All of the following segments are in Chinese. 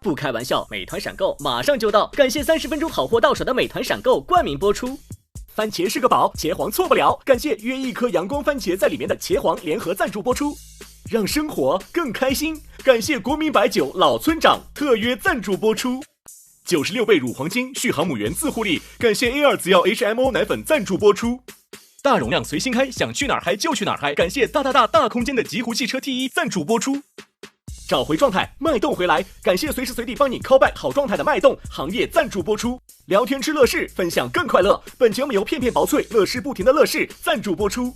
不开玩笑，美团闪购马上就到，感谢30分钟好货到手的美团闪购冠名播出。番茄是个宝，茄皇错不了，感谢约一颗阳光番茄在里面的茄皇联合赞助播出。让生活更开心，感谢国民白酒老村长特约赞助播出。96倍乳黄金续航母源自护力，感谢 A2 紫药 HMO 奶粉赞助播出。大容量随心开，想去哪儿嗨就去哪儿嗨，感谢大空间的极狐汽车 T1 赞助播出。找回状态，脉动回来，感谢随时随地帮你 call back 好状态的脉动行业赞助播出。聊天吃乐事，分享更快乐，本节目由片片薄脆乐事不停的乐事赞助播出。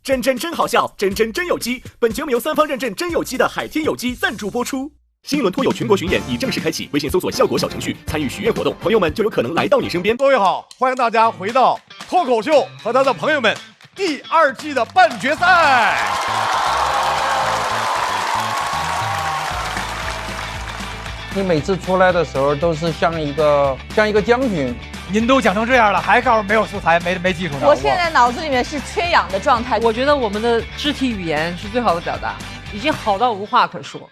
真好笑，真有机，本节目由3方认证真有机的海天有机赞助播出。新一轮脱友全国巡演已正式开启，微信搜索效果小程序参与许愿活动，朋友们就有可能来到你身边。各位好，欢迎大家回到脱口秀和他的朋友们第2季的半决赛。你每次出来的时候都是像一个将军。您都讲成这样了，还告诉没有素材，没技术呢？我现在脑子里面是缺氧的状态。我觉得我们的肢体语言是最好的表达，已经好到无话可说。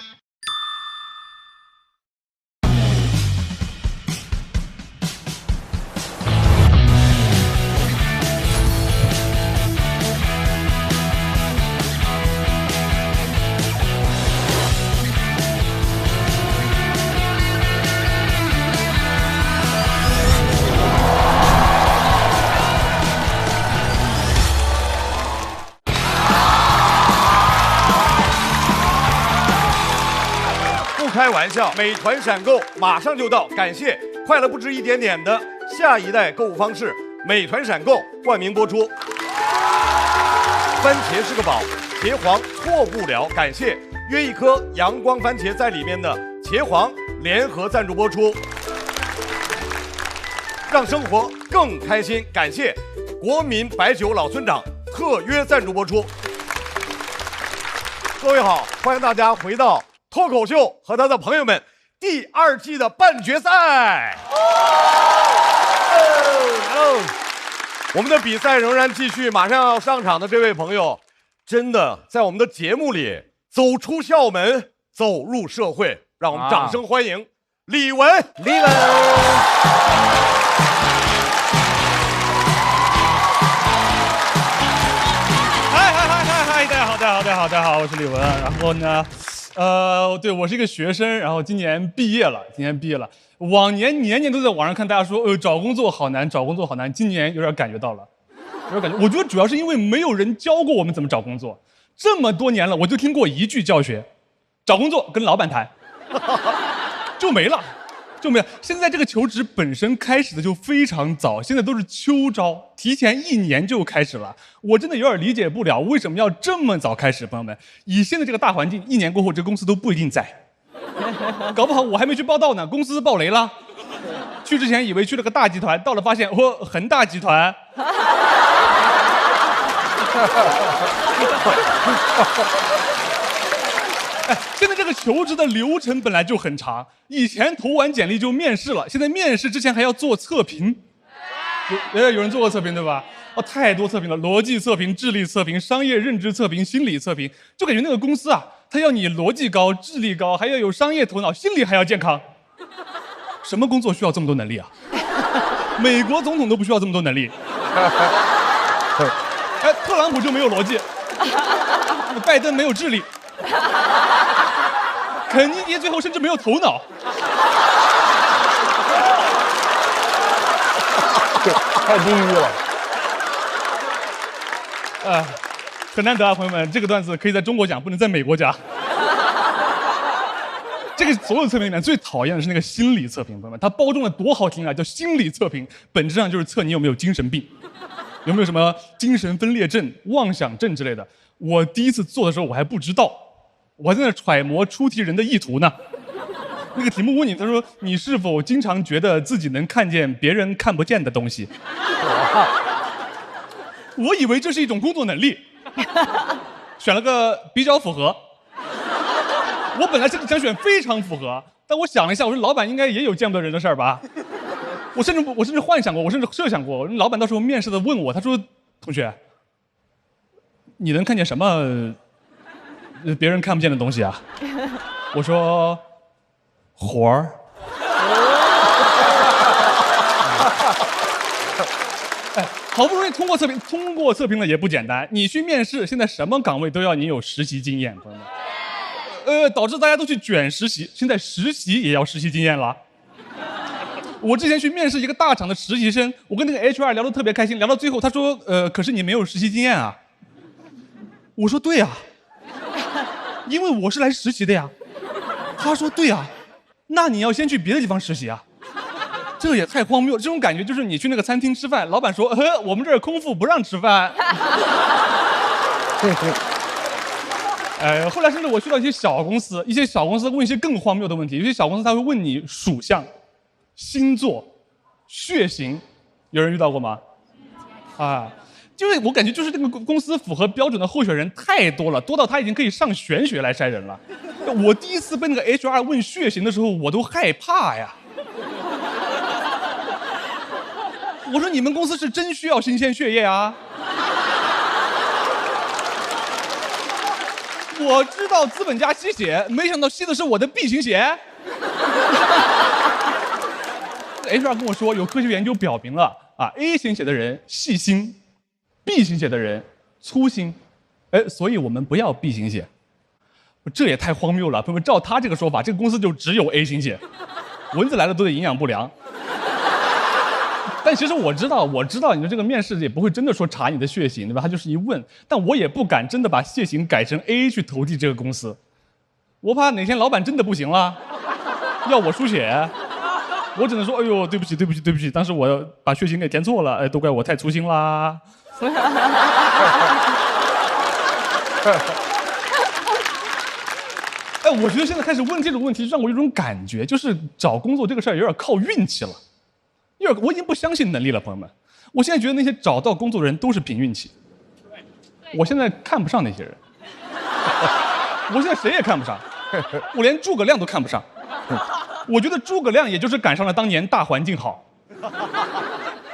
开玩笑，美团闪购马上就到，感谢快乐不止一点点的下一代购物方式，美团闪购冠名播出。番茄是个宝，茄皇错不了，感谢约一颗阳光番茄在里面的茄皇联合赞助播出。让生活更开心，感谢国民白酒老村长特约赞助播出。各位好，欢迎大家回到脱口秀和他的朋友们第2季的半决赛。我们的比赛仍然继续，马上要上场的这位朋友，真的在我们的节目里走出校门，走入社会，让我们掌声欢迎李玟。嗨，大家好，我是李玟。然后呢？对，我是一个学生，然后今年毕业了。往年年年都在网上看大家说，找工作好难，今年有点感觉到了，我觉得主要是因为没有人教过我们怎么找工作，这么多年了，我就听过一句教学：找工作跟老板谈，就没了。现在这个求职本身开始的就非常早，现在都是秋招，提前1年就开始了。我真的有点理解不了为什么要这么早开始，朋友们。以现在这个大环境，1年过后，这公司都不一定在，搞不好我还没去报道呢，公司爆雷了。去之前以为去了个大集团，到了发现恒大集团。现在这个求职的流程本来就很长，以前投完简历就面试了，现在面试之前还要做测评。有人做过测评对吧？太多测评了，逻辑测评、智力测评、商业认知测评、心理测评，就感觉那个公司啊，他要你逻辑高、智力高，还要有商业头脑，心理还要健康。什么工作需要这么多能力啊？美国总统都不需要这么多能力。特朗普就没有逻辑，拜登没有智力。肯尼迪最后甚至没有头脑，太地狱了。很难得啊，朋友们，这个段子可以在中国讲，不能在美国讲。这个所有测评里面最讨厌的是那个心理测评，朋友们，它包装的多好听啊，叫心理测评，本质上就是测你有没有精神病，有没有什么精神分裂症、妄想症之类的。我第一次做的时候我还不知道。我还在那揣摩出题人的意图呢。那个题目问你，他说你是否经常觉得自己能看见别人看不见的东西？我以为这是一种工作能力，选了个比较符合。我本来是想选非常符合，但我想了一下，我说老板应该也有见不得人的事儿吧。我甚至幻想过，我甚至设想过，老板到时候面试的问我，他说同学，你能看见什么？别人看不见的东西啊，我说活儿。好不容易通过测评了也不简单，你去面试，现在什么岗位都要你有实习经验，朋友们。导致大家都去卷实习，现在实习也要实习经验了。我之前去面试一个大厂的实习生，我跟那个 HR 聊得特别开心，聊到最后他说，可是你没有实习经验啊。我说对啊，因为我是来实习的呀。他说对啊，那你要先去别的地方实习啊。这也太荒谬了，这种感觉就是你去那个餐厅吃饭，老板说，我们这儿空腹不让吃饭。后来甚至我去到一些小公司，问一些更荒谬的问题。有些小公司他会问你属相、星座、血型，有人遇到过吗？就是我感觉就是这个公司符合标准的候选人太多了，多到他已经可以上玄学来筛人了。我第一次被那个 HR 问血型的时候，我都害怕呀。我说你们公司是真需要新鲜血液啊？我知道资本家吸血，没想到吸的是我的 B 型血。HR 跟我说，有科学研究表明了，A 型血的人细心，B 型血的人粗心，所以我们不要 B 型血。这也太荒谬了，朋友们，照他这个说法，这个公司就只有 A 型血，蚊子来了都得营养不良。但其实我知道你的这个面试也不会真的说查你的血型，对吧？他就是一问，但我也不敢真的把血型改成 A 去投递这个公司，我怕哪天老板真的不行了，要我输血，我只能说，哎呦，对不起，当时我把血型给填错了，都怪我太粗心啦。我觉得现在开始问这种问题，让我有种感觉，就是找工作这个事儿有点靠运气了。我已经不相信能力了，朋友们。我现在觉得那些找到工作的人都是凭运气。我现在看不上那些人，我现在谁也看不上，我连诸葛亮都看不上。我觉得诸葛亮也就是赶上了当年大环境好。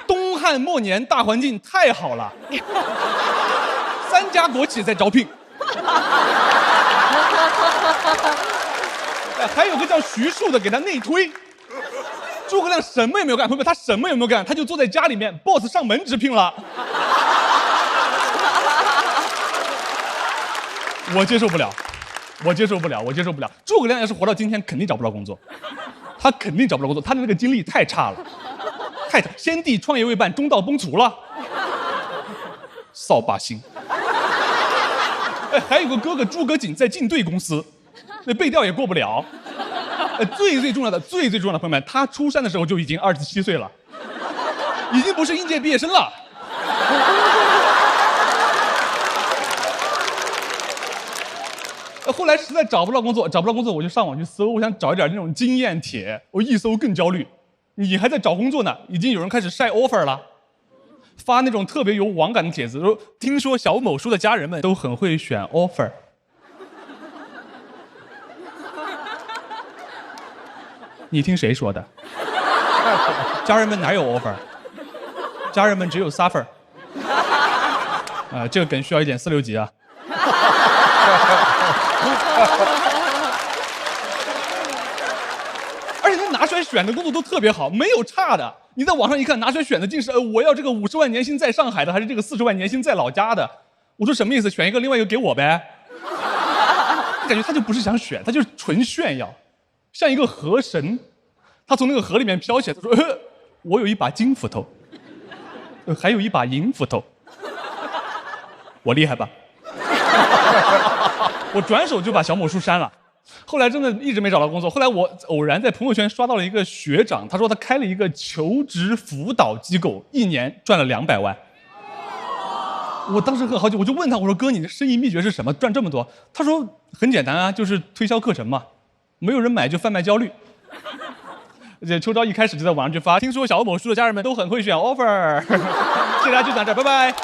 东汉末年大环境太好了，3家国企在招聘。还有个叫徐庶的给他内推。诸葛亮什么也没有干，朋友们，他什么也没有干，他就坐在家里面 ，boss 上门直聘了。我接受不了。诸葛亮要是活到今天，肯定找不到工作，他的那个经历太差了，先帝创业未半，中道崩殂了，扫把星。还有个哥哥诸葛瑾在晋对公司，那背调也过不了。最重要的，朋友们，他出山的时候就已经27岁了，已经不是应届毕业生了。后来实在找不到工作，我就上网去搜，我想找一点那种经验帖。我一搜更焦虑，你还在找工作呢，已经有人开始晒 offer 了，发那种特别有网感的帖子，说听说小某书的家人们都很会选 offer。你听谁说的？家人们哪有 offer？ 家人们只有 suffer。这个梗需要一点4、6级啊。而且他拿出来选的工作都特别好，没有差的。你在网上一看，拿出来选的竟是我要这个50万年薪在上海的，还是这个40万年薪在老家的？我说什么意思？选一个，另外一个给我呗。感觉他就不是想选，他就是纯炫耀。像一个河神，他从那个河里面飘起来，他说：“我有一把金斧头，还有一把银斧头，我厉害吧？”我转手就把小某书删了。后来真的一直没找到工作。后来我偶然在朋友圈刷到了一个学长，他说他开了一个求职辅导机构，1年赚了200万。我当时很好奇，我就问他，我说：“哥，你的生意秘诀是什么？赚这么多？”他说：“很简单啊，就是推销课程嘛。”没有人买就贩卖焦虑。这秋招一开始就在网上去发，听说小某书的家人们都很会选 offer。谢谢大家，就讲这儿，拜拜。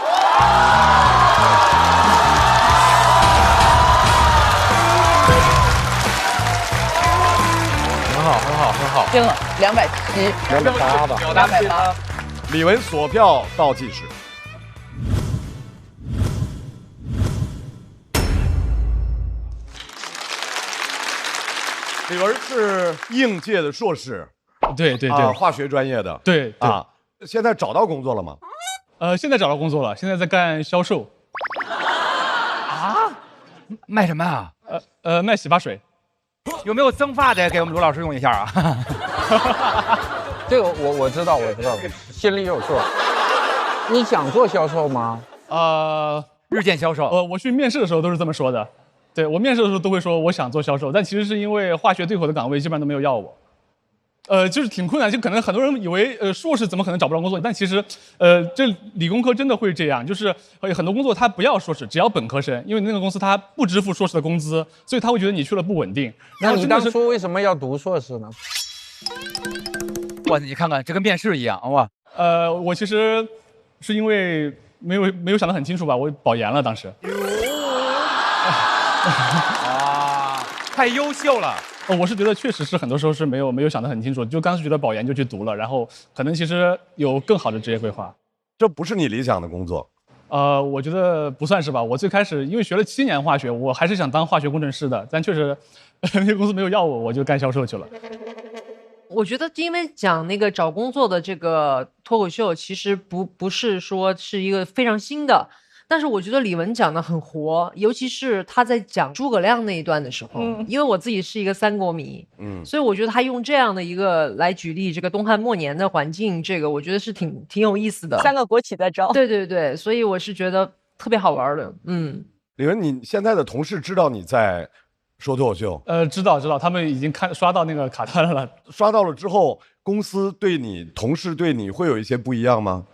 很好。挣了270、 280吧280。李玟锁票倒计时。李玟是应届的硕士，对，化学专业的，对啊，现在找到工作了吗？现在找到工作了，现在在干销售。啊？卖什么啊？卖洗发水。有没有增发的给我们罗老师用一下啊？这个我知道，心里有数。你想做销售吗？日渐销售。我去面试的时候都是这么说的。对，我面试的时候都会说我想做销售，但其实是因为化学对口的岗位基本上都没有要我。就是挺困难，就可能很多人以为硕士怎么可能找不到工作，但其实这理工科真的会这样，就是很多工作他不要硕士，只要本科生，因为那个公司他不支付硕士的工资，所以他会觉得你去了不稳定。那你当初为什么要读硕士呢？哇，你看看这跟面试一样哇！我其实是因为没有想得很清楚吧，我保研了当时。啊，太优秀了。我是觉得确实是很多时候是没有想得很清楚，就当时觉得保研就去读了，然后可能其实有更好的职业规划。这不是你理想的工作？我觉得不算是吧。我最开始因为学了7年化学，我还是想当化学工程师的，但确实那个公司没有要我，我就干销售去了。我觉得因为讲那个找工作的这个脱口秀，其实不是说是一个非常新的。但是我觉得李玟讲的很活，尤其是他在讲诸葛亮那一段的时候，因为我自己是一个三国迷，所以我觉得他用这样的一个来举例这个东汉末年的环境，这个我觉得是挺有意思的。3个国企在招，对，所以我是觉得特别好玩的。李玟，你现在的同事知道你在说脱口秀？知道，他们已经刷到那个卡单了。刷到了之后，公司对你、同事对你会有一些不一样吗？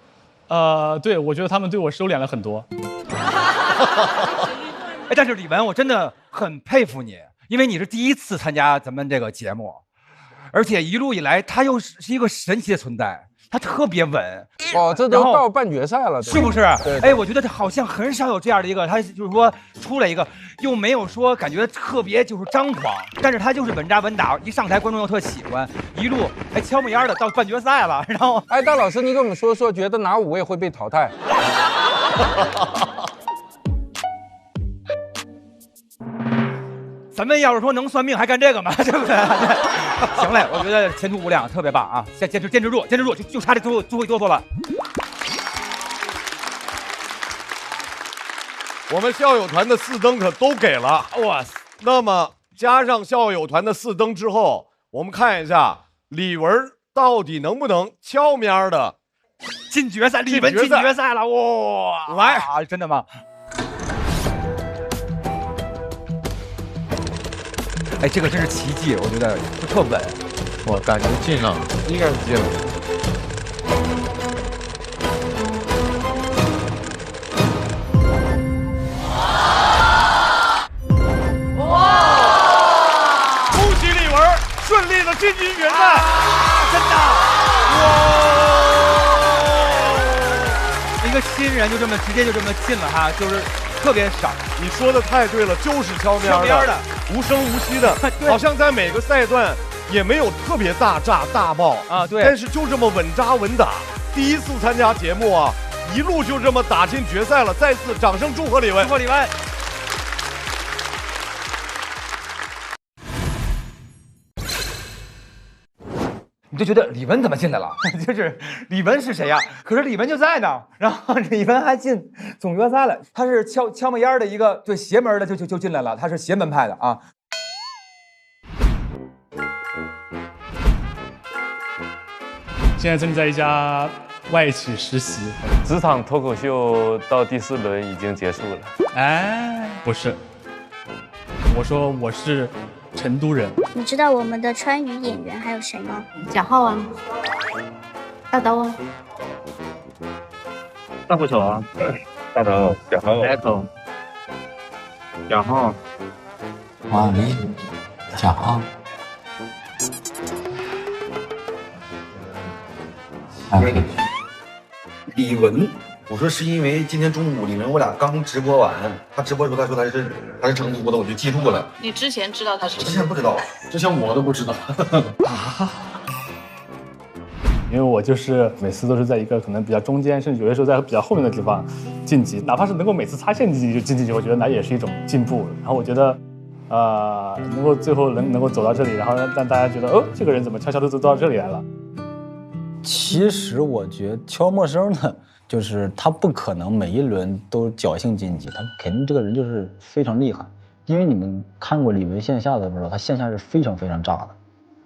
对，我觉得他们对我收敛了很多。但是李玟，我真的很佩服你，因为你是第一次参加咱们这个节目，而且一路以来，他又是一个神奇的存在，他特别稳。这都到半决赛了，是不是？对。我觉得好像很少有这样的一个，他就是说出来一个，又没有说感觉特别就是张狂，但是他就是稳扎稳打，一上台观众又特喜欢，一路悄没烟的到半决赛了，然后大老师，你跟我们说，觉得哪5位会被淘汰？咱们要是说能算命还干这个吗？对不对？行嘞，我觉得前途无量，特别棒啊！坚持住，就差这最后一哆嗦了。我们校友团的4灯可都给了，哇塞！那么加上校友团的4灯之后，我们看一下李玟到底能不能悄咪的进决赛？李玟进决赛了，哇！来，真的吗？这个真是奇迹，我觉得就特稳。我感觉进了，应该是进了。恭喜李玟顺利的晋级决赛，真的！哇！一个新人就这么直接就这么进了哈，就是特别少。你说的太对了，就是悄咪的，无声无息的，好像在每个赛段也没有特别大炸大爆啊，对，但是就这么稳扎稳打。第一次参加节目啊，一路就这么打进决赛了。再次掌声祝贺李玟！祝贺李玟！你就觉得李玟怎么进来了？就是李玟是谁呀？可是李玟就在呢，然后李玟还进总决赛了。他是悄没烟的一个对邪门的就进来了，他是邪门派的啊。现在正在一家外企实习。职场脱口秀到第4轮已经结束了。不是，我说我是成都人。你知道我们的川渝演员还有谁吗？贾浩啊，大刀啊，大不丑啊，大头，贾浩，贾浩，王丽，贾浩，李玟，我说是因为今天中午李玟我俩刚直播完，他直播的时候他说他是成都的，我就记住了。你之前知道他是？之前不知道，之前我都不知道。因为我就是每次都是在一个可能比较中间，甚至有些时候在比较后面的地方晋级，哪怕是能够每次擦线进去，我觉得那也是一种进步。然后我觉得，能够最后能够走到这里，然后让大家觉得，这个人怎么悄悄地走到这里来了。其实我觉得悄陌生的就是他不可能每一轮都侥幸晋级，他肯定这个人就是非常厉害。因为你们看过李玟线下的时候，他线下是非常非常炸的，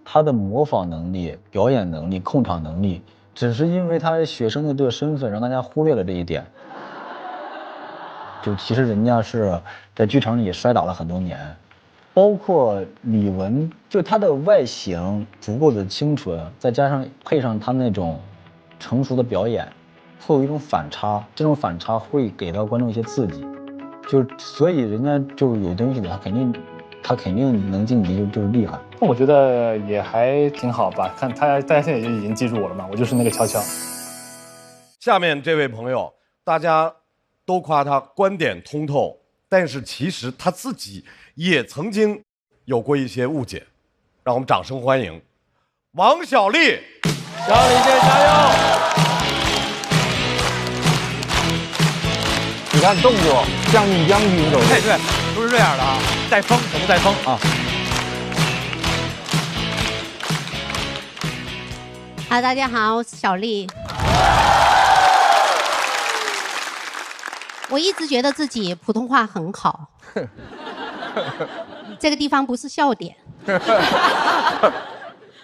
他的模仿能力、表演能力、控场能力，只是因为他学生的这个身份，让大家忽略了这一点。就其实人家是在剧场里也摔倒了很多年，包括李玟，就她的外形足够的清纯，再加上配上她那种成熟的表演，会有一种反差，这种反差会给到观众一些刺激。就所以人家就有东西的，他肯定能晋级，就是厉害。我觉得也还挺好吧，看他大家现在已经记住我了嘛，我就是那个悄悄。下面这位朋友，大家都夸他观点通透，但是其实他自己也曾经有过一些误解，让我们掌声欢迎王小利。小李姐加油！你看动作像你将军走路，对，都是这样的啊，带风，怎么带风啊？好，大家好，我是小丽。我一直觉得自己普通话很好，这个地方不是笑点。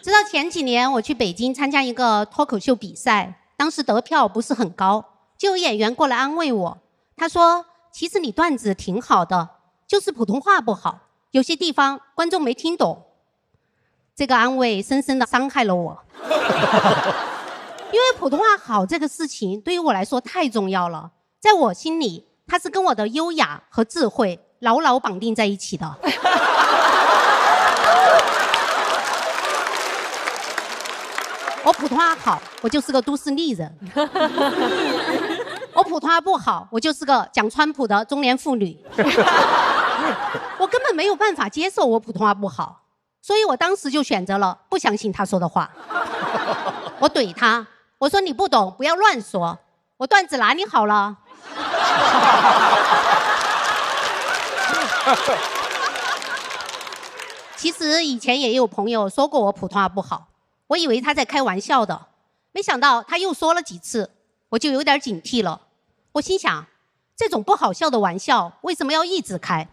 直到前几年我去北京参加一个脱口秀比赛，当时得票不是很高，就有演员过来安慰我。他说：“其实你段子挺好的，就是普通话不好，有些地方观众没听懂。”这个安慰深深的伤害了我，因为普通话好这个事情对于我来说太重要了，在我心里，它是跟我的优雅和智慧牢牢绑定在一起的。我普通话好，我就是个都市丽人。我普通话不好，我就是个讲川普的中年妇女。我根本没有办法接受我普通话不好，所以我当时就选择了不相信他说的话。我怼他，我说你不懂，不要乱说，我段子哪里好了？其实以前也有朋友说过我普通话不好，我以为他在开玩笑的，没想到他又说了几次，我就有点警惕了。我心想，这种不好笑的玩笑为什么要一直开？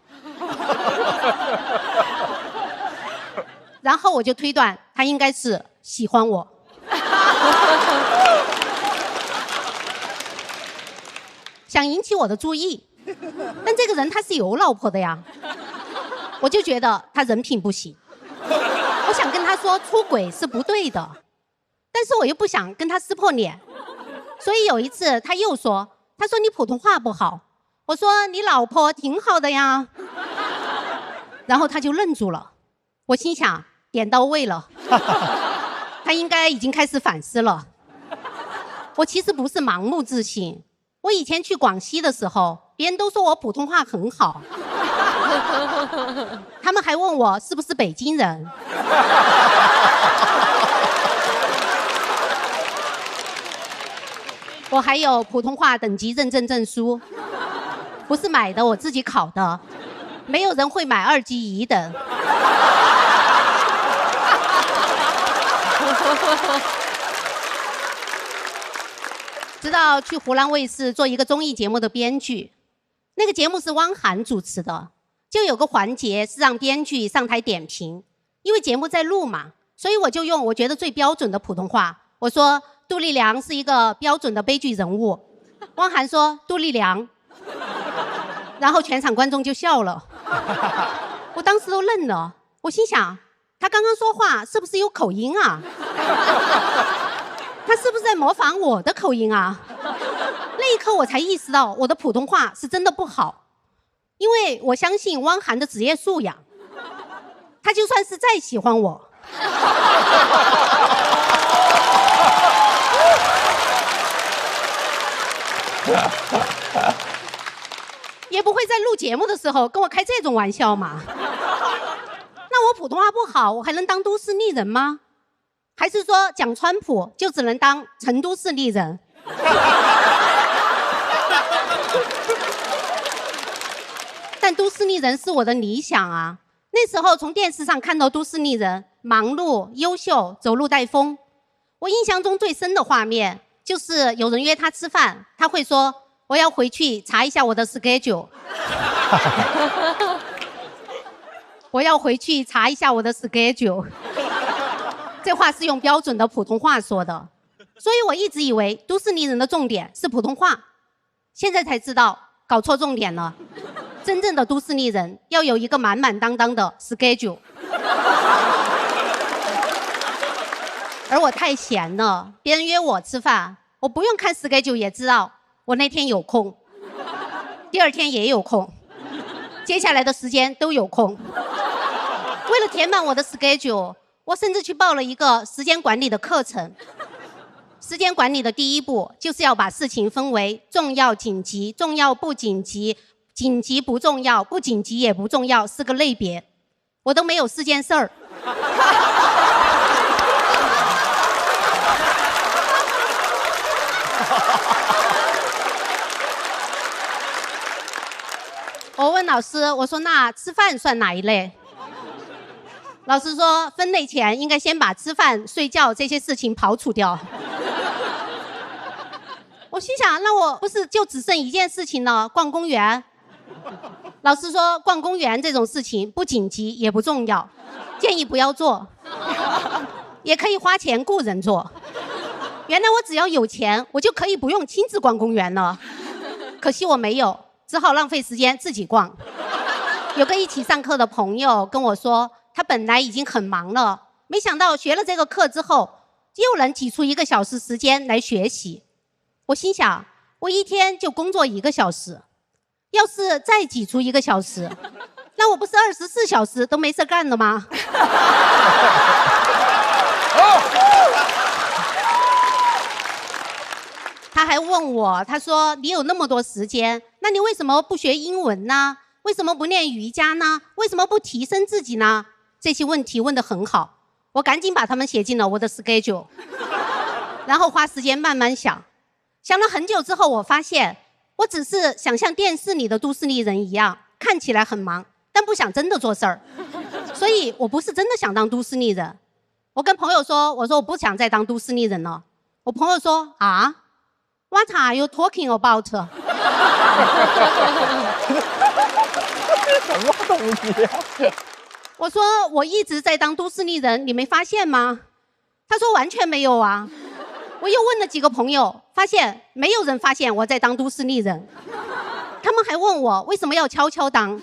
然后我就推断他应该是喜欢我。想引起我的注意，但这个人他是有老婆的呀，我就觉得他人品不行。我想跟他说出轨是不对的，但是我又不想跟他撕破脸，所以有一次他又说，他说你普通话不好，我说你老婆挺好的呀，然后他就愣住了。我心想点到位了，他应该已经开始反思了。我其实不是盲目自信，我以前去广西的时候，别人都说我普通话很好，他们还问我是不是北京人。我还有普通话等级认证证书，不是买的，我自己考的，没有人会买2级乙等。直到去湖南卫视做一个综艺节目的编剧，那个节目是汪涵主持的，就有个环节是让编剧上台点评，因为节目在录嘛，所以我就用我觉得最标准的普通话，我说杜丽娘是一个标准的悲剧人物。汪涵说杜丽娘，然后全场观众就笑了。我当时都愣了，我心想他刚刚说话是不是有口音啊？他是不是在模仿我的口音啊？那一刻我才意识到我的普通话是真的不好，因为我相信汪涵的职业素养，他就算是再喜欢我，也不会在录节目的时候跟我开这种玩笑嘛。那我普通话不好，我还能当都市丽人吗？还是说讲川普就只能当成都市丽人？但都市丽人是我的理想啊！那时候从电视上看到都市丽人，忙碌、优秀、走路带风。我印象中最深的画面就是有人约他吃饭，他会说我要回去查一下我的 schedule。我要回去查一下我的 schedule。这话是用标准的普通话说的，所以我一直以为都市丽人的重点是普通话，现在才知道搞错重点了。真正的都市丽人要有一个满满当当的 schedule。而我太闲了，别人约我吃饭，我不用看 schedule 也知道我那天有空，第二天也有空，接下来的时间都有空。为了填满我的 schedule， 我甚至去报了一个时间管理的课程。时间管理的第一步就是要把事情分为重要、紧急、重要不紧急、紧急不重要、不紧急也不重要4个类别。我都没有4件事儿。我问老师，我说那吃饭算哪一类？老师说分类前应该先把吃饭、睡觉这些事情刨除掉。我心想，那我不是就只剩一件事情了，逛公园？老师说逛公园这种事情不紧急也不重要，建议不要做，也可以花钱雇人做。原来我只要有钱，我就可以不用亲自逛公园了。可惜我没有，只好浪费时间自己逛。有个一起上课的朋友跟我说，他本来已经很忙了，没想到学了这个课之后，又能挤出1个小时时间来学习。我心想，我一天就工作1个小时，要是再挤出1个小时，那我不是24小时都没事干了吗？他还问我，他说你有那么多时间，那你为什么不学英文呢？为什么不练瑜伽呢？为什么不提升自己呢？这些问题问得很好，我赶紧把它们写进了我的 schedule， 然后花时间慢慢想。想了很久之后，我发现我只是想像电视里的都市丽人一样，看起来很忙，但不想真的做事儿。所以我不是真的想当都市丽人。我跟朋友说，我说我不想再当都市丽人了。我朋友说啊 ，What are you talking about？ 什么东西啊？我说我一直在当都市丽人，你没发现吗？他说完全没有啊。我又问了几个朋友，发现没有人发现我在当都市丽人。他们还问我为什么要悄悄当。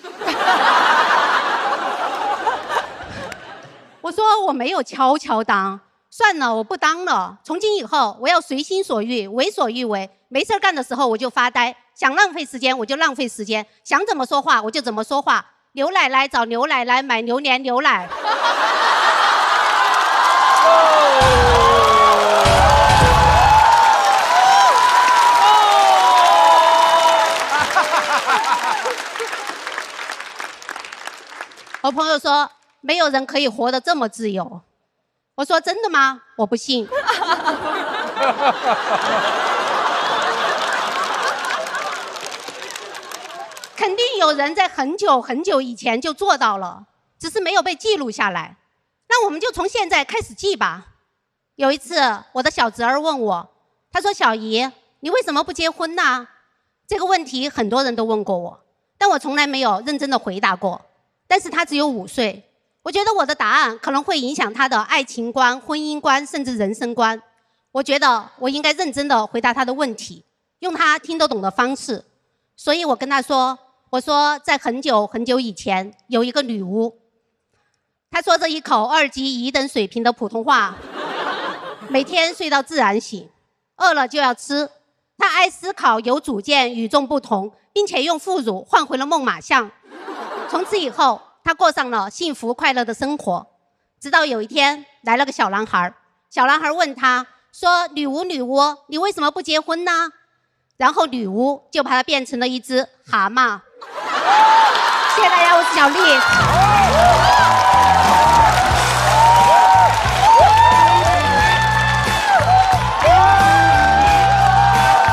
我说我没有悄悄当，算了，我不当了。从今以后，我要随心所欲，为所欲为。没事干的时候我就发呆，想浪费时间我就浪费时间，想怎么说话我就怎么说话。牛奶奶找牛奶来买牛年牛奶。我朋友说没有人可以活得这么自由。我说真的吗？我不信。肯定有人在很久很久以前就做到了，只是没有被记录下来。那我们就从现在开始记吧。有一次我的小侄儿问我，他说小姨，你为什么不结婚呢？这个问题很多人都问过我，但我从来没有认真的回答过。但是他只有5岁，我觉得我的答案可能会影响他的爱情观、婚姻观，甚至人生观。我觉得我应该认真的回答他的问题，用他听得懂的方式。所以我跟他说，我说在很久很久以前有一个女巫，她说着一口2级1等水平的普通话，每天睡到自然醒，饿了就要吃。她爱思考，有主见，与众不同，并且用副乳换回了梦马相。从此以后，她过上了幸福快乐的生活。直到有一天来了个小男孩，小男孩问她说，女巫女巫，你为什么不结婚呢？然后女巫就把她变成了一只蛤蟆。谢谢大家，我是小丽。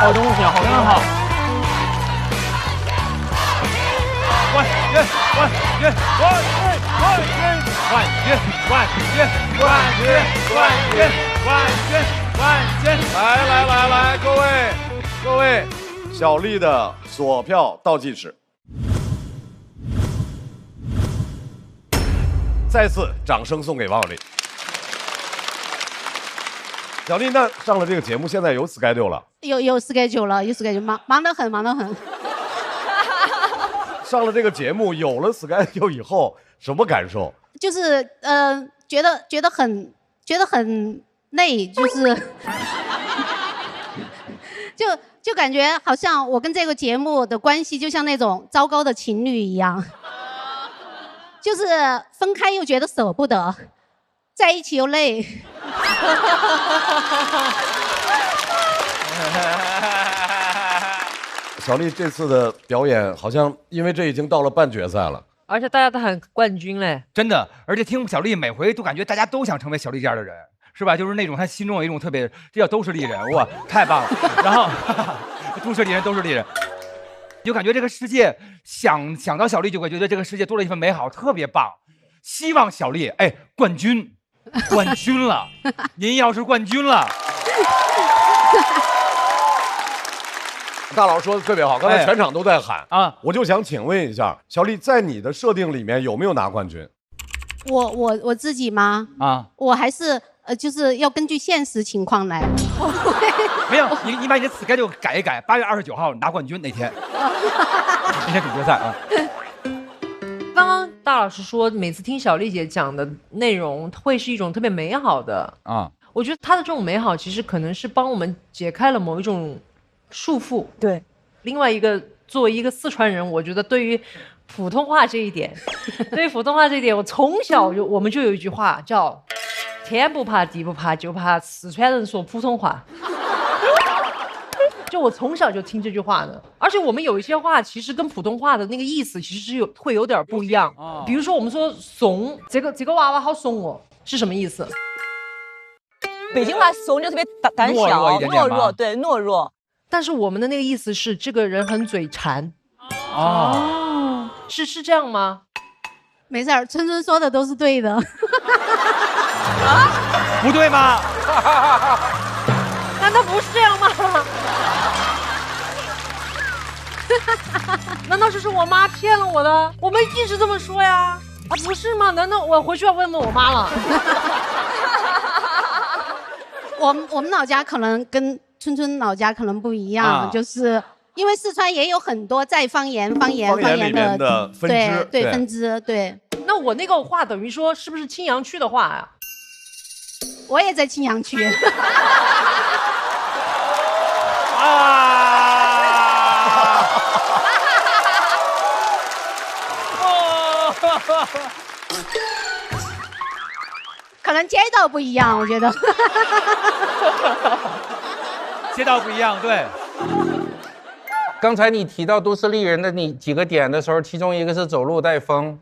好东西，好，非常好。冠军！冠军。来，各位，小丽的锁票倒计时。再次掌声送给王小丽。小丽，那上了这个节目，现在有 schedule 了？有 schedule 了，有 schedule， 忙得很。上了这个节目，有了 schedule 以后，什么感受？就是觉得很累，就是就感觉好像我跟这个节目的关系就像那种糟糕的情侣一样，就是分开又觉得舍不得，在一起又累。小丽这次的表演，好像因为这已经到了半决赛了，而且大家都喊冠军嘞，真的。而且听小丽每回都感觉大家都想成为小丽这样的人，是吧？就是那种她心中有一种特别，这叫都是丽人，哇，太棒了。然后都是丽人，都是丽人，就感觉这个世界想到小丽，就会觉得这个世界多了一份美好，特别棒。希望小丽，冠军了，您要是冠军了。大佬说的特别好，刚才全场都在喊啊，我就想请问一下，小丽在你的设定里面有没有拿冠军？我自己吗？啊，我还是就是要根据现实情况来。没有，你把你的 schedule 改一改，8月29号拿冠军那天，那天总决赛啊。刚刚大老师说，每次听小丽姐讲的内容会是一种特别美好的啊。我觉得她的这种美好，其实可能是帮我们解开了某一种束缚。对，另外一个，作为一个四川人，我觉得对于普通话这一点，我从小我们就有一句话叫“天不怕地不怕，就怕四川人说普通话”。就我从小就听这句话的，而且我们有一些话其实跟普通话的那个意思其实是会有点不一样。比如说我们说怂，这个娃娃好怂哦，是什么意思？北京话怂就特别胆小、懦弱，对，懦弱。但是我们的那个意思是这个人很嘴馋。哦，是这样吗？没事儿，春春说的都是对的。不对吗？难道不是这样吗？难道是我妈骗了我的？我们一直这么说呀。啊，不是吗？难道我回去要问问我妈了？我们老家可能跟春春老家可能不一样，就是因为四川也有很多在方言里面的分支，对分支，对。那我那个话等于说是不是青羊区的话呀？我也在青羊区。可能街道不一样，我觉得。街道不一样，对。刚才你提到都市丽人的你几个点的时候，其中一个是走路带风。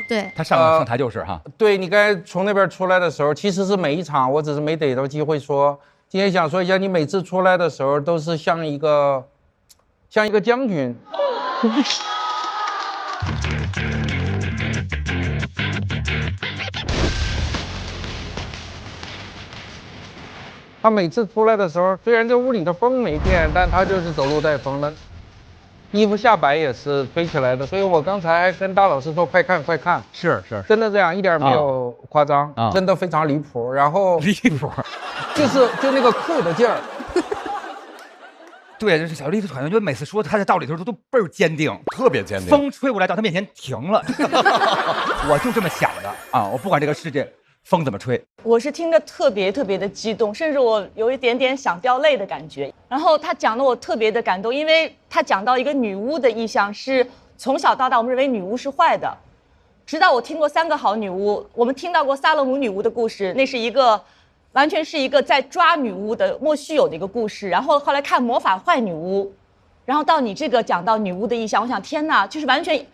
对。他上台就是哈。对，你刚才从那边出来的时候，其实是每一场，我只是没逮到机会说。今天想说一下，你每次出来的时候都是像一个将军。他每次出来的时候，虽然这屋里的风没变，但他就是走路带风了，衣服下摆也是飞起来的。所以我刚才跟大老师说，快看快看，是，真的这样，一点没有夸张，真的非常离谱。然后就那个酷的劲儿。对，就是小丽的团队，就每次说他的道理的时候都倍儿坚定，特别坚定。风吹过来到他面前停了，我就这么想的啊！我不管这个世界风怎么吹，我是听着特别的激动，甚至我有一点点想掉泪的感觉。然后他讲的我特别的感动，因为他讲到一个女巫的意象是从小到大我们认为女巫是坏的，直到我听过3个好女巫，我们听到过萨勒姆女巫的故事，那是完全是一个在抓女巫的莫须有的一个故事。然后后来看魔法坏女巫，然后到你这个讲到女巫的意象，我想天哪，就是完全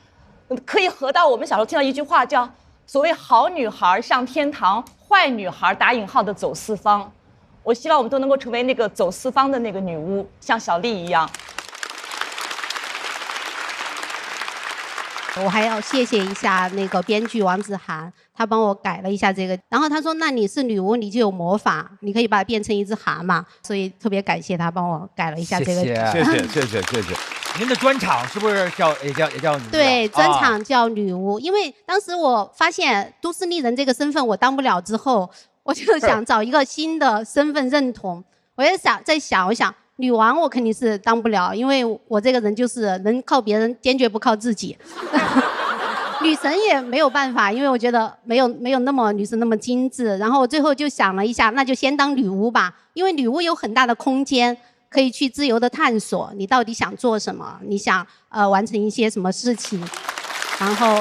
可以合到我们小时候听到一句话叫所谓好女孩上天堂，坏女孩打引号的走四方。我希望我们都能够成为那个走四方的那个女巫，像小丽一样。我还要谢谢一下那个编剧王子涵，他帮我改了一下这个。然后他说：“那你是女巫，你就有魔法，你可以把它变成一只蛤蟆。”所以特别感谢他帮我改了一下这个。谢谢。您的专场是不是也叫女巫？对，专场叫女巫。因为当时我发现都市丽人这个身份我当不了之后，我就想找一个新的身份认同。我也想，我想女王我肯定是当不了，因为我这个人就是能靠别人，坚决不靠自己。女神也没有办法，因为我觉得没有那么女神那么精致。然后我最后就想了一下，那就先当女巫吧，因为女巫有很大的空间，可以去自由的探索你到底想做什么，你想完成一些什么事情。然后，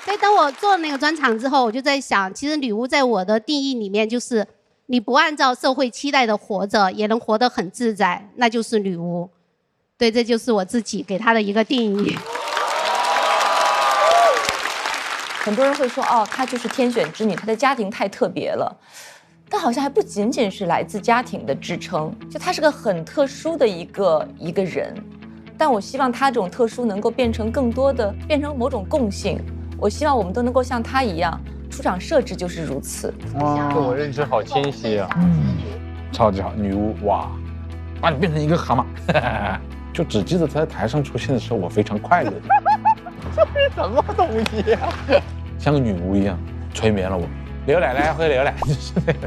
所以当我做那个专场之后，我就在想，其实女巫在我的定义里面就是你不按照社会期待的活着，也能活得很自在，那就是女巫。对，这就是我自己给她的一个定义。很多人会说，哦，她就是天选之女，她的家庭太特别了。但好像还不仅仅是来自家庭的支撑，就她是个很特殊的一个人。但我希望她这种特殊能够变成更多的，变成某种共性。我希望我们都能够像她一样，出场设置就是如此。哇，对我认知好清晰啊！超级好，女巫哇，把你变成一个蛤蟆，就只记得在台上出现的时候，我非常快乐。这是什么东西啊？像个女巫一样催眠了我。刘奶奶喝牛奶，就是那个。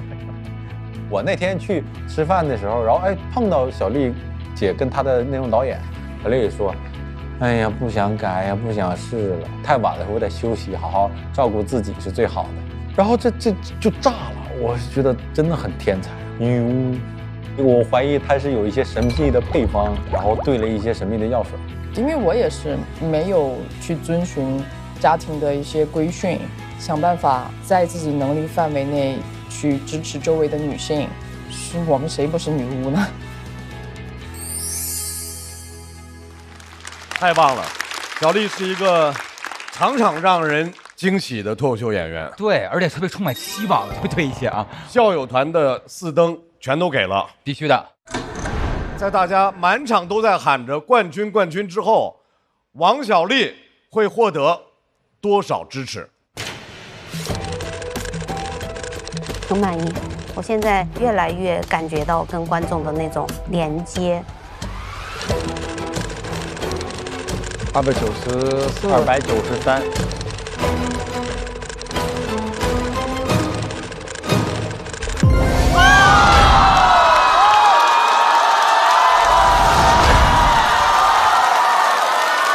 我那天去吃饭的时候，然后碰到小丽姐跟她的内容导演，小丽说：“哎呀，不想改呀，不想试了，太晚了，我得休息，好好照顾自己是最好的。”然后这就炸了，我是觉得真的很天才，女巫。我怀疑她是有一些神秘的配方，然后兑了一些神秘的药水。因为我也是没有去遵循家庭的一些规训。想办法在自己能力范围内去支持周围的女性，是我们谁不是女巫呢？太棒了，小丽是一个场场让人惊喜的脱口秀演员。对，而且特别充满希望，对一些啊。校友团的4灯全都给了，必须的。在大家满场都在喊着冠军冠军之后，王小利会获得多少支持？很满意，我现在越来越感觉到跟观众的那种连接。294、293。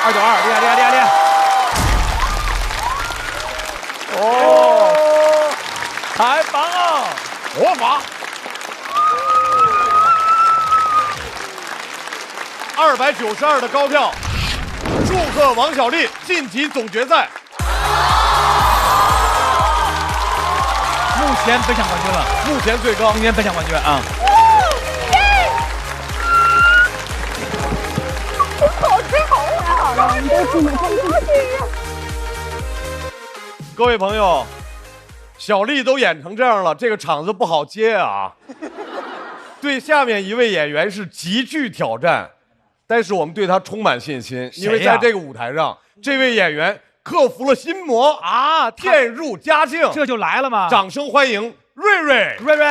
292，厉害！哦，太棒了！我法292的高票，祝贺王小利晋级总决赛。目前本场冠军了，目前最高，今年本场冠军啊！各位朋友，小丽都演成这样了，这个场子不好接啊。对下面一位演员是极具挑战，但是我们对他充满信心，因为在这个舞台上，这位演员克服了心魔啊，渐入佳境，这就来了吗？掌声欢迎瑞瑞！瑞瑞！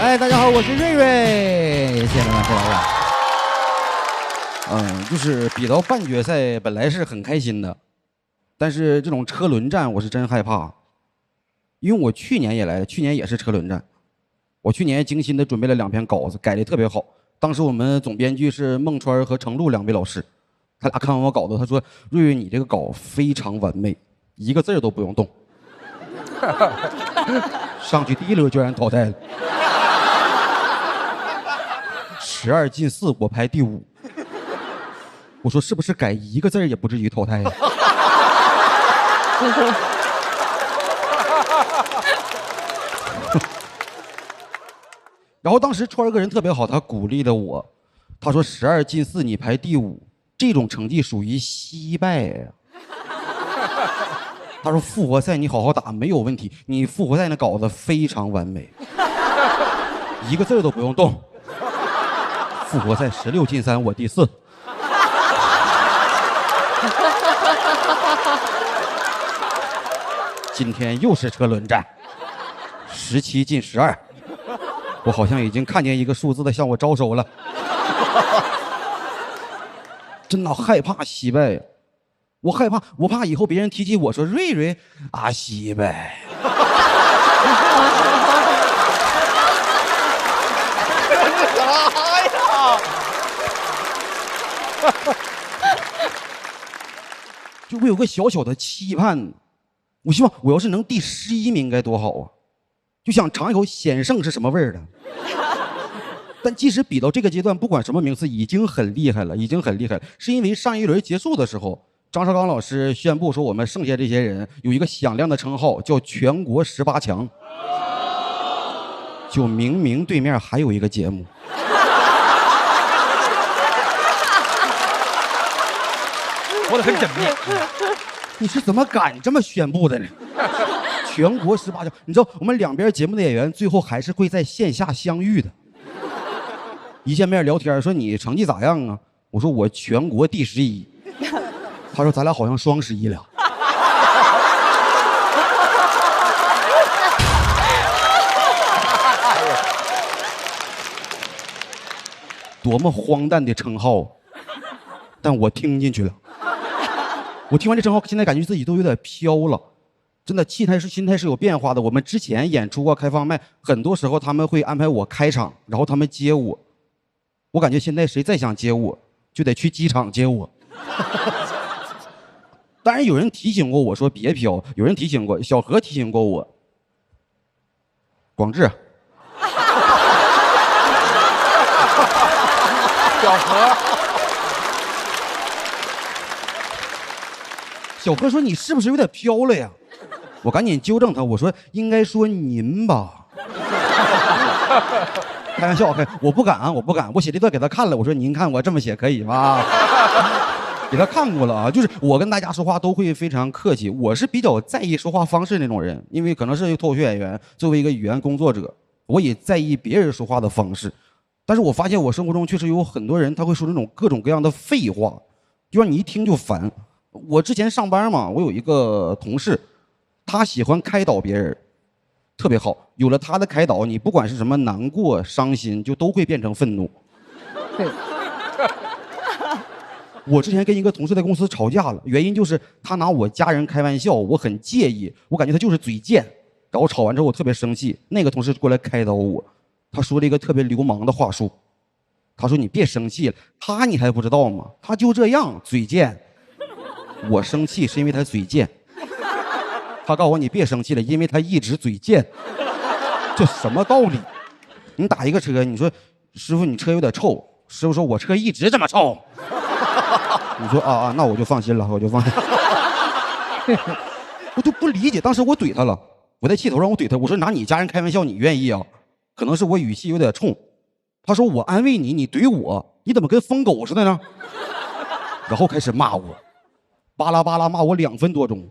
哎，大家好，我是瑞瑞，谢谢大家。就是比到半决赛，本来是很开心的，但是这种车轮战我是真害怕，因为我去年也来，去年也是车轮战，我去年精心的准备了2篇稿子，改的特别好。当时我们总编剧是孟川和程璐2位老师，他俩看完我稿子，他说：“瑞瑞，你这个稿非常完美，一个字都不用动。”上去第一轮就让人淘汰了。12进4，我排第5。我说是不是改一个字也不至于淘汰呀？然后当时川儿个人特别好，他鼓励了我，他说12进4你排第5，这种成绩属于惜败呀。他说复活赛你好好打没有问题，你复活赛那稿子非常完美，一个字都不用动。复活赛16进3，我第4。今天又是车轮战，17进12，我好像已经看见一个数字在向我招手了。真的害怕惜败，我害怕，我怕以后别人提起我说瑞瑞啊惜败。啥呀？就我有个小小的期盼，我希望我要是能第11名该多好啊！就想尝一口险胜是什么味儿的。但即使比到这个阶段，不管什么名次，已经很厉害了，已经很厉害了。是因为上一轮结束的时候，张绍刚老师宣布说，我们剩下这些人有一个响亮的称号，叫全国18强。就明明对面还有一个节目。说得很缜密。你是怎么敢这么宣布的呢？全国18强，你知道我们两边节目的演员最后还是会在线下相遇的。一见面聊天说你成绩咋样啊？我说我全国第11。他说咱俩好像双11了。多么荒诞的称号，但我听进去了。我听完这称号，现在感觉自己都有点飘了。真的，心态是有变化的。我们之前演出过开放麦，很多时候他们会安排我开场，然后他们接我。我感觉现在谁再想接我，就得去机场接我。当然有人提醒过我说别飘，有人提醒过，小何提醒过我。广智。小何，小何说你是不是有点飘了呀？我赶紧纠正他，我说应该说您吧。开玩笑，我不敢啊，我不敢。我写这段给他看了，我说您看我这么写可以吗？给他看过了啊，就是我跟大家说话都会非常客气，我是比较在意说话方式那种人，因为可能是脱口秀演员，作为一个语言工作者，我也在意别人说话的方式。但是我发现我生活中确实有很多人，他会说那种各种各样的废话，就让你一听就烦。我之前上班嘛，我有一个同事，他喜欢开导别人，特别好。有了他的开导，你不管是什么难过、伤心，就都会变成愤怒。我之前跟一个同事在公司吵架了，原因就是他拿我家人开玩笑，我很介意，我感觉他就是嘴贱。然后吵完之后我特别生气，那个同事过来开导我。他说了一个特别流氓的话术，他说你别生气了，他你还不知道吗？他就这样嘴贱。我生气是因为他嘴贱。他告诉我你别生气了，因为他一直嘴贱。这什么道理？你打一个车，你说师傅你车有点臭，师傅说我车一直这么臭。你说啊，那我就放心了，我就放心。我就不理解，当时我怼他了，我在气头上我怼他，我说拿你家人开玩笑你愿意啊？可能是我语气有点冲，他说我安慰你，你怼我，你怎么跟疯狗似的呢？然后开始骂我，巴拉巴拉骂我2分多钟，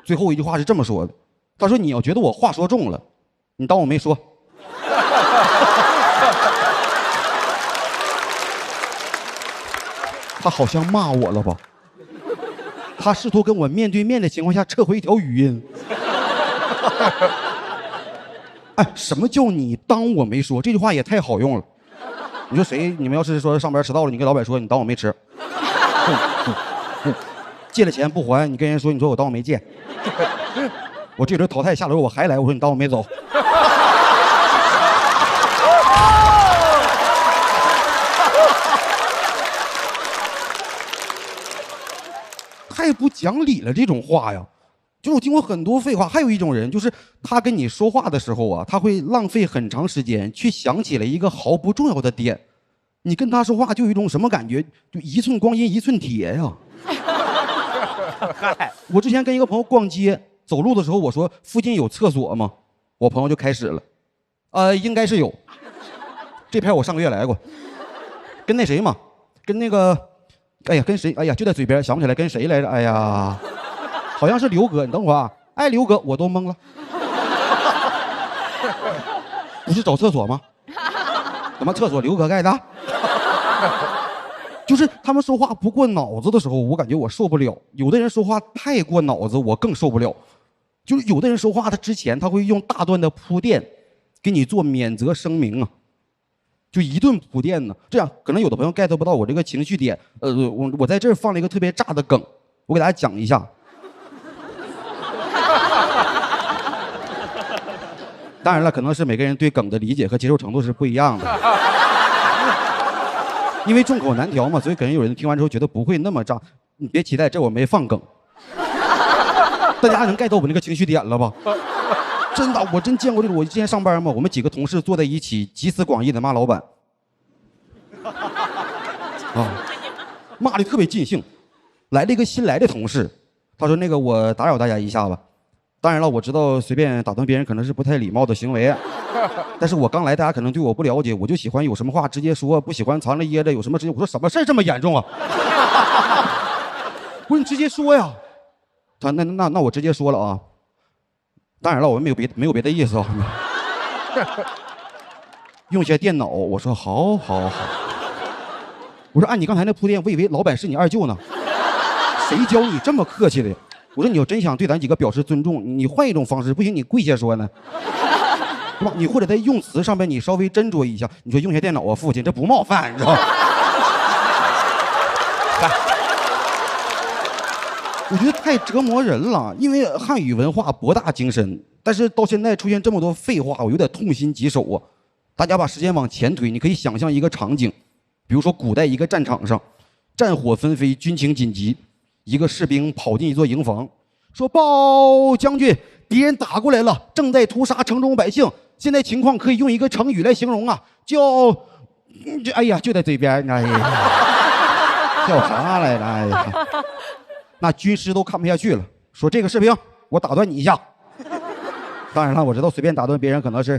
最后一句话是这么说的，他说你要觉得我话说重了，你当我没说。他好像骂我了吧？他试图跟我面对面的情况下撤回一条语音。哎，什么叫你当我没说？这句话也太好用了。你说谁？你们要是说上班迟到了，你跟老板说你当我没吃。借了钱不还，你跟人说你说我当我没借。我这轮淘汰下轮我还来，我说你当我没走。太不讲理了，这种话呀。就是我听过很多废话，还有一种人，就是他跟你说话的时候啊，他会浪费很长时间去想起了一个毫不重要的点。你跟他说话就有一种什么感觉？就一寸光阴一寸铁呀。我之前跟一个朋友逛街，走路的时候我说附近有厕所吗？我朋友就开始了，应该是有。这片我上个月来过，跟那谁嘛，跟那个，哎呀跟谁？哎呀就在嘴边，想不起来跟谁来着？哎呀。好像是刘哥，你等会儿啊，哎，刘哥，我都懵了，不是找厕所吗？怎么厕所刘哥盖的？就是他们说话不过脑子的时候，我感觉我受不了；有的人说话太过脑子，我更受不了。就是有的人说话，他之前他会用大段的铺垫，给你做免责声明啊，就一顿铺垫呢。这样可能有的朋友 get 不到我这个情绪点，我在这儿放了一个特别炸的梗，我给大家讲一下。当然了，可能是每个人对梗的理解和接受程度是不一样的。因为众口难调嘛，所以可能有人听完之后觉得不会那么炸。你别期待，这我没放梗。大家能 get 到我那个情绪点了吧？真的，我真见过这种。我之前上班嘛，我们几个同事坐在一起，集思广益的骂老板，啊，骂的特别尽兴。来了一个新来的同事，他说：“那个我打扰大家一下吧。”当然了，我知道随便打断别人可能是不太礼貌的行为，但是我刚来，大家可能对我不了解，我就喜欢有什么话直接说，不喜欢藏着掖着，有什么直接。我说什么事这么严重啊？不是你直接说呀。他那我直接说了啊。当然了，我们没有别的意思啊。用一下电脑，我说好。我说按你刚才那铺垫，我以为老板是你二舅呢。谁教你这么客气的？我说你要真想对咱几个表示尊重，你换一种方式，不行你跪下说呢，对吧？你或者在用词上面你稍微斟酌一下，你说用下电脑啊，父亲，这不冒犯，你知道吗？我觉得太折磨人了，因为汉语文化博大精深，但是到现在出现这么多废话，我有点痛心疾首啊！大家把时间往前推，你可以想象一个场景，比如说古代一个战场上，战火纷飞，军情紧急。一个士兵跑进一座营房，说：“报将军，敌人打过来了，正在屠杀城中百姓。现在情况可以用一个成语来形容啊，哎呀，就在嘴边，哎呀，叫啥来着？哎呀，那军师都看不下去了，说这个士兵，我打断你一下。当然了，我知道随便打断别人可能是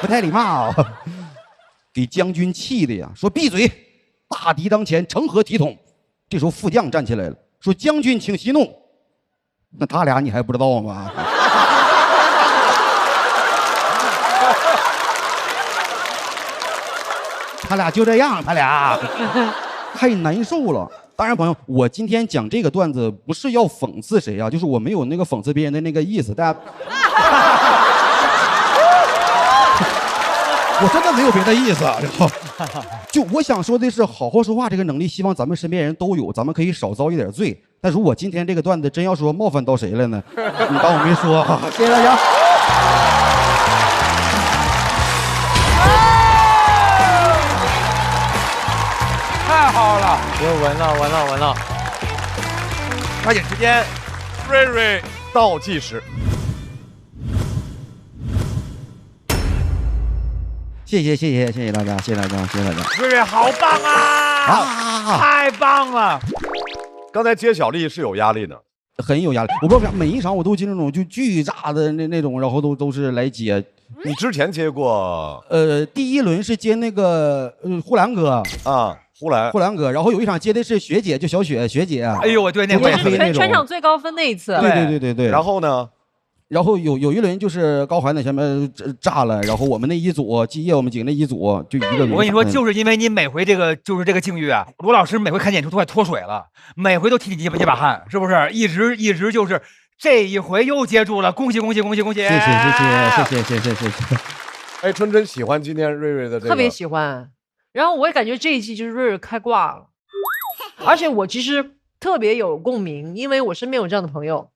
不太礼貌，给将军气的呀，说闭嘴，大敌当前，成何体统？”这时候副将站起来了，说：“将军请息怒。”那他俩你还不知道吗？他俩就这样，他俩太难受了。当然，朋友，我今天讲这个段子不是要讽刺谁啊，就是我没有那个讽刺别人的那个意思，大家。我真的没有别的意思，就我想说的是，好好说话这个能力，希望咱们身边人都有，咱们可以少遭一点罪。但如果今天这个段子真要说冒犯到谁了呢？你当我没说。谢谢大家。太好了，又闻了。抓紧时间，瑞瑞倒计时。谢谢大家，谢谢大家。瑞瑞好棒啊！太棒了！刚才接小丽是有压力的，很有压力。我不知道为啥每一场我都接那种就巨炸的那种，然后都是来接。你之前接过？第一轮是接那个呼兰哥啊，呼兰哥，然后有一场接的是学姐，就小雪学姐。哎呦，我对那个是全场最高分那一次。对。然后呢？然后有一轮就是高寒在前面炸了，然后我们那一组基业我们几个那一组就一个人。我跟你说，就是因为你每回这个境遇啊，罗老师每回看演出都快脱水了，每回都替你一把汗，是不是？一直就是这一回又接住了，恭喜！谢谢。哎，春春喜欢今天瑞瑞的这个，特别喜欢。然后我也感觉这一期就是瑞瑞开挂了，而且我其实特别有共鸣，因为我身边有这样的朋友。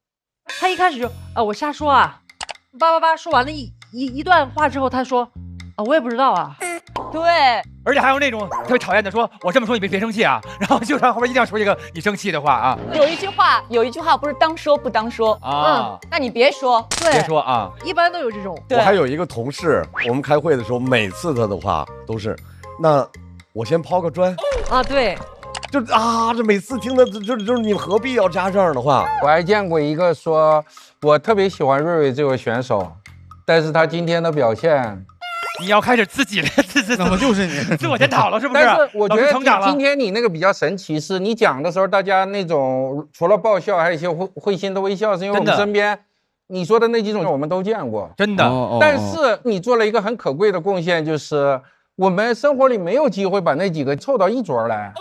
他一开始就我瞎说啊，叭说完了一段话之后，他说我也不知道啊。对，而且还有那种特别讨厌的说，我这么说你别生气啊，然后就让后边一定要说一个你生气的话啊。有一句话不是当说不当说啊，那你别说，别说啊，一般都有这种。我还有一个同事，我们开会的时候，每次他的话都是，那我先抛个砖啊，对。这每次听的就是你何必要加这样的话？我还见过一个说，我特别喜欢瑞瑞这位选手，但是他今天的表现，你要开始自己怎么就是你？自我检讨了是不是？但是我觉得成长了。今天你那个比较神奇，是你讲的时候，大家那种除了爆笑，还有一些会心的微笑，是因为我们身边你说的那几种我们都见过，真的。但是你做了一个很可贵的贡献，就是我们生活里没有机会把那几个凑到一桌来。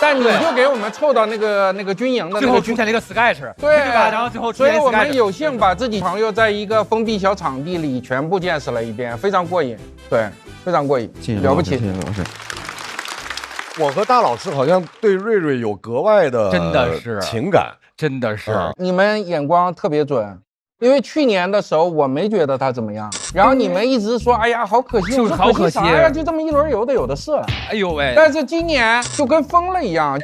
但你就给我们凑到那个军营的，最后出现了一个 sketch， 对吧？然后最后所以我们有幸把自己朋友在一个封闭小场地里全部见识了一遍，非常过瘾，对，非常过瘾，谢谢了不起，谢谢老师。我和大老师好像对瑞瑞有格外的真的是情感，真的是，你们眼光特别准。因为去年的时候我没觉得他怎么样，然后你们一直说，哎呀，好可惜，就是好可惜啥呀，就这么一轮游的有的是。哎呦喂！但是今年就跟疯了一样，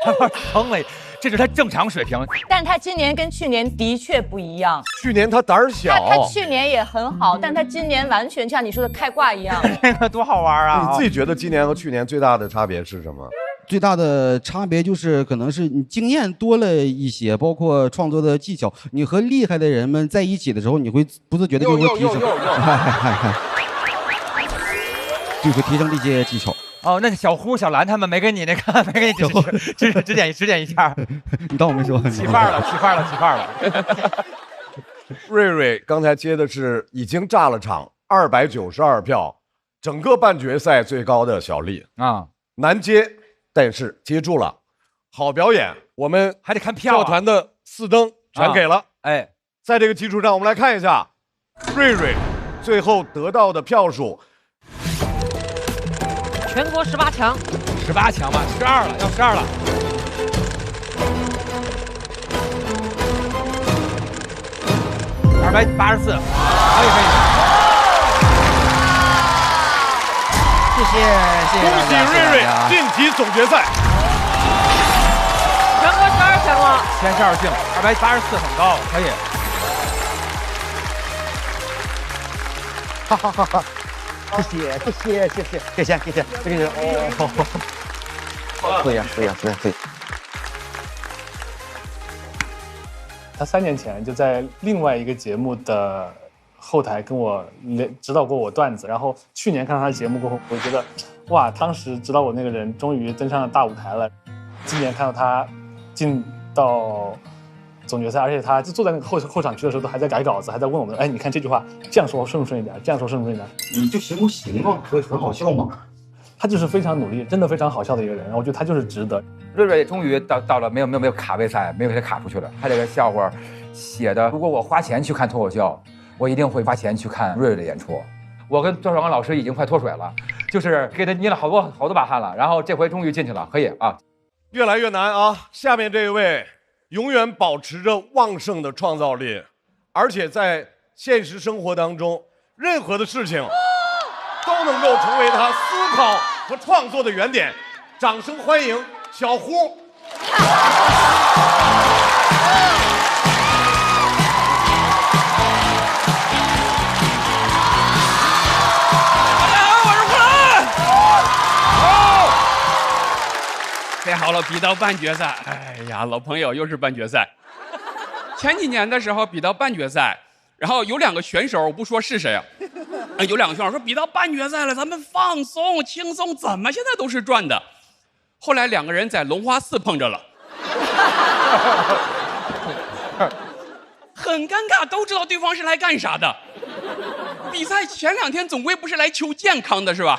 疯了，这是他正常水平。但他今年跟去年的确不一样。去年他胆儿小，他去年也很好，但他今年完全像你说的开挂一样。这个多好玩啊！你自己觉得今年和去年最大的差别是什么？最大的差别就是可能是你经验多了一些，包括创作的技巧。你和厉害的人们在一起的时候，你会不自觉的就会提升，就会提升这些技巧。哦，那个小呼、小兰他们没给你那个，没给你指点一下。你当我没说？起范儿了。瑞瑞刚才接的是已经炸了场292票，整个半决赛最高的小丽啊，难接。但是接住了，好表演，我们还得看票、教团的4灯全给了。哎，在这个基础上，我们来看一下瑞瑞最后得到的票数。全国18强，18强吧，12了，要12了。284，可以。谢谢恭喜瑞瑞晋级总决赛，全国12强了，先12进，284很高，可以。哈，谢谢，哦，可以。他3年前就在另外一个节目的后台跟我指导过我段子，然后去年看到他的节目过后，我就觉得，哇，当时指导我那个人终于登上了大舞台了。今年看到他进到总决赛，而且他就坐在那个后场区的时候，都还在改稿子，还在问我们，哎，你看这句话这样说顺不顺一点？这样说顺不顺一点？你就行不行嘛？可以很好笑嘛？他就是非常努力，真的非常好笑的一个人，我觉得他就是值得。瑞瑞终于到了没有卡位赛，没有给他卡出去了。他这个笑话写的，如果我花钱去看脱口秀，我一定会花钱去看瑞瑞的演出。我跟赵少刚老师已经快脱水了，就是给他捏了好多把汗了，然后这回终于进去了，可以啊。越来越难啊！下面这一位永远保持着旺盛的创造力，而且在现实生活当中，任何的事情都能够成为他思考和创作的原点。掌声欢迎小胡！太好了，比到半决赛，哎呀，老朋友又是半决赛。前几年的时候比到半决赛，然后有2个选手，我不说是谁啊，有2个选手说比到半决赛了，咱们放松轻松，怎么现在都是转的？后来2个人在龙华寺碰着了，很尴尬，都知道对方是来干啥的。比赛前2天总归不是来求健康的是吧？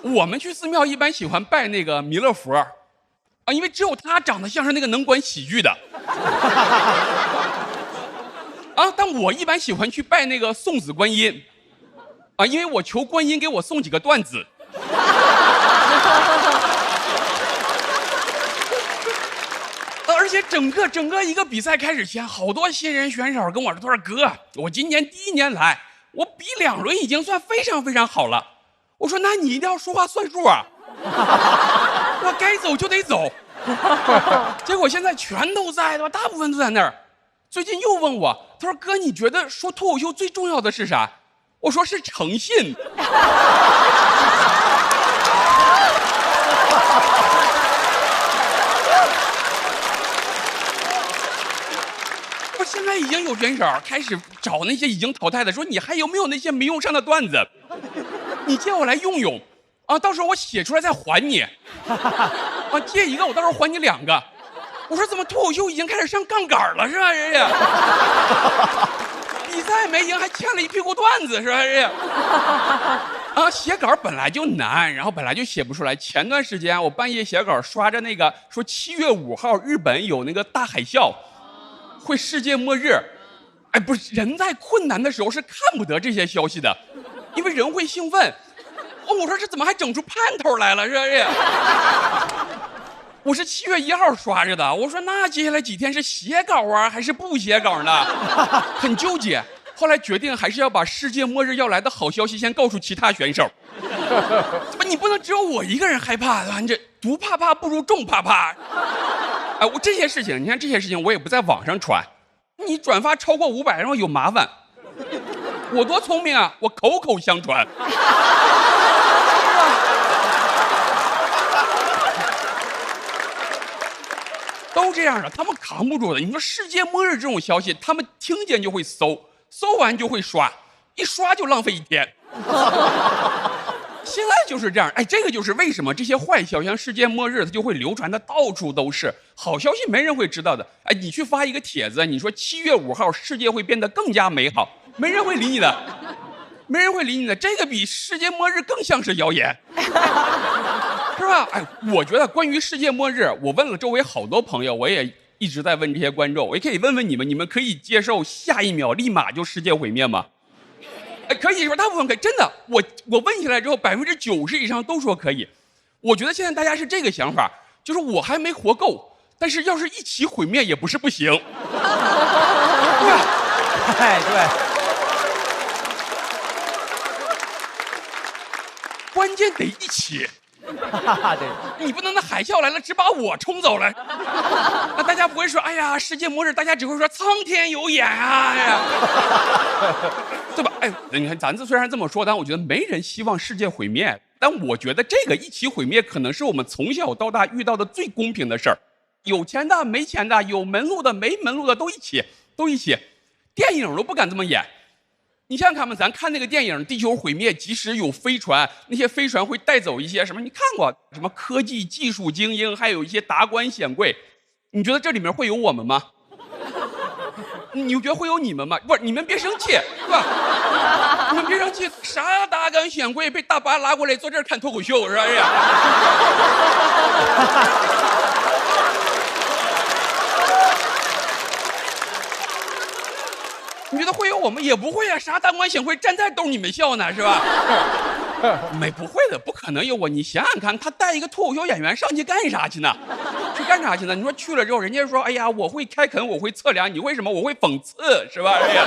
我们去寺庙一般喜欢拜那个弥勒佛，啊，因为只有他长得像是那个能管喜剧的。啊，但我一般喜欢去拜那个送子观音，啊，因为我求观音给我送几个段子。而且整个一个比赛开始前，好多新人选手跟我说：“他说哥，我今年第1年来，我比2轮已经算非常非常好了。”我说：“那你一定要说话算数啊！我该走就得走。”结果现在全都在，对吧？大部分都在那儿。最近又问我，他说：“哥，你觉得说脱口秀最重要的是啥？”我说：“是诚信。”现在已经有选手开始找那些已经淘汰的，说你还有没有那些没用上的段子？你借我来用用，啊，到时候我写出来再还你，啊，借一个我到时候还你2个。我说怎么脱口秀已经开始上杠杆了是吧？人家比赛没赢还欠了一屁股段子是吧？人家啊，写稿本来就难，然后本来就写不出来。前段时间我半夜写稿，刷着那个说7月5号日本有那个大海啸，会世界末日。哎，不是，人在困难的时候是看不得这些消息的，因为人会兴奋。哦，我说这怎么还整出盼头来了？这我是7月1号刷着的。我说那接下来几天是写稿啊，还是不写稿呢？很纠结。后来决定还是要把世界末日要来的好消息先告诉其他选手。你不能只有我一个人害怕，对吧？你这独怕怕不如众怕怕。哎，我这些事情，你看这些事情我也不在网上传。你转发超过500，然后有麻烦。我多聪明啊，我口口相传。都这样的，他们扛不住的。你说世界末日这种消息，他们听见就会搜，搜完就会刷，一刷就浪费1天。现在就是这样，哎，这个就是为什么这些坏消息像世界末日它就会流传的到处都是，好消息没人会知道的。哎，你去发一个帖子，你说7月5号世界会变得更加美好，没人会理你的，没人会理你的。这个比世界末日更像是谣言，是吧？哎，我觉得关于世界末日，我问了周围好多朋友，我也一直在问这些观众，我也可以问问你们，你们可以接受下一秒立马就世界毁灭吗？可以说大部分可以，真的，我问下来之后，90%以上都说可以。我觉得现在大家是这个想法，就是我还没活够，但是要是一起毁灭也不是不行。对，哎，对。关键得一起。对，你不能那海啸来了只把我冲走了，那大家不会说哎呀世界末日，大家只会说苍天有眼啊，哎呀，对吧？哎，你看咱虽然这么说，但我觉得没人希望世界毁灭，但我觉得这个一起毁灭可能是我们从小到大遇到的最公平的事儿，有钱的没钱的，有门路的没门路的都一起，电影都不敢这么演。你想想看嘛，咱看那个电影《地球毁灭》，即使有飞船，那些飞船会带走一些什么？你看过什么科技技术精英，还有一些达官显贵？你觉得这里面会有我们吗？你觉得会有你们吗？不是，你们别生气，是吧？你们别生气，啥达官显贵被大巴拉过来坐这儿看脱口秀是吧？哎呀。你觉得会有我们？也不会啊，啥达官显贵站在逗你们笑呢，是吧？不会的，不可能有我。你想想看，他带一个脱口秀演员上去干啥去呢？去干啥去呢？你说去了之后，人家说，哎呀，我会开垦，我会测量，你会什么？我会讽刺，是吧？哎呀，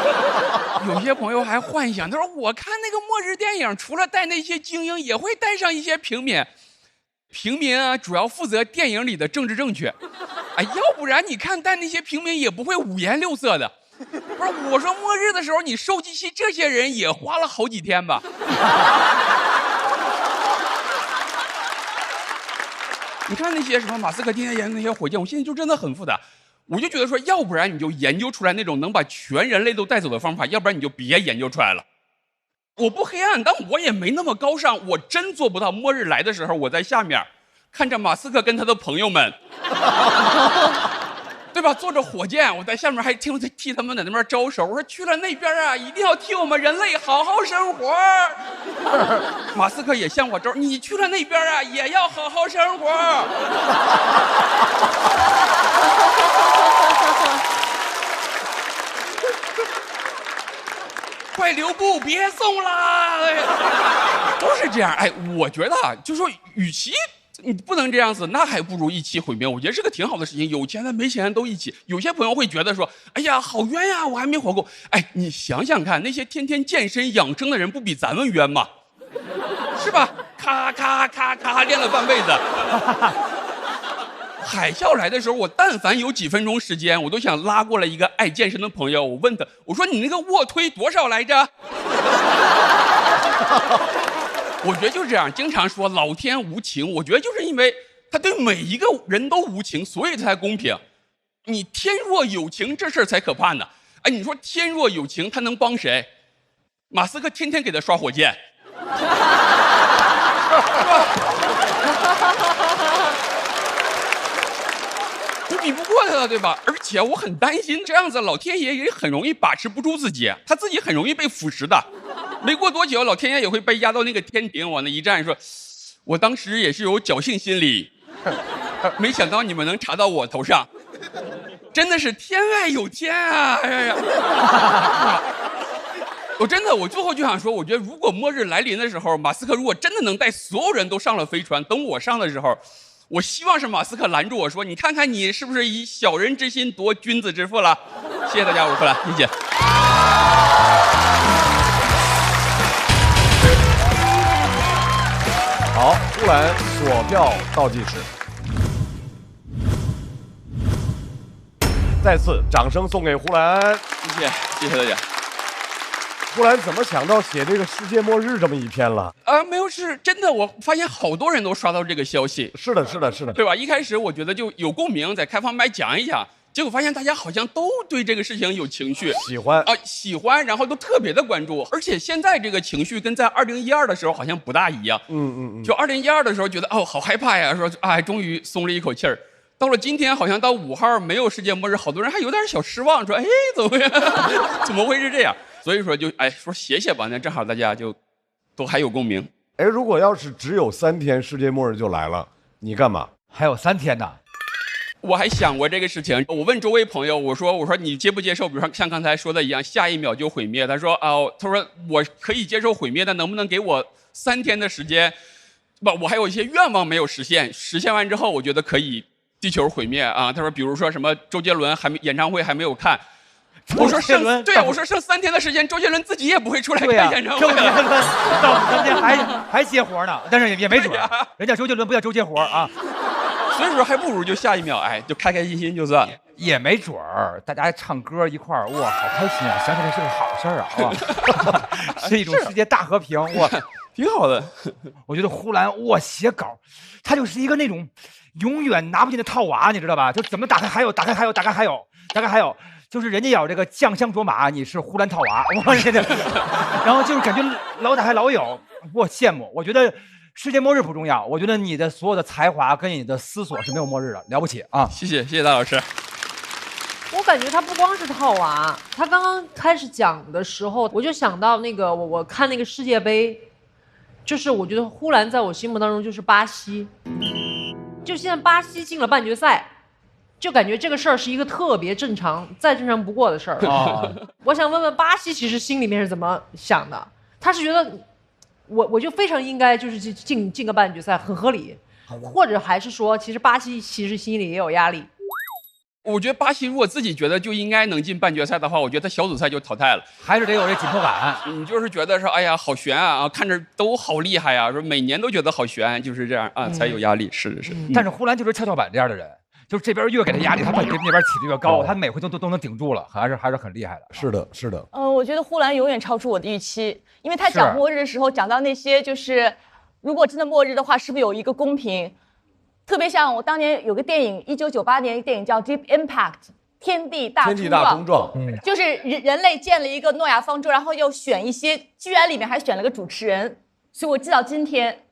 有些朋友还幻想，他说我看那个末日电影，除了带那些精英，也会带上一些平民。平民啊，主要负责电影里的政治正确。哎，要不然你看带那些平民也不会五颜六色的。不是，我说末日的时候你收集起这些人也花了好几天吧。你看那些什么马斯克天天研究那些火箭，我现在就真的很复杂。我就觉得说，要不然你就研究出来那种能把全人类都带走的方法，要不然你就别研究出来了。我不黑暗，但我也没那么高尚，我真做不到末日来的时候我在下面看着马斯克跟他的朋友们对吧，坐着火箭，我在下面还替他们在那边招手，我说去了那边啊，一定要替我们人类好好生活。马斯克也向我招，你去了那边啊，也要好好生活。快留步，别送啦！都是这样。哎，我觉得啊，就说与其你不能这样子，那还不如一起毁灭。我觉得是个挺好的事情，有钱的没钱的都一起。有些朋友会觉得说，哎呀，好冤呀，我还没活够。哎，你想想看，那些天天健身养生的人，不比咱们冤吗？是吧？咔咔咔咔练了半辈子。海啸来的时候，我但凡有几分钟时间，我都想拉过来一个爱健身的朋友，我问他，我说你那个卧推多少来着？我觉得就是这样，经常说老天无情，我觉得就是因为他对每一个人都无情，所以他才公平。你天若有情，这事儿才可怕呢。哎，你说天若有情，他能帮谁？马斯克天天给他刷火箭。我比不过他了，对吧？而且我很担心，这样子老天爷也很容易把持不住自己，他自己很容易被腐蚀的。没过多久，老天爷也会被压到那个天庭，往那一站，说：“我当时也是有侥幸心理，没想到你们能查到我头上，真的是天外有天啊！”哎呀，我最后就想说，我觉得如果末日来临的时候，马斯克如果真的能带所有人都上了飞船，等我上的时候。我希望是马斯克拦住我说：“你看看你是不是以小人之心夺君子之腹了？”谢谢大家，我是呼兰，谢谢。好，呼兰锁票倒计时，再次掌声送给呼兰，谢谢大家。呼兰怎么想到写这个世界末日这么一篇了？没有，是真的，我发现好多人都刷到这个消息。是的，对吧？一开始我觉得就有共鸣，在开放麦讲一讲，结果发现大家好像都对这个事情有情绪，喜欢，然后都特别的关注，而且现在这个情绪跟在2012的时候好像不大一样。就2012的时候觉得好害怕呀，说终于松了一口气儿。到了今天，好像到5号没有世界末日，好多人还有点小失望，说怎么会是这样？所以说就说写吧，那正好大家就都还有共鸣。如果要是只有3天，世界末日就来了，你干嘛？还有3天呢？我还想过这个事情，我问周围朋友，我说你接不接受？比如说像刚才说的一样，下一秒就毁灭。他说我可以接受毁灭，但能不能给我3天的时间？我还有一些愿望没有实现，实现完之后，我觉得可以地球毁灭啊。他说，比如说什么周杰伦演唱会还没有看。我说剩3天的时间，周杰伦自己也不会出来开演唱会。周杰伦到3天还接活呢，但是也没准，人家周杰伦不叫周接活啊。所以说还不如就下一秒，就开开心心就算了。也没准儿，大家唱歌一块儿，哇，好开心啊！想起来是个好事儿啊，是一种世界大和平，哇，挺好的。我觉得呼兰写稿，他就是一个那种永远拿不进的套娃，你知道吧？就怎么打开还有，打开还有，打开还有，打开还有。就是人家有这个酱香卓玛，你是呼兰套娃，我这然后就是感觉老打还老有，我羡慕。我觉得世界末日不重要，我觉得你的所有的才华跟你的思索是没有末日的，了不起啊！谢谢大老师。我感觉他不光是套娃，他刚刚开始讲的时候，我就想到那个我看那个世界杯，就是我觉得呼兰在我心目当中就是巴西，就现在巴西进了半决赛。就感觉这个事儿是一个特别正常、再正常不过的事儿。我想问问巴西，其实心里面是怎么想的？他是觉得我就非常应该就是进个半决赛，很合理，或者还是说，其实巴西其实心里也有压力？我觉得巴西如果自己觉得就应该能进半决赛的话，我觉得他小组赛就淘汰了，还是得有这紧迫感。你就是觉得说，哎呀，好悬啊，看着都好厉害呀，说每年都觉得好悬，就是这样啊，才有压力。是。但是呼兰就是跷跷板这样的人。就是这边越给他压力，他那边起得越高，他每回都能顶住了，还是很厉害的。是的。我觉得呼兰永远超出我的预期，因为他讲末日的时候讲到那些就是如果真的末日的话，是不是有一个公平？特别像我当年有个电影，1998年一个电影叫《Deep Impact》，天地大冲撞，就是人类建了一个诺亚方舟，然后又选一些，居然里面还选了个主持人，所以我记到今天。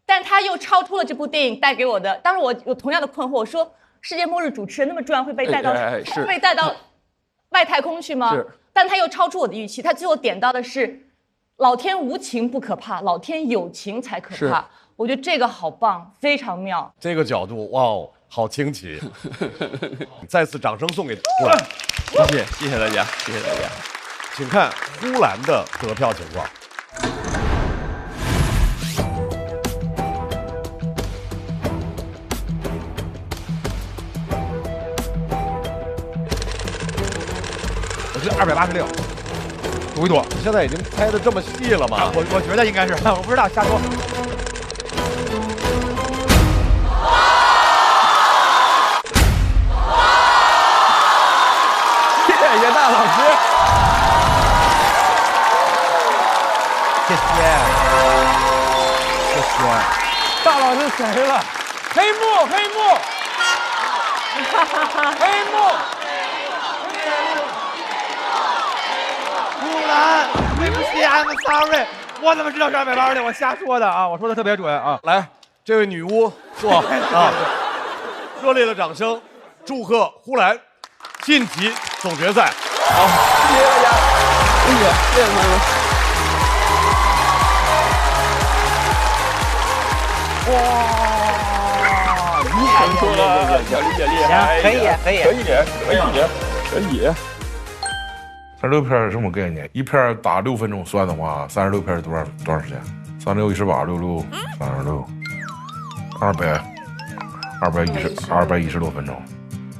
但他又超出了这部电影带给我的，当时我有同样的困惑，我说。世界末日主持人那么重要，会被带到外太空去吗？但他又超出我的预期。他最后点到的是，老天无情不可怕，老天有情才可怕。我觉得这个好棒，非常妙。这个角度，哇，好清奇！再次掌声送给呼兰，谢谢大家，请看呼兰的得票情况。286，赌一赌。现在已经猜的这么细了吗？我觉得应该是，我不知道，瞎说。谢谢大老师，谢谢。大老师谁了？黑幕。呼兰，对不起 ，I'm sorry，我怎么知道是280的？我瞎说的啊！我说的特别准啊！来，这位女巫坐啊，热烈的掌声，祝贺呼兰晋级总决赛。好，谢谢大家，谢谢朋友们。哇，你说了，小丽姐厉害，可以36片是什么概念？一片打6分钟算的话，36片是多少时间？36、18、66、36、210多分钟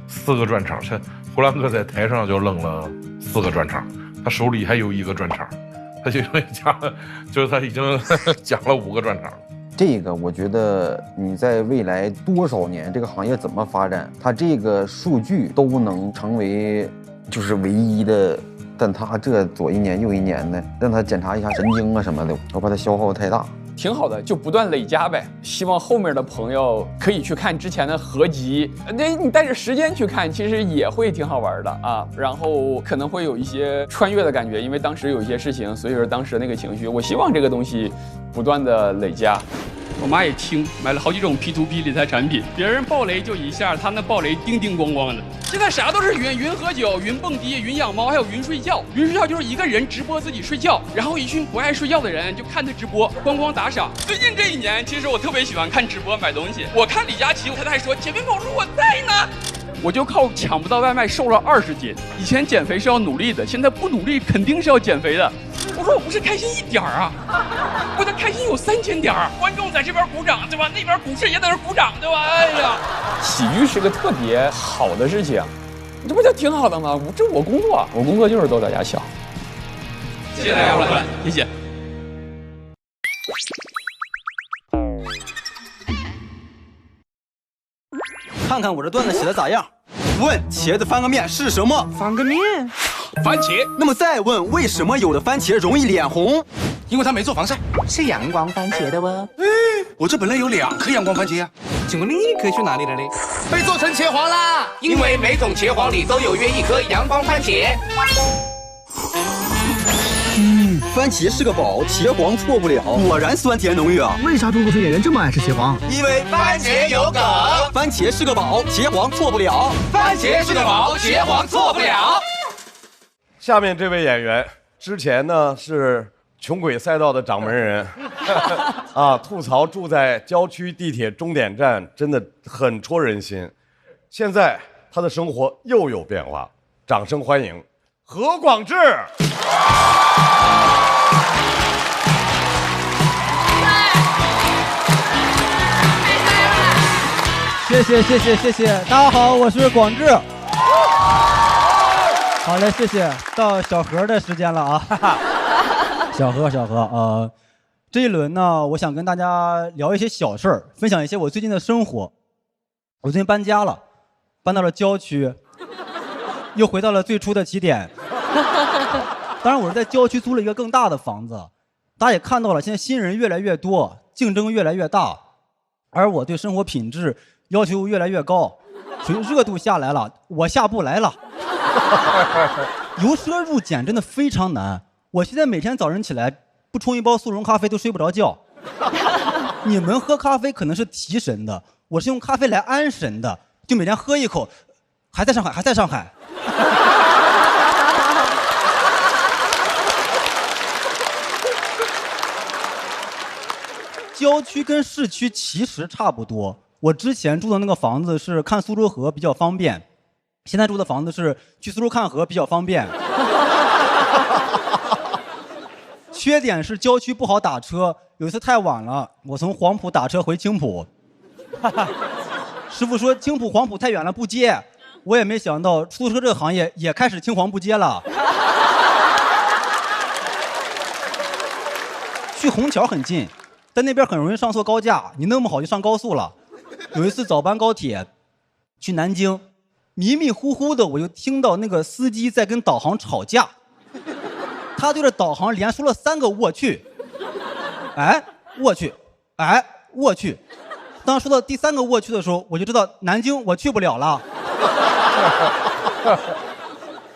，4个专场。呼兰哥在台上就扔了4个专场，他手里还有1个专场，他就讲了，就是他已经讲了5个专场。这个我觉得你在未来多少年这个行业怎么发展，它这个数据都能成为就是唯一的。但他这左一年右一年的，让他检查一下神经啊什么的，我怕他消耗太大。挺好的，就不断累加呗。希望后面的朋友可以去看之前的合集，那你带着时间去看，其实也会挺好玩的啊。然后可能会有一些穿越的感觉，因为当时有一些事情，所以说当时那个情绪，我希望这个东西不断的累加。我妈也听，买了好几种 P2P 理财产品，别人爆雷就一下，他那爆雷叮叮咣咣的。现在啥都是云，云喝酒、云蹦迪、云养猫，还有云睡觉。云睡觉就是一个人直播自己睡觉，然后一群不爱睡觉的人就看他直播，咣咣打赏。最近这1年，其实我特别喜欢看直播买东西。我看李佳琦，我太太说：“姐妹宝说我在呢。”我就靠抢不到外卖瘦了20斤。以前减肥是要努力的，现在不努力肯定是要减肥的。我说我不是开心1点啊，我的开心有3000点，观众在这边鼓掌，对吧？那边股市也在那鼓掌，对吧？哎呀，喜剧是个特别好的事情，这不就挺好的吗？这我工作，我工作就是逗大家笑。谢谢大家，老板，谢谢。看看我这段子写的咋样？问茄子翻个面是什么？翻个面，番茄。那么再问，为什么有的番茄容易脸红？因为它没做防晒，是阳光番茄的哦。我这本来有2颗阳光番茄呀，请问另一颗去哪里了嘞？被做成茄皇啦！因为每种茄皇里都有约1颗阳光番茄。番茄是个宝，茄皇错不了。果然酸甜浓郁啊！为啥脱口秀演员这么爱吃茄皇？因为番茄有梗。番茄是个宝，茄皇错不了。番茄是个宝，茄皇错不了。下面这位演员之前呢是穷鬼赛道的掌门人，啊，吐槽住在郊区地铁终点站真的很戳人心。现在他的生活又有变化，掌声欢迎何广智。谢谢，大家好，我是广智。好嘞，谢谢。到小何的时间了啊，小何，这一轮呢，我想跟大家聊一些小事儿，分享一些我最近的生活。我最近搬家了，搬到了郊区，又回到了最初的起点。当然，我是在郊区租了一个更大的房子。大家也看到了，现在新人越来越多，竞争越来越大，而我对生活品质要求越来越高，属于热度下来了，我下不来了。由奢入俭真的非常难。我现在每天早晨起来不冲一包速溶咖啡都睡不着觉。你们喝咖啡可能是提神的，我是用咖啡来安神的，就每天喝一口，还在上海。郊区跟市区其实差不多。我之前住的那个房子是看苏州河比较方便，现在住的房子是去苏州看河比较方便。缺点是郊区不好打车，有一次太晚了，我从黄埔打车回青浦，师傅说青浦黄埔太远了不接，我也没想到出租车这个行业也开始青黄不接了。去虹桥很近，但那边很容易上错高架，你弄不好就上高速了。有一次早班高铁去南京，迷迷糊糊的我就听到那个司机在跟导航吵架，他对着导航连说了3个我去，哎我去，哎我去。当说到第3个我去的时候，我就知道南京我去不了了，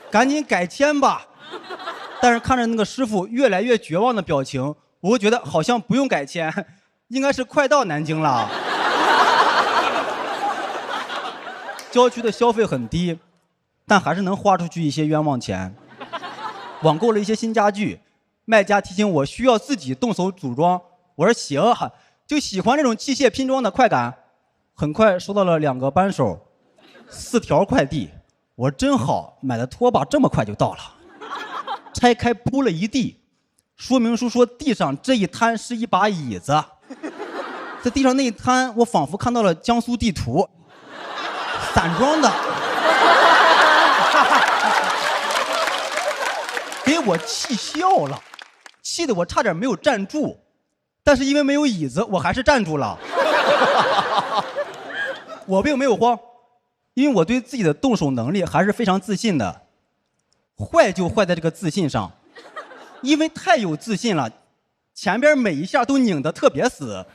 赶紧改签吧。但是看着那个师傅越来越绝望的表情，我会觉得好像不用改签，应该是快到南京了。郊区的消费很低，但还是能花出去一些冤枉钱。网购了一些新家具，卖家提醒我需要自己动手组装，我说行，就喜欢这种器械拼装的快感。很快收到了2个扳手，4条快递，我说真好，买的拖把这么快就到了。拆开铺了一地，说明书说地上这一摊是一把椅子，在地上那一摊，我仿佛看到了江苏地图，散装的，给我气笑了，气得我差点没有站住，但是因为没有椅子，我还是站住了。我并没有慌，因为我对自己的动手能力还是非常自信的。坏就坏在这个自信上，因为太有自信了，前边每一下都拧得特别死。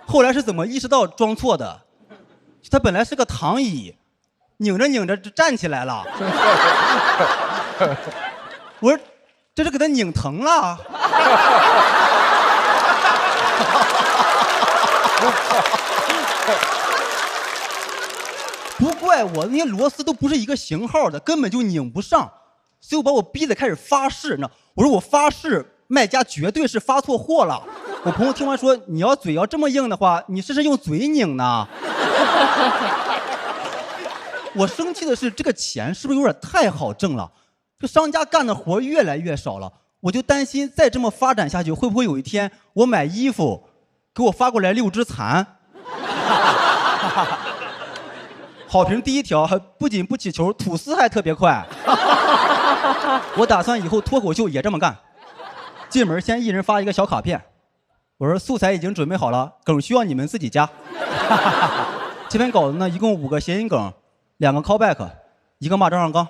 后来是怎么意识到装错的？它本来是个躺椅，拧着拧着就站起来了。我说这是给他拧疼了。不怪我，那些螺丝都不是一个型号的，根本就拧不上，所以我把我逼得开始发誓呢。我说我发誓，卖家绝对是发错货了。我朋友听完说，你要嘴要这么硬的话，你试试用嘴拧呢。我生气的是，这个钱是不是有点太好挣了？这商家干的活越来越少了，我就担心再这么发展下去，会不会有一天我买衣服给我发过来6只蚕？好评第1条，不仅不起球，吐丝还特别快。我打算以后脱口秀也这么干。进门先一人发一个小卡片，我说素材已经准备好了，梗需要你们自己加。这篇稿子呢，一共5个谐音梗，2个 callback， 1个骂张绍刚。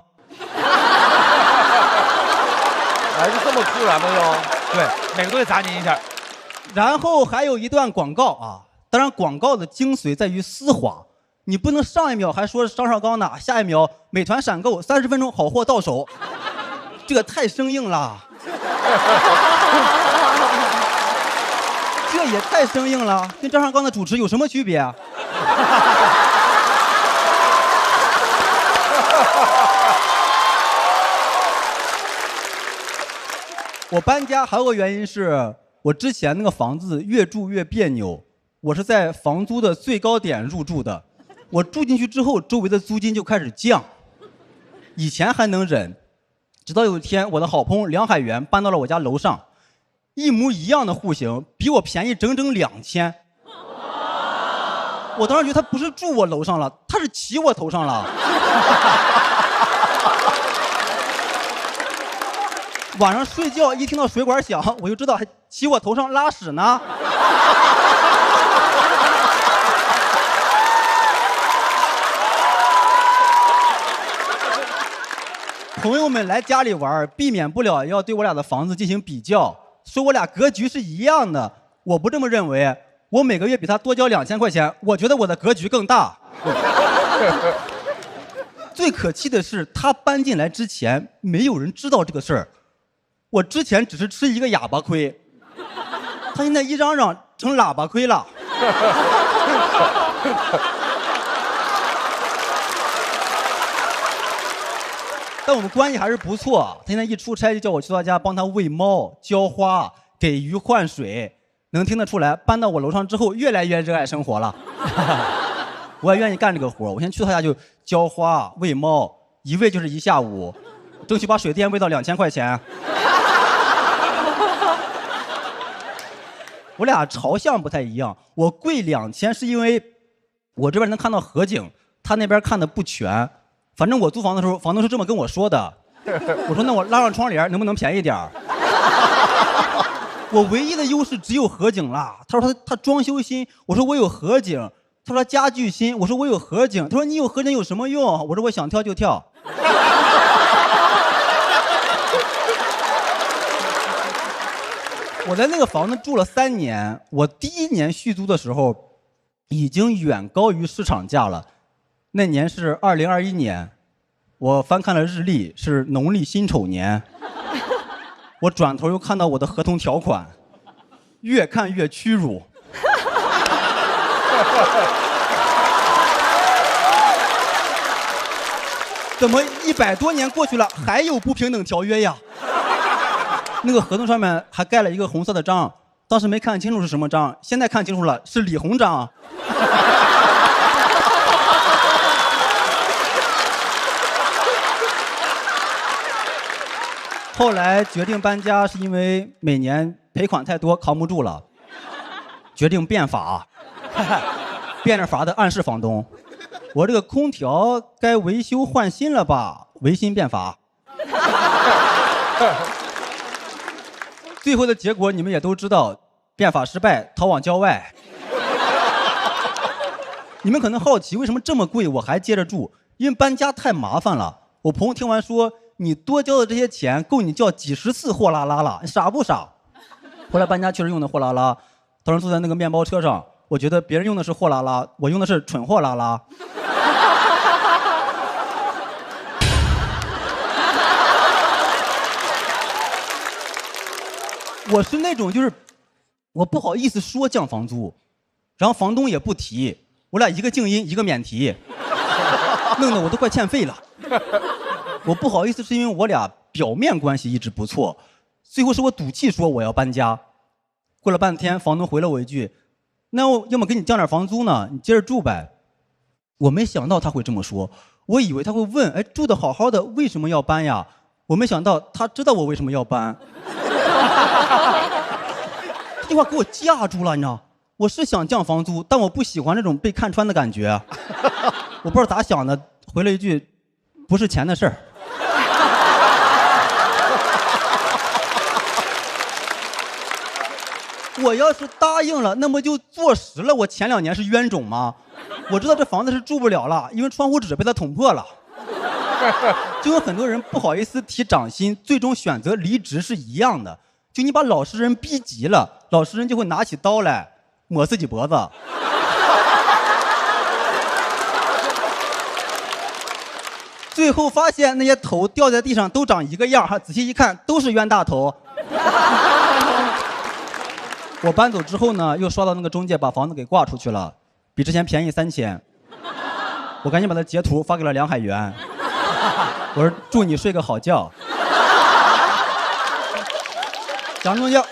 还是这么突然的哟？对，每个都得砸您一下。然后还有一段广告啊，当然广告的精髓在于丝滑。你不能上一秒还说张绍刚呢，下一秒美团闪购30分钟好货到手，这个太生硬了。这也太生硬了，跟张绍刚的主持有什么区别啊？我搬家还有个原因是我之前那个房子越住越别扭，我是在房租的最高点入住的。我住进去之后，周围的租金就开始降。以前还能忍，直到有一天，我的好朋友梁海源搬到了我家楼上，一模一样的户型，比我便宜整整2000。我当时觉得他不是住我楼上了，他是骑我头上了。晚上睡觉一听到水管响，我就知道还骑我头上拉屎呢。朋友们来家里玩，避免不了要对我俩的房子进行比较，说我俩格局是一样的。我不这么认为，我每个月比他多交2000块钱，我觉得我的格局更大。最可气的是，他搬进来之前，没有人知道这个事儿。我之前只是吃一个哑巴亏，他现在一嚷嚷成喇叭亏了。但我们关系还是不错，他现在一出差就叫我去他家帮他喂猫、浇花、给鱼换水，能听得出来，搬到我楼上之后越来越热爱生活了。我也愿意干这个活，我先去他家就浇花、喂猫，一喂就是1下午，争取把水电喂到2000块钱。我俩朝向不太一样，我贵2000是因为我这边能看到河景，他那边看的不全。反正我租房的时候，房东是这么跟我说的。我说那我拉上窗帘能不能便宜点儿？我唯一的优势只有河景啦。他说他装修新，我说我有河景。他说家具新，我说我有河景。他说你有河景有什么用？我说我想跳就跳。我在那个房子住了3年，我第1年续租的时候，已经远高于市场价了。那年是2021年，我翻看了日历，是农历辛丑年。我转头又看到我的合同条款，越看越屈辱。怎么100多年过去了，还有不平等条约呀？那个合同上面还盖了一个红色的章，当时没看清楚是什么章，现在看清楚了，是李鸿章。后来决定搬家，是因为每年赔款太多，扛不住了，决定变法，变着法的暗示房东，我这个空调该维修换新了吧？维新变法。最后的结果你们也都知道，变法失败，逃往郊外。你们可能好奇为什么这么贵我还接着住，因为搬家太麻烦了。我朋友听完说，你多交的这些钱够你叫几10次货拉拉了，你傻不傻？后来搬家确实用的货拉拉，当时坐在那个面包车上，我觉得别人用的是货拉拉，我用的是蠢货拉拉。我是那种就是我不好意思说降房租，然后房东也不提，我俩一个静音一个免提，弄得我都快欠费了。我不好意思是因为我俩表面关系一直不错，最后是我赌气说我要搬家。过了半天，房东回了我一句：“那我要么给你降点房租呢，你接着住呗。”我没想到他会这么说，我以为他会问：“哎，住得好好的，为什么要搬呀？”我没想到他知道我为什么要搬。这句话给我架住了，你知道？我是想降房租，但我不喜欢这种被看穿的感觉。我不知道咋想的，回了一句：“不是钱的事儿。”我要是答应了，那么就坐实了我前2年是冤种吗？我知道这房子是住不了了，因为窗户纸被他捅破了。就跟很多人不好意思提涨薪，最终选择离职是一样的。就你把老实人逼急了，老实人就会拿起刀来抹自己脖子。最后发现那些头掉在地上都长一个样，仔细一看都是冤大头。我搬走之后呢，又刷到那个中介把房子给挂出去了，比之前便宜3000。我赶紧把它截图发给了梁海源，我说祝你睡个好觉。蒋中将。合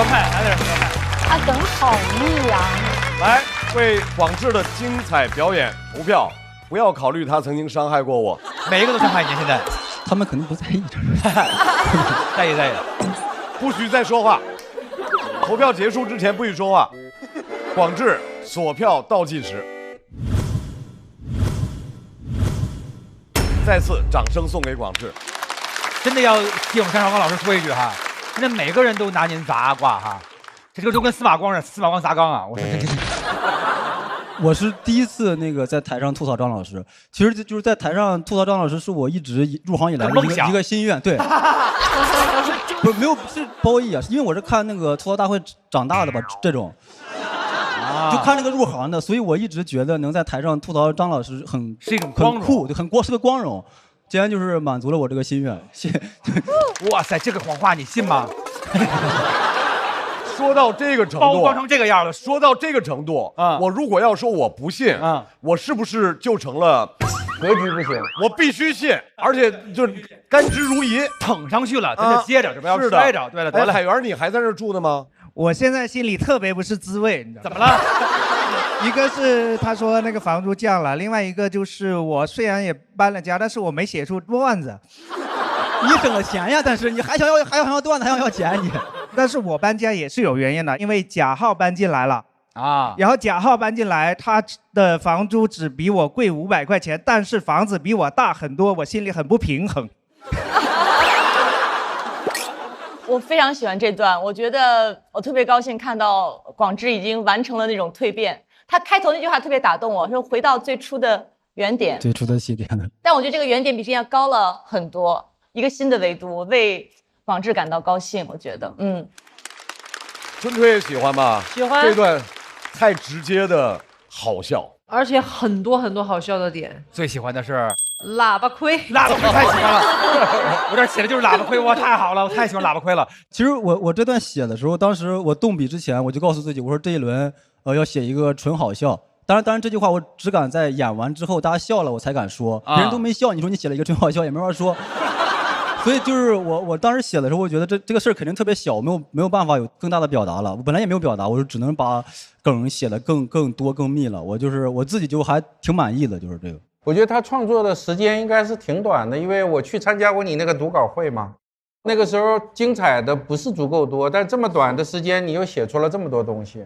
拍，来点合拍。他梗好密呀。来，为广智的精彩表演投票，不要考虑他曾经伤害过我，每一个都伤害你。现在他们肯定不在意这个。在意在意，不许再说话。投票结束之前不许说话。广智锁票倒计时，再次掌声送给广智。真的要替我们单少刚老师说一句哈，现在每个人都拿您砸挂哈，这个就跟司马光似的，司马光砸缸啊！我说这。我是第一次那个在台上吐槽张老师，其实就是在台上吐槽张老师，是我一直入行以来的一个心愿。对，不是没有是褒义啊，是因为我是看那个吐槽大会长大的吧，这种，就看那个入行的，所以我一直觉得能在台上吐槽张老师是一种光荣，很酷，是个光荣。竟然就是满足了我这个心愿，哇塞，这个谎话你信吗？说到这个程度，包装成这个样了。说到这个程度啊，我如果要说我不信啊，我是不是就成了格局不行？我必须信，而且就是甘之如饴，捧上去了，咱就接着，这不要摔着。对了，得了，海源，你还在这住呢吗？我现在心里特别不是滋味，你知道怎么了？一个是他说那个房租降了，另外一个就是我虽然也搬了家，但是我没写出段子。你省了钱呀，但是你还想要段子，还想要钱你。但是我搬家也是有原因的，因为贾浩搬进来了啊，然后贾浩搬进来，他的房租只比我贵500块钱，但是房子比我大很多，我心里很不平衡。我非常喜欢这段，我觉得我特别高兴看到广智已经完成了那种蜕变。他开头那句话特别打动我，说回到最初的原点，最初的起点。但我觉得这个原点比之前要高了很多，一个新的维度，为广智感到高兴。我觉得，春吹也喜欢吧？喜欢这段太直接的好笑，而且很多很多好笑的点。最喜欢的是喇叭亏，喇叭亏太喜欢了，我这写的就是喇叭亏，哇，太好了，我太喜欢喇叭亏了。其实我这段写的时候，当时我动笔之前，我就告诉自己，我说这一轮要写一个纯好笑。当然这句话我只敢在演完之后大家笑了我才敢说，别人都没笑，你说你写了一个纯好笑也没法说。所以就是我当时写的时候，我觉得这个事儿肯定特别小，没有办法有更大的表达了。我本来也没有表达，我就只能把梗写的更多更密了。我自己就还挺满意的，就是这个。我觉得他创作的时间应该是挺短的，因为我去参加过你那个读稿会嘛，那个时候精彩的不是足够多，但这么短的时间你又写出了这么多东西，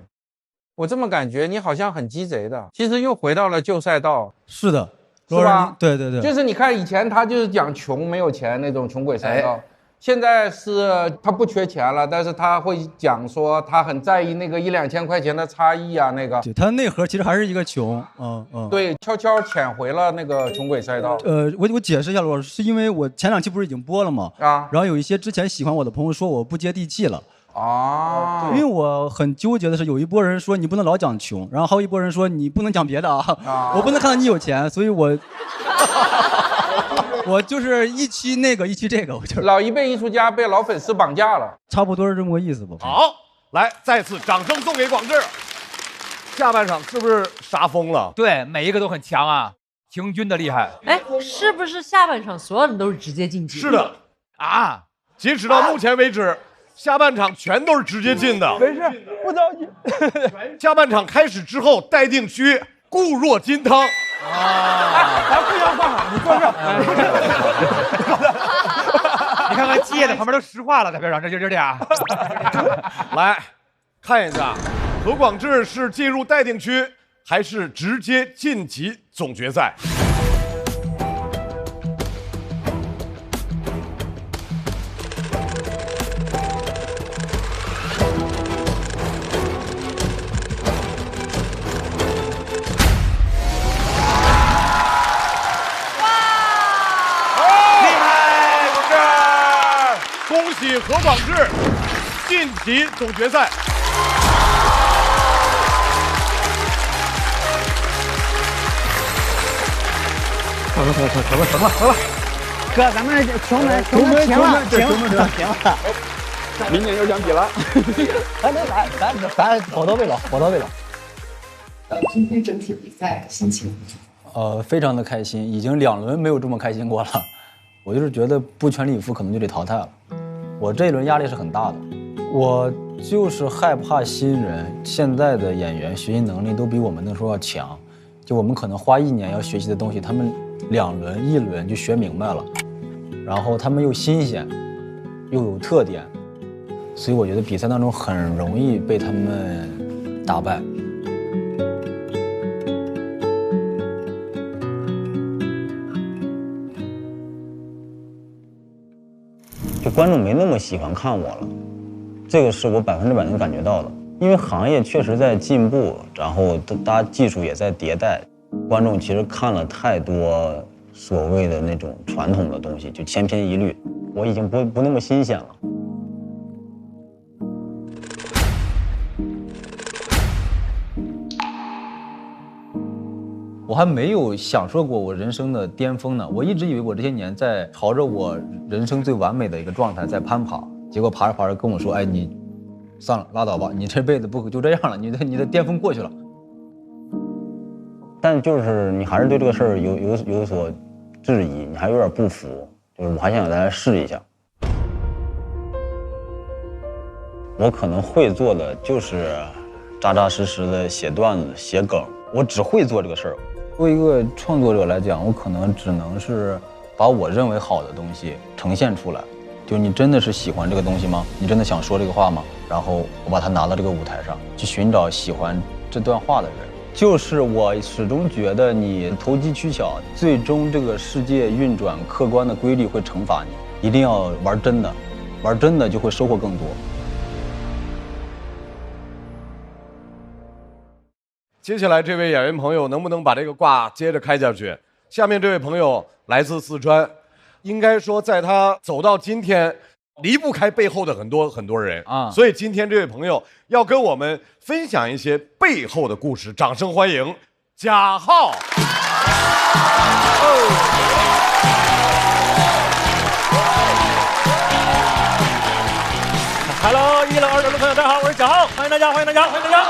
我这么感觉你好像很鸡贼的，其实又回到了旧赛道。是的。是吧？对对对，就是你看以前他就是讲穷没有钱那种穷鬼赛道，现在是他不缺钱了，但是他会讲说他很在意那个1-2千块钱的差异啊，那个。对，他内核其实还是一个穷，对，悄悄潜回了那个穷鬼赛道。我解释一下，罗老师，是因为我前2期不是已经播了吗？啊。然后有一些之前喜欢我的朋友说我不接地气了。啊，因为我很纠结的是，有一波人说你不能老讲穷，然后还有一波人说你不能讲别的啊，我不能看到你有钱，所以我就是一期那个一期这个，我就老一辈艺术家被老粉丝绑架了，差不多是这么个意思吧。好，来再次掌声送给广智。下半场是不是杀疯了？对，每一个都很强啊，平均的厉害。哎，是不是下半场所有人都是直接晋级？是的啊，截止到目前为止。下半场全都是直接进的，没事，不着急。下半场开始之后，待定区固若金汤啊！咱互相放好，你坐这。你看看接的旁边都石化了，在边上，这就这俩。来看一下，何广智是进入待定区，还是直接晋级总决赛？何广智晋级总决赛。成了，哥，咱们穷门行了，明年有奖比了。咱跑到位了。今天整体比赛心情？非常的开心，已经2轮没有这么开心过了。我就是觉得不全力以赴，可能就得淘汰了。我这一轮压力是很大的，我就是害怕新人，现在的演员学习能力都比我们那时候要强，就我们可能花1年要学习的东西，他们1轮就学明白了，然后他们又新鲜，又有特点，所以我觉得比赛当中很容易被他们打败。就观众没那么喜欢看我了，这个是我100%能感觉到的。因为行业确实在进步，然后大家技术也在迭代，观众其实看了太多所谓的那种传统的东西，就千篇一律，我已经不那么新鲜了。我还没有享受过我人生的巅峰呢，我一直以为我这些年在朝着我人生最完美的一个状态在攀爬，结果爬着跟我说，哎，你算了，拉倒吧，你这辈子不就这样了，你的巅峰过去了。但就是你还是对这个事儿有所质疑，你还有点不服，就是我还想再来试一下。我可能会做的就是扎扎实实的写段子、写梗，我只会做这个事儿。作为一个创作者来讲，我可能只能是把我认为好的东西呈现出来。就你真的是喜欢这个东西吗？你真的想说这个话吗？然后我把它拿到这个舞台上，去寻找喜欢这段话的人。就是我始终觉得你投机取巧，最终这个世界运转客观的规律会惩罚你。一定要玩真的，玩真的就会收获更多。接下来这位演员朋友能不能把这个卦接着开下去？下面这位朋友来自四川，应该说在他走到今天，离不开背后的很多人啊。所以今天这位朋友要跟我们分享一些背后的故事，掌声欢迎贾浩。Hello， 1楼、2楼的朋友，大家好，我是贾浩，欢迎大家，欢迎大家，欢迎大家！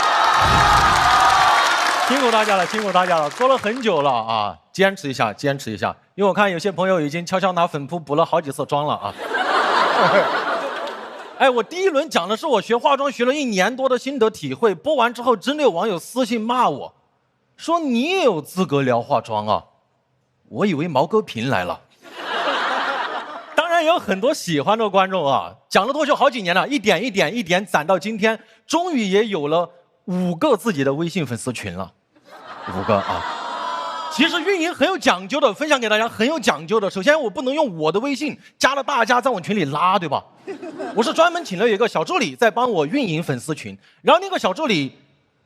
辛苦大家了，辛苦大家了，做了很久了啊，坚持一下，坚持一下，因为我看有些朋友已经悄悄拿粉扑补了好几次妆了啊。哎，我第一轮讲的是我学化妆学了1年多的心得体会，播完之后真的有网友私信骂我，说你也有资格聊化妆啊？我以为毛戈平来了。当然也有很多喜欢的观众啊，讲了脱口秀好几年了，一点攒到今天，终于也有了5个自己的微信粉丝群了，5个啊。其实运营很有讲究的，分享给大家很有讲究的。首先我不能用我的微信加了大家在我群里拉，对吧？我是专门请了一个小助理在帮我运营粉丝群，然后那个小助理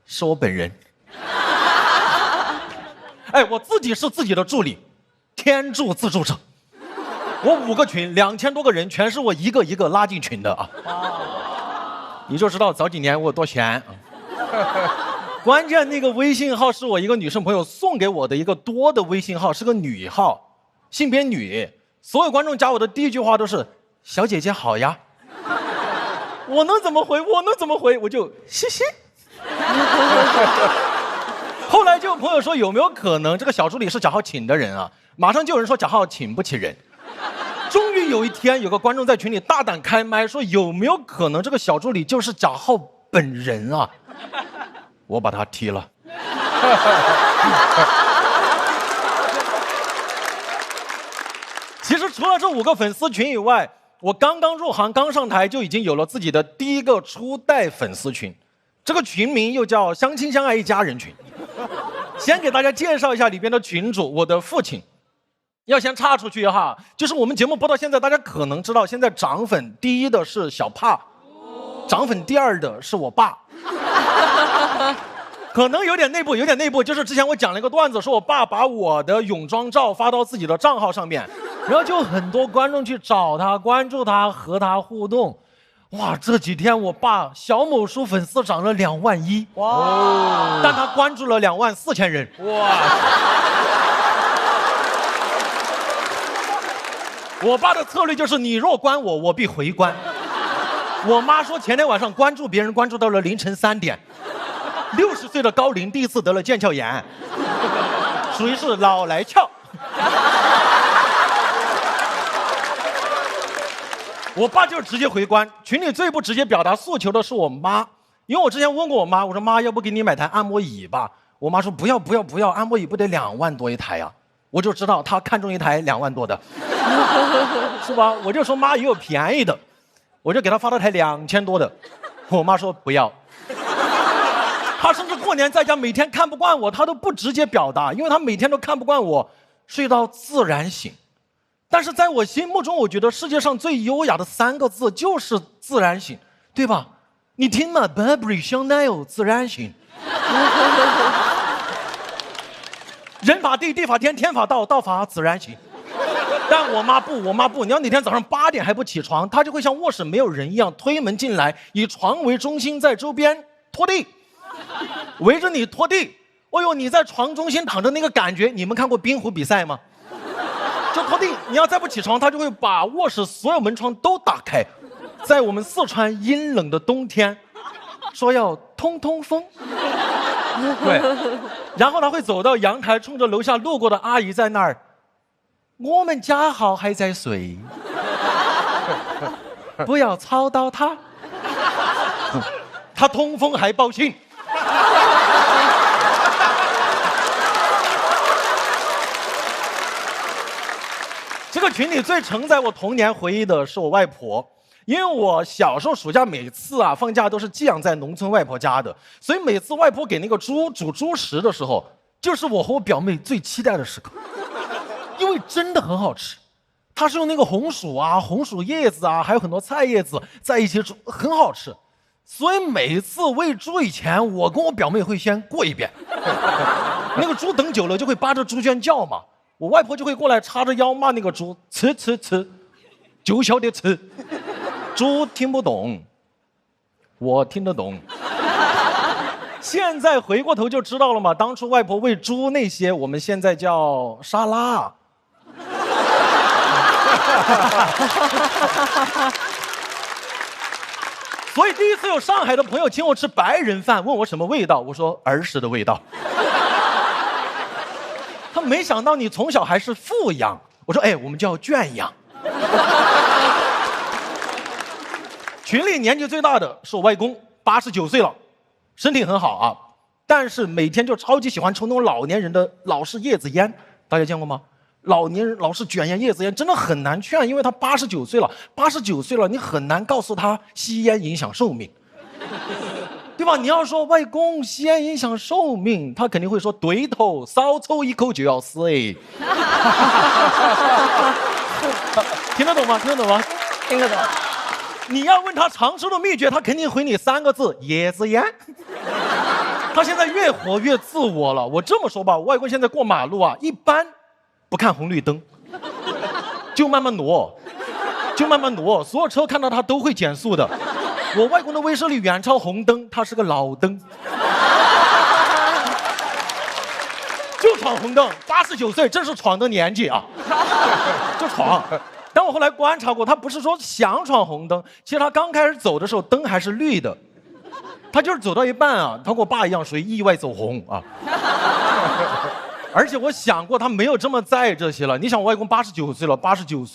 是我本人。哎，我自己是自己的助理，天助自助者。我5个群，2000多个人，全是我一个一个拉进群的啊！你就知道早几年我有多闲啊！关键那个微信号是我一个女生朋友送给我的一个多的微信号，是个女号，性别女。所有观众加我的第一句话都是“小姐姐好呀”，我能怎么回？我就嘻嘻。后来就有朋友说有没有可能这个小助理是贾浩请的人啊？马上就有人说贾浩请不起人。终于有一天，有个观众在群里大胆开麦说：“有没有可能这个小助理就是贾浩本人啊？”我把他踢了。其实除了这5个粉丝群以外，我刚刚入行，刚上台就已经有了自己的第一个初代粉丝群，这个群名又叫“相亲相爱一家人群”。先给大家介绍一下里边的群主，我的父亲。要先插出去哈，就是我们节目播到现在，大家可能知道，现在涨粉第1的是小帕，涨粉第2的是我爸。可能有点内部，就是之前我讲了一个段子，说我爸把我的泳装照发到自己的账号上面，然后就很多观众去找他、关注他、和他互动。哇，这几天我爸小某书粉丝涨了2万1，哇！但他关注了2万4千人，哇！我爸的策略就是你若关我，我必回关。我妈说前天晚上关注别人关注到了凌晨3点，60岁的高龄第一次得了腱鞘炎，属于是老来俏。我爸就是直接回关，群里最不直接表达诉求的是我妈，因为我之前问过我妈，我说妈，要不给你买台按摩椅吧？我妈说不要，按摩椅不得2万多一台呀？我就知道她看中一台2万多的，是吧？我就说妈也有便宜的，我就给她发了台2000多的，我妈说不要。她甚至过年在家每天看不惯我，她都不直接表达，因为她每天都看不惯我睡到自然醒。但是在我心目中，我觉得世界上最优雅的3个字就是自然醒，对吧？你听嘛 ，Burberry、香奈儿自然醒。人法地，地法天，天法道，道法自然醒。但我妈不，你要哪天早上8点还不起床，她就会像卧室没有人一样推门进来，以床为中心，在周边拖地，围着你拖地。哦呦，你在床中心躺着那个感觉，你们看过冰壶比赛吗？就拖地，你要再不起床，她就会把卧室所有门窗都打开，在我们四川阴冷的冬天，说要通通风。对，然后他会走到阳台，冲着楼下路过的阿姨在那儿，我们家豪还在睡，不要吵到他。他通风还报信。这个群里最承载我童年回忆的是我外婆。因为我小时候暑假每次放假都是寄养在农村外婆家的，所以每次外婆给那个猪煮猪食的时候，就是我和我表妹最期待的时刻，因为真的很好吃。它是用那个红薯红薯叶子还有很多菜叶子在一起煮，很好吃。所以每次喂猪以前，我跟我表妹会先过一遍。那个猪等久了就会扒着猪圈叫嘛，我外婆就会过来叉着腰骂那个猪，吃，就晓得吃。猪听不懂，我听得懂。现在回过头就知道了嘛，当初外婆喂猪那些，我们现在叫沙拉。所以第一次有上海的朋友请我吃白人饭，问我什么味道，我说儿时的味道。他没想到你从小还是富养，我说哎，我们叫圈养。群里年纪最大的是我外公，89岁了，身体很好啊，但是每天就超级喜欢抽那种老年人的老式叶子烟，大家见过吗？老年人老是卷烟叶子烟真的很难劝，因为他89岁了，89岁了，你很难告诉他吸烟影响寿命，对吧？你要说外公吸烟影响寿命，他肯定会说对头，少抽一口就要死哎。听得懂吗？听得懂吗？听得懂。你要问他长寿的秘诀，他肯定回你3个字：叶子烟。他现在越活越自我了。我这么说吧，我外公现在过马路啊，一般不看红绿灯，就慢慢挪，所有车看到他都会减速的。我外公的威慑力远超红灯，他是个老灯，就闯红灯。89岁正是闯的年纪啊，就闯。但我后来观察过，他不是说想闯红灯，其实他刚开始走的时候灯还是绿的，他就是走到一半啊，他跟我爸一样属于意外走红啊。而且我想过，他没有这么在意这些了。你想，我外公89岁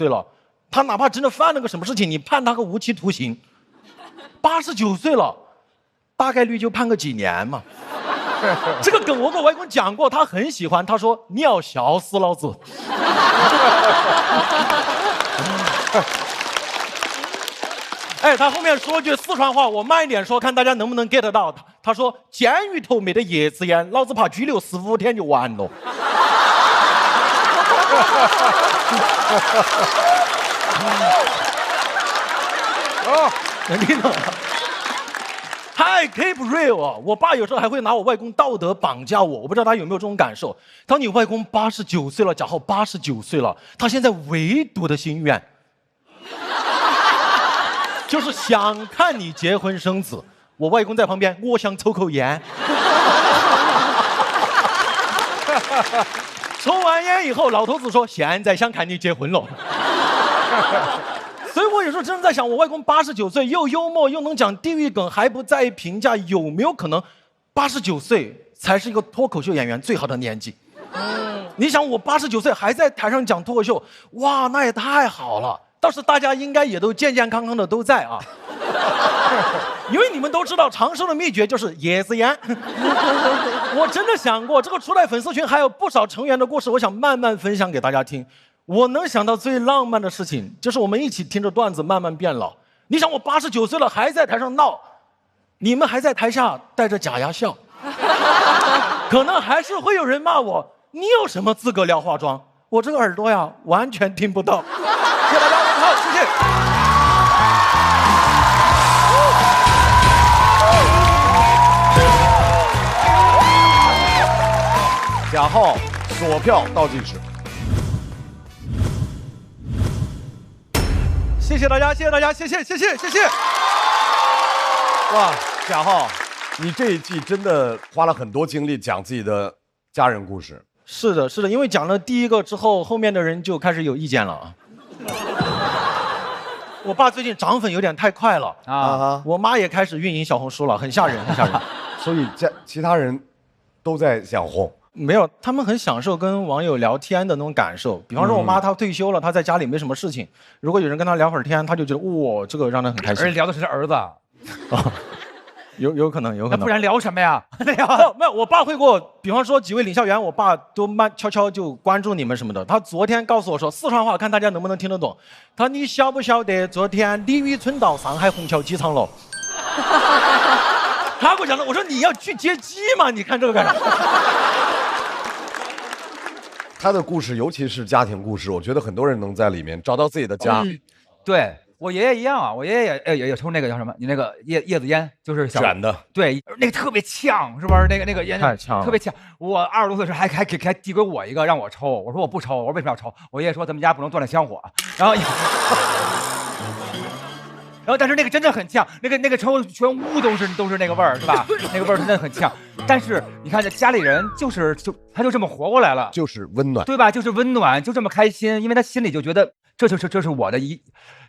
了，他哪怕真的犯了个什么事情，你判他个无期徒刑，89岁了，大概率就判个几年嘛。这个梗我跟我外公讲过，他很喜欢。他说：“你要笑死老子。”哎，他后面说句四川话，我慢一点说，看大家能不能 get 到。他说：“监狱头没得叶子烟，老子怕拘留4、5天就完了。”哦，能听懂吗？太 keep real 啊！我爸有时候还会拿我外公道德绑架我，我不知道他有没有这种感受。当你外公89岁了，贾浩89岁了，他现在唯独的心愿就是想看你结婚生子。我外公在旁边，我想抽口烟。抽完烟以后，老头子说：“现在想看你结婚了。”所以我有时候真的在想，我外公89岁，又幽默又能讲地域梗，还不在意评价，有没有可能89岁才是一个脱口秀演员最好的年纪？你想我89岁还在台上讲脱口秀，哇，那也太好了。倒是大家应该也都健健康康的都在啊。因为你们都知道长寿的秘诀就是叶子烟。我真的想过，这个初代粉丝群还有不少成员的故事，我想慢慢分享给大家听。我能想到最浪漫的事情，就是我们一起听着段子慢慢变老。你想我89岁了还在台上闹，你们还在台下带着假牙笑，可能还是会有人骂我，你有什么资格聊化妆？我这个耳朵呀，完全听不到。谢谢大家，好，谢谢。贾浩锁票倒计时。谢谢大家，谢谢大家，谢谢。哇，贾浩，你这一季真的花了很多精力讲自己的家人故事。是的，因为讲了第一个之后，后面的人就开始有意见了啊。我爸最近涨粉有点太快了啊，我妈也开始运营小红书了，很吓人。所以其他人都在想红。没有，他们很享受跟网友聊天的那种感受。比方说，我妈她退休了，她在家里没什么事情，如果有人跟她聊会儿天，她就觉得哇，这个让她很开心。而且聊的是儿子，有可能。那不然聊什么呀？没有，我爸会给我，比方说几位领校员，我爸都悄悄就关注你们什么的。他昨天告诉我说四川话，看大家能不能听得懂。他说你晓不晓得昨天李宇春到上海虹桥机场了？他给我讲的，我说你要去接机吗？你看这个干啥？他的故事，尤其是家庭故事，我觉得很多人能在里面找到自己的家。对我爷爷一样啊，我爷爷也抽那个叫什么？你那个叶子烟，就是卷的。对，那个特别呛，是不是？那个烟太呛了，特别呛。我20多岁时还递给我一个让我抽，我说我不抽，我说为什么要抽？我爷爷说咱们家不能断了香火，然后。然后但是那个真的很呛，那个抽全屋都是那个味儿，是吧？那个味儿真的很呛。但是你看这家里人他就这么活过来了，就是温暖，对吧？就是温暖，就这么开心，因为他心里就觉得这是我的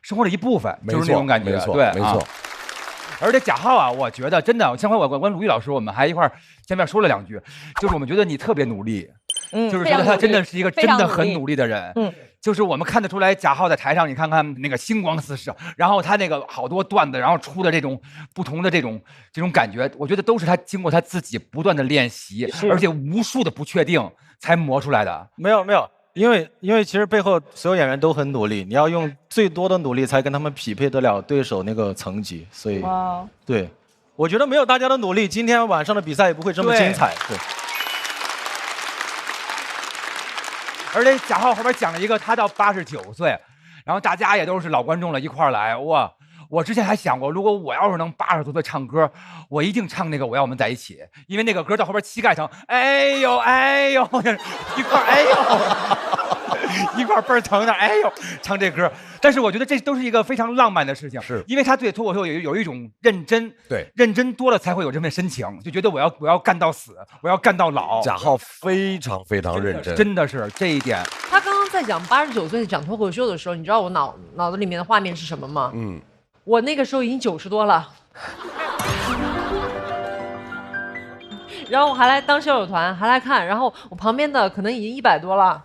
生活的一部分，就是那种感觉，没错，对，没错。而且贾浩啊，我觉得真的，上回我跟鲁豫老师我们还一块儿见面说了2句，就是我们觉得你特别努力，就是觉得他真的是一个真的很努力的人，就是我们看得出来，贾浩在台上，你看看那个星光四射，然后他那个好多段子，然后出的这种不同的这种感觉，我觉得都是他经过他自己不断的练习，而且无数的不确定才磨出来的。没有，因为其实背后所有演员都很努力，你要用最多的努力才跟他们匹配得了对手那个层级，所以对，我觉得没有大家的努力，今天晚上的比赛也不会这么精彩。对。而且贾浩后边讲了一个，他到89岁，然后大家也都是老观众了，一块儿来。哇！我之前还想过，如果我要是能80多岁唱歌，我一定唱那个《我要我们在一起》，因为那个歌到后边膝盖疼，哎呦哎呦，一块哎呦，一块倍儿疼的，哎呦，唱这歌。但是我觉得这都是一个非常浪漫的事情，是因为他对脱口秀有一种认真，对，认真多了才会有这份深情，就觉得我要干到死，我要干到老。贾浩非常非常认真，真的是这一点。他刚刚在讲89岁讲脱口秀的时候，你知道我脑子里面的画面是什么吗？我那个时候已经90多了，然后我还来当校友团，还来看，然后我旁边的可能已经100多了。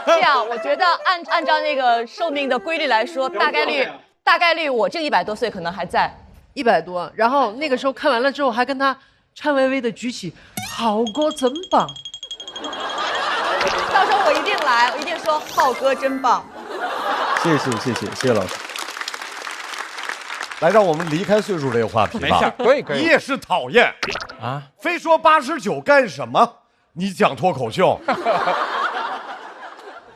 这样，我觉得按照那个寿命的规律来说，大概率我这100多岁可能还在100多。然后那个时候看完了之后，还跟他颤巍巍的举起“浩哥真棒”。到时候我一定来，我一定说浩哥真棒。谢谢老师。来，让我们离开岁数这个话题吧。没事，可以。你也是讨厌啊！非说89干什么？你讲脱口秀。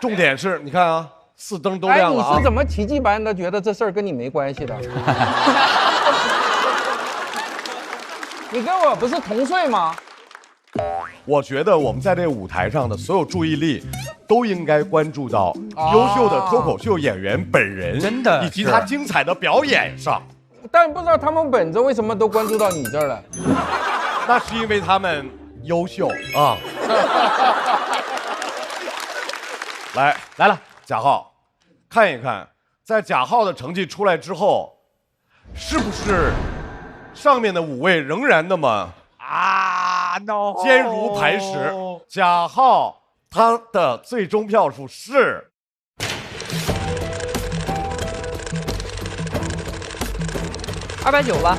重点是，你看啊，4灯都亮了啊！你是怎么奇迹般的觉得这事儿跟你没关系的？你跟我不是同岁吗？我觉得我们在这个舞台上的所有注意力，都应该关注到优秀的脱口秀演员本人，真的，以及他精彩的表演上。但不知道他们本子为什么都关注到你这儿了？那是因为他们优秀啊！来了，贾浩，看一看，在贾浩的成绩出来之后，是不是上面的5位仍然那么坚如磐石？贾浩他的最终票数是290吧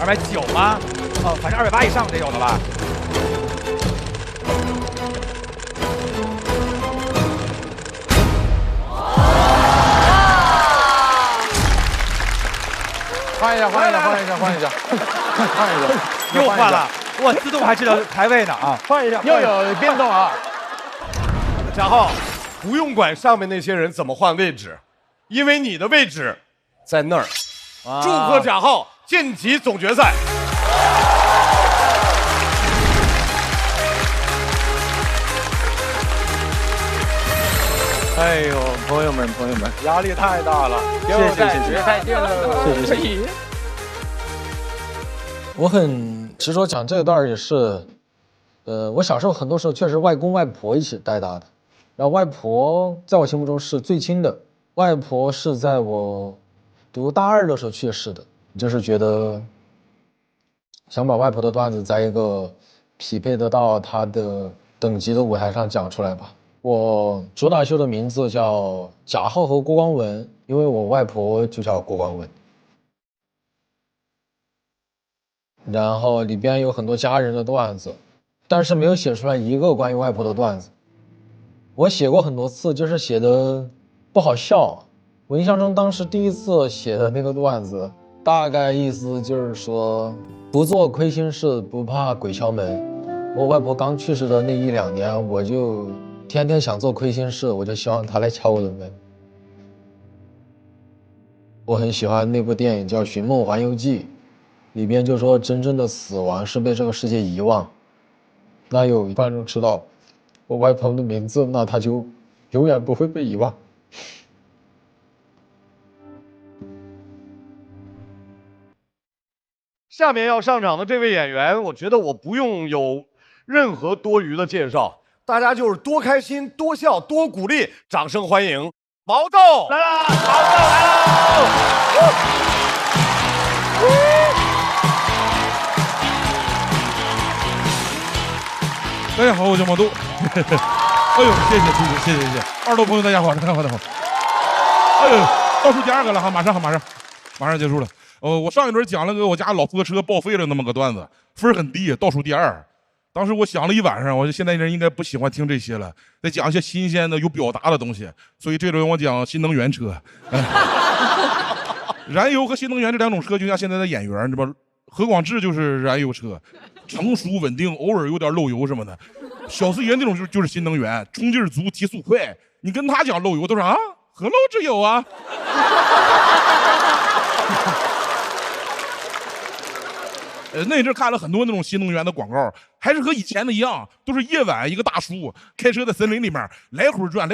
，290吗？哦，反正280以上得有了吧。换一下，又换了，我自动还知道排位呢啊！换一下，又有变动啊！贾浩，不用管上面那些人怎么换位置，因为你的位置在那儿。祝贺贾浩晋级总决赛！哎呦，朋友们，压力太大了，谢谢，再见了，谢谢。我很执着讲这段也是，我小时候很多时候确实外公外婆一起带大的，然后外婆在我心目中是最亲的，外婆是在我读大2的时候去世的，就是觉得想把外婆的段子在一个匹配得到她的等级的舞台上讲出来吧。我主打秀的名字叫贾浩和郭光文，因为我外婆就叫郭光文。然后里边有很多家人的段子，但是没有写出来一个关于外婆的段子。我写过很多次，就是写的不好笑。我印象中当时第一次写的那个段子，大概意思就是说，不做亏心事，不怕鬼敲门。我外婆刚去世的那1、2年，我就天天想做亏心事，我就希望她来敲我的门。我很喜欢那部电影叫《寻梦环游记》，里边就说真正的死亡是被这个世界遗忘。那有观众知道我外婆的名字，那她就永远不会被遗忘。下面要上场的这位演员，我觉得我不用有任何多余的介绍，大家就是多开心、多笑、多鼓励，掌声欢迎毛豆来啦！毛豆来喽！大家好，我叫毛豆。哎呦，谢谢，二豆朋友大家好，大家好。哎呦，倒数第2个了哈，马上结束了。我上一轮讲了个我家老婆车报废了那么个段子，分很低，倒数第2。当时我想了一晚上，我就现在人应该不喜欢听这些了，得讲一些新鲜的、有表达的东西。所以这轮我讲新能源车。燃油和新能源这2种车就像现在的演员，你知道吧？何广智就是燃油车，成熟稳定，偶尔有点漏油什么的。小四爷那种就是新能源，冲劲足，提速快。你跟他讲漏油，都说啊，何漏之有啊？那阵看了很多那种新能源的广告，还是和以前的一样，都是夜晚一个大叔开车在森林里面来回转，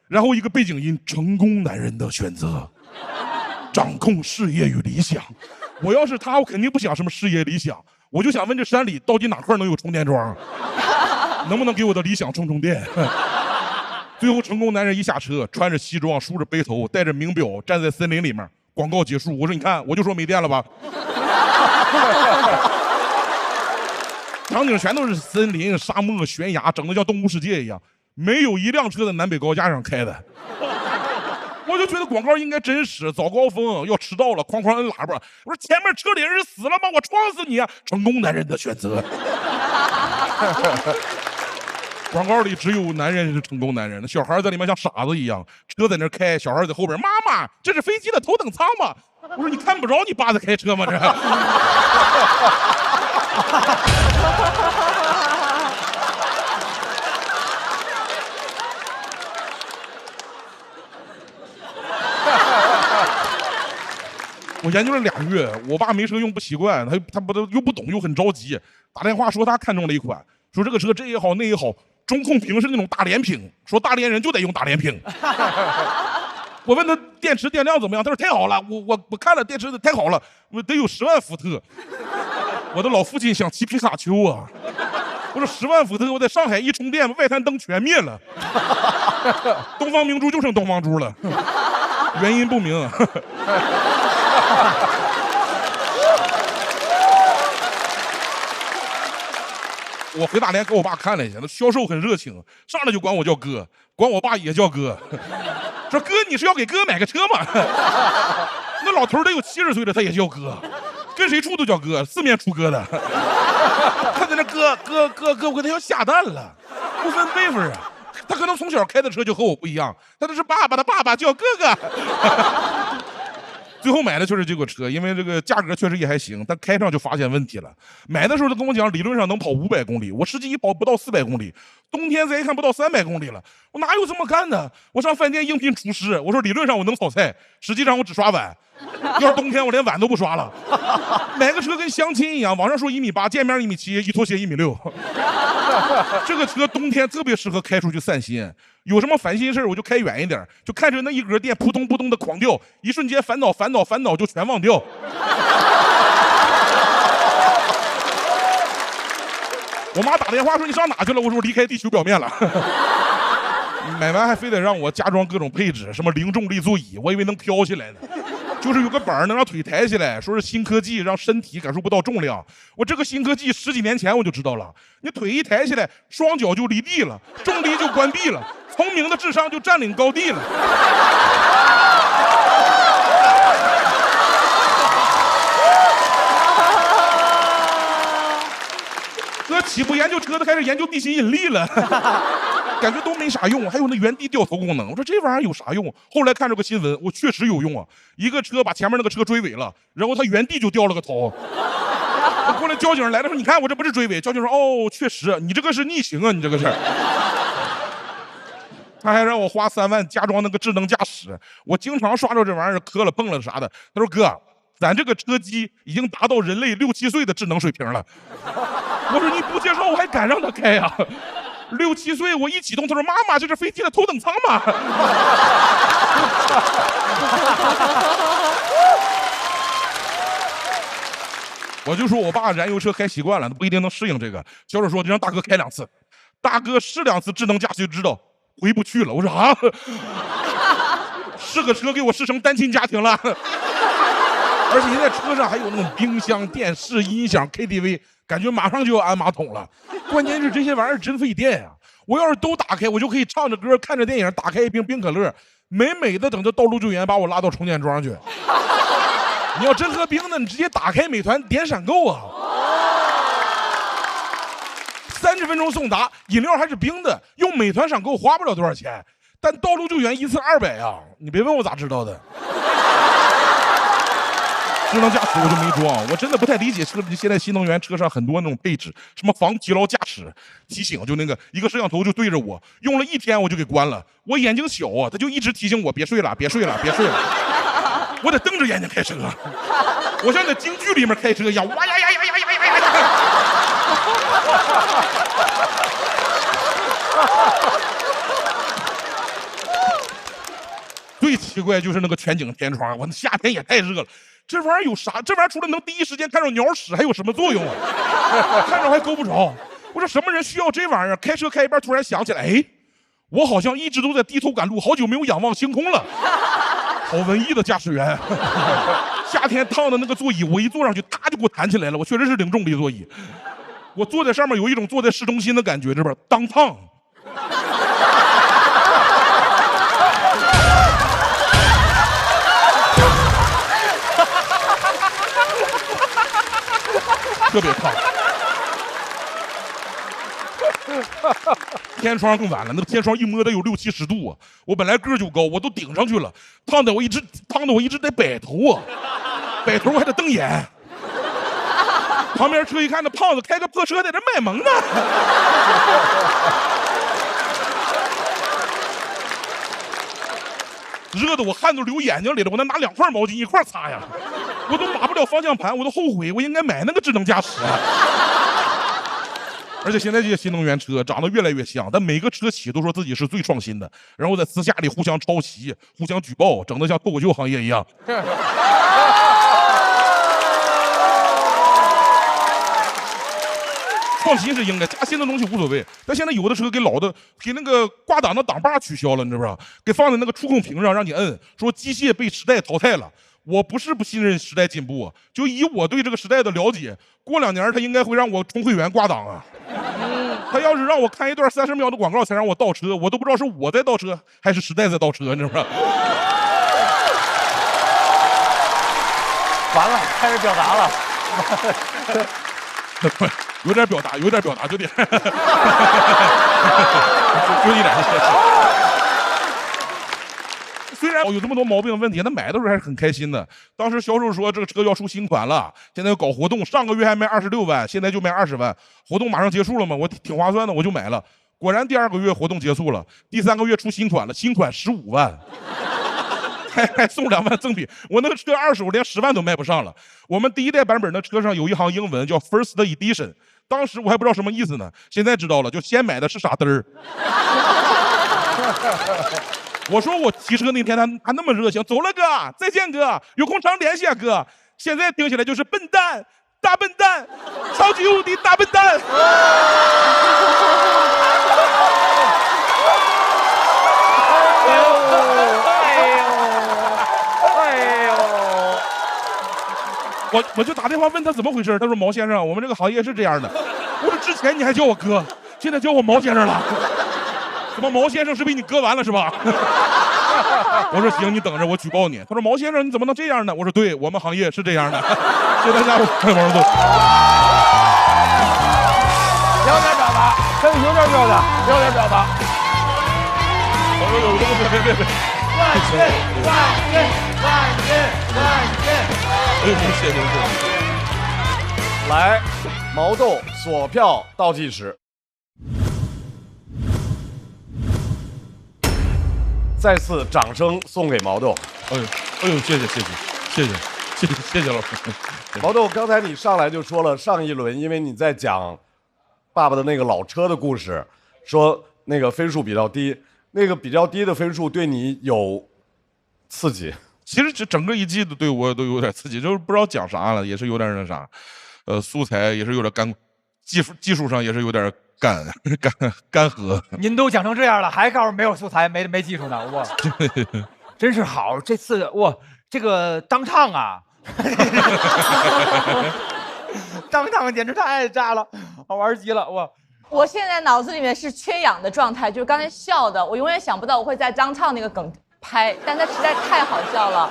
然后一个背景音：成功男人的选择，掌控事业与理想。我要是他，我肯定不想什么事业理想，我就想问这山里到底哪块能有充电桩，能不能给我的理想充电？最后成功男人一下车，穿着西装，梳着背头，戴着名表，站在森林里面。广告结束，我说你看，我就说没电了吧。场景全都是森林、沙漠、悬崖，整得像动物世界一样，没有一辆车在南北高架上开的。我就觉得广告应该真实，早高峰要迟到了，哐哐摁喇叭。我说前面车里人死了吗？我撞死你啊！成功男人的选择。广告里只有男人是成功男人，小孩在里面像傻子一样，车在那开，小孩在后边。妈妈，这是飞机的头等舱吗？我说你看不着你爸在开车吗？这。我研究了2月，我爸没车用不习惯，他又不懂又很着急，打电话说他看中了一款，说这个车这也好那也好，中控屏是那种大连屏，说大连人就得用大连屏。我问他电池电量怎么样，他说太好了，我看了电池太好了，我得有10万伏特。我的老父亲想骑皮卡丘啊，我说10万伏特，我在上海一充电，外滩灯全灭了，东方明珠就剩东方珠了，原因不明。我回大连给我爸看了一下，那销售很热情，上来就管我叫哥，管我爸也叫哥，说哥你是要给哥买个车吗？那老头得有70岁了，他也叫哥，跟谁处都叫哥，四面楚歌的。他在那哥，我跟他要下蛋了，不分辈分啊。他可能从小开的车就和我不一样，他那是爸爸的爸爸叫哥哥。最后买的就是这个车，因为这个价格确实也还行，但开上就发现问题了。买的时候他跟我讲，理论上能跑500公里，我实际一跑不到400公里，冬天再一看不到300公里了，我哪有这么干的？我上饭店应聘厨师，我说理论上我能炒菜，实际上我只刷碗。要是冬天我连碗都不刷了。买个车跟相亲一样，网上说1.8米，见面1.7米，一脱鞋1.6米。这个车冬天特别适合开出去散心，有什么烦心事我就开远一点，就看着那一格电扑通扑通的狂掉，一瞬间烦恼就全忘掉。我妈打电话说你上哪去了？我说我离开地球表面了。买完还非得让我加装各种配置，什么零重力座椅，我以为能飘起来呢。就是有个板能让腿抬起来，说是新科技让身体感受不到重量。我这个新科技10几年前我就知道了，你腿一抬起来，双脚就离地了，重力就关闭了，聪明的智商就占领高地了。哥起步研究车的开始研究地心引力了。感觉都没啥用，还有那原地掉头功能。我说这玩意儿有啥用？后来看着个新闻，我确实有用啊！一个车把前面那个车追尾了，然后他原地就掉了个头。后来交警来了说：“你看我这不是追尾。”交警说：“哦，确实，你这个是逆行啊，你这个是。”他还让我花3万加装那个智能驾驶，我经常刷着这玩意儿磕了碰了啥的。他说：“哥，咱这个车机已经达到人类6、7岁的智能水平了。”我说：“你不介绍我还敢让他开呀？6、7岁我一启动，他说：“妈妈，这是飞机的头等舱吗？”我就说我爸燃油车开习惯了，他不一定能适应这个。销售说你让大哥开2次，大哥试2次智能驾驶就知道回不去了。我说啊，试个车给我试成单亲家庭了。而且现在车上还有那种冰箱、电视、音响、KTV， 感觉马上就要安马桶了。关键是这些玩意儿真费电呀！我要是都打开，我就可以唱着歌、看着电影，打开一瓶冰可乐，美美的等着道路救援把我拉到充电桩去。你要真喝冰的，你直接打开美团点闪购啊，30分钟送达，饮料还是冰的，用美团闪购花不了多少钱，但道路救援1次200啊！你别问我咋知道的。智能驾驶我就没装，我真的不太理解现在新能源车上很多那种配置，什么防疲劳驾驶提醒，就那个一个摄像头就对着我，用了1天我就给关了。我眼睛小啊，他就一直提醒我别睡了，别睡了，别睡了。我得瞪着眼睛开车，我像在京剧里面开车一样，哇呀呀呀呀呀呀呀！最奇怪就是那个全景天窗，我夏天也太热了，这玩意儿有啥？这玩意儿除了能第一时间看着鸟屎，还有什么作用啊？看着还够不着。我说什么人需要这玩意儿？开车开一半突然想起来，哎，我好像一直都在低头赶路，好久没有仰望星空了。好文艺的驾驶员，夏天烫的那个座椅，我一坐上去，它就给我弹起来了。我确实是零重力座椅，我坐在上面有一种坐在市中心的感觉，这边当烫。特别烫。天窗更完了，那个天窗一摸得有60、70度啊！我本来个儿就高，我都顶上去了，烫得我一直得摆头啊，摆头还得瞪眼。旁边车一看，那胖子开个破车在这卖萌呢。热得我汗都流眼睛里了，我得拿2块毛巾一块擦呀，我都码不了方向盘，我都后悔，我应该买那个智能驾驶啊。而且现在这些新能源车长得越来越像，但每个车企都说自己是最创新的，然后在私下里互相抄袭、互相举报，整得像脱口秀行业一样。创新是应该，加新的东西无所谓。但现在有的车给那个挂档的档把取消了，你知不知道？给放在那个触控屏上让你摁，说机械被时代淘汰了。我不是不信任时代进步，就以我对这个时代的了解，过2年他应该会让我充会员挂档啊。他要是让我看一段30秒的广告才让我倒车，我都不知道是我在倒车还是时代在倒车，你知道吗？完了，开始表达了。有点表达，有点，就点，就一点。虽然有这么多毛病的问题，他买的时候还是很开心的。当时销售说这个车要出新款了，现在要搞活动，上个月还卖26万，现在就卖20万，活动马上结束了嘛，我挺划算的，我就买了。果然第2个月活动结束了，第3个月出新款了，新款15万。还送2万赠品，我那个车2手连10万都卖不上了。我们第1代版本的车上有一行英文叫 First Edition， 当时我还不知道什么意思呢，现在知道了，就先买的是傻嘚儿。我说我提车那天他那么热情，走了哥，再见哥，有空常联系啊哥。现在听起来就是笨蛋，大笨蛋，超级无敌大笨蛋。我就打电话问他怎么回事，他说毛先生，我们这个行业是这样的。我说之前你还叫我哥，现在叫我毛先生了。什么毛先生是被你割完了是吧？我说行，你等着，我举报你。他说毛先生你怎么能这样呢？我说对，我们行业是这样的。谢谢大家，我是王总。有点表达，真的有点表达，有点表达。别！万岁！万岁！万岁！万岁！谢谢。来，毛豆锁票倒计时。再次掌声送给毛豆。哎呦，谢谢老师。毛豆，刚才你上来就说了，上一轮因为你在讲爸爸的那个老车的故事，说那个分数比较低，那个比较低的分数对你有刺激。其实这整个一季度对我都有点刺激，就是不知道讲啥了，也是有点那啥。素材也是有点干，技术上也是有点干涸。您都讲成这样了，还告诉没有素材没技术呢，哇，真是好！这次哇，这个当唱啊，当唱简直太炸了，好玩极了哇！我现在脑子里面是缺氧的状态，就是刚才笑的，我永远想不到我会在张唱那个梗拍，但它实在太好笑了。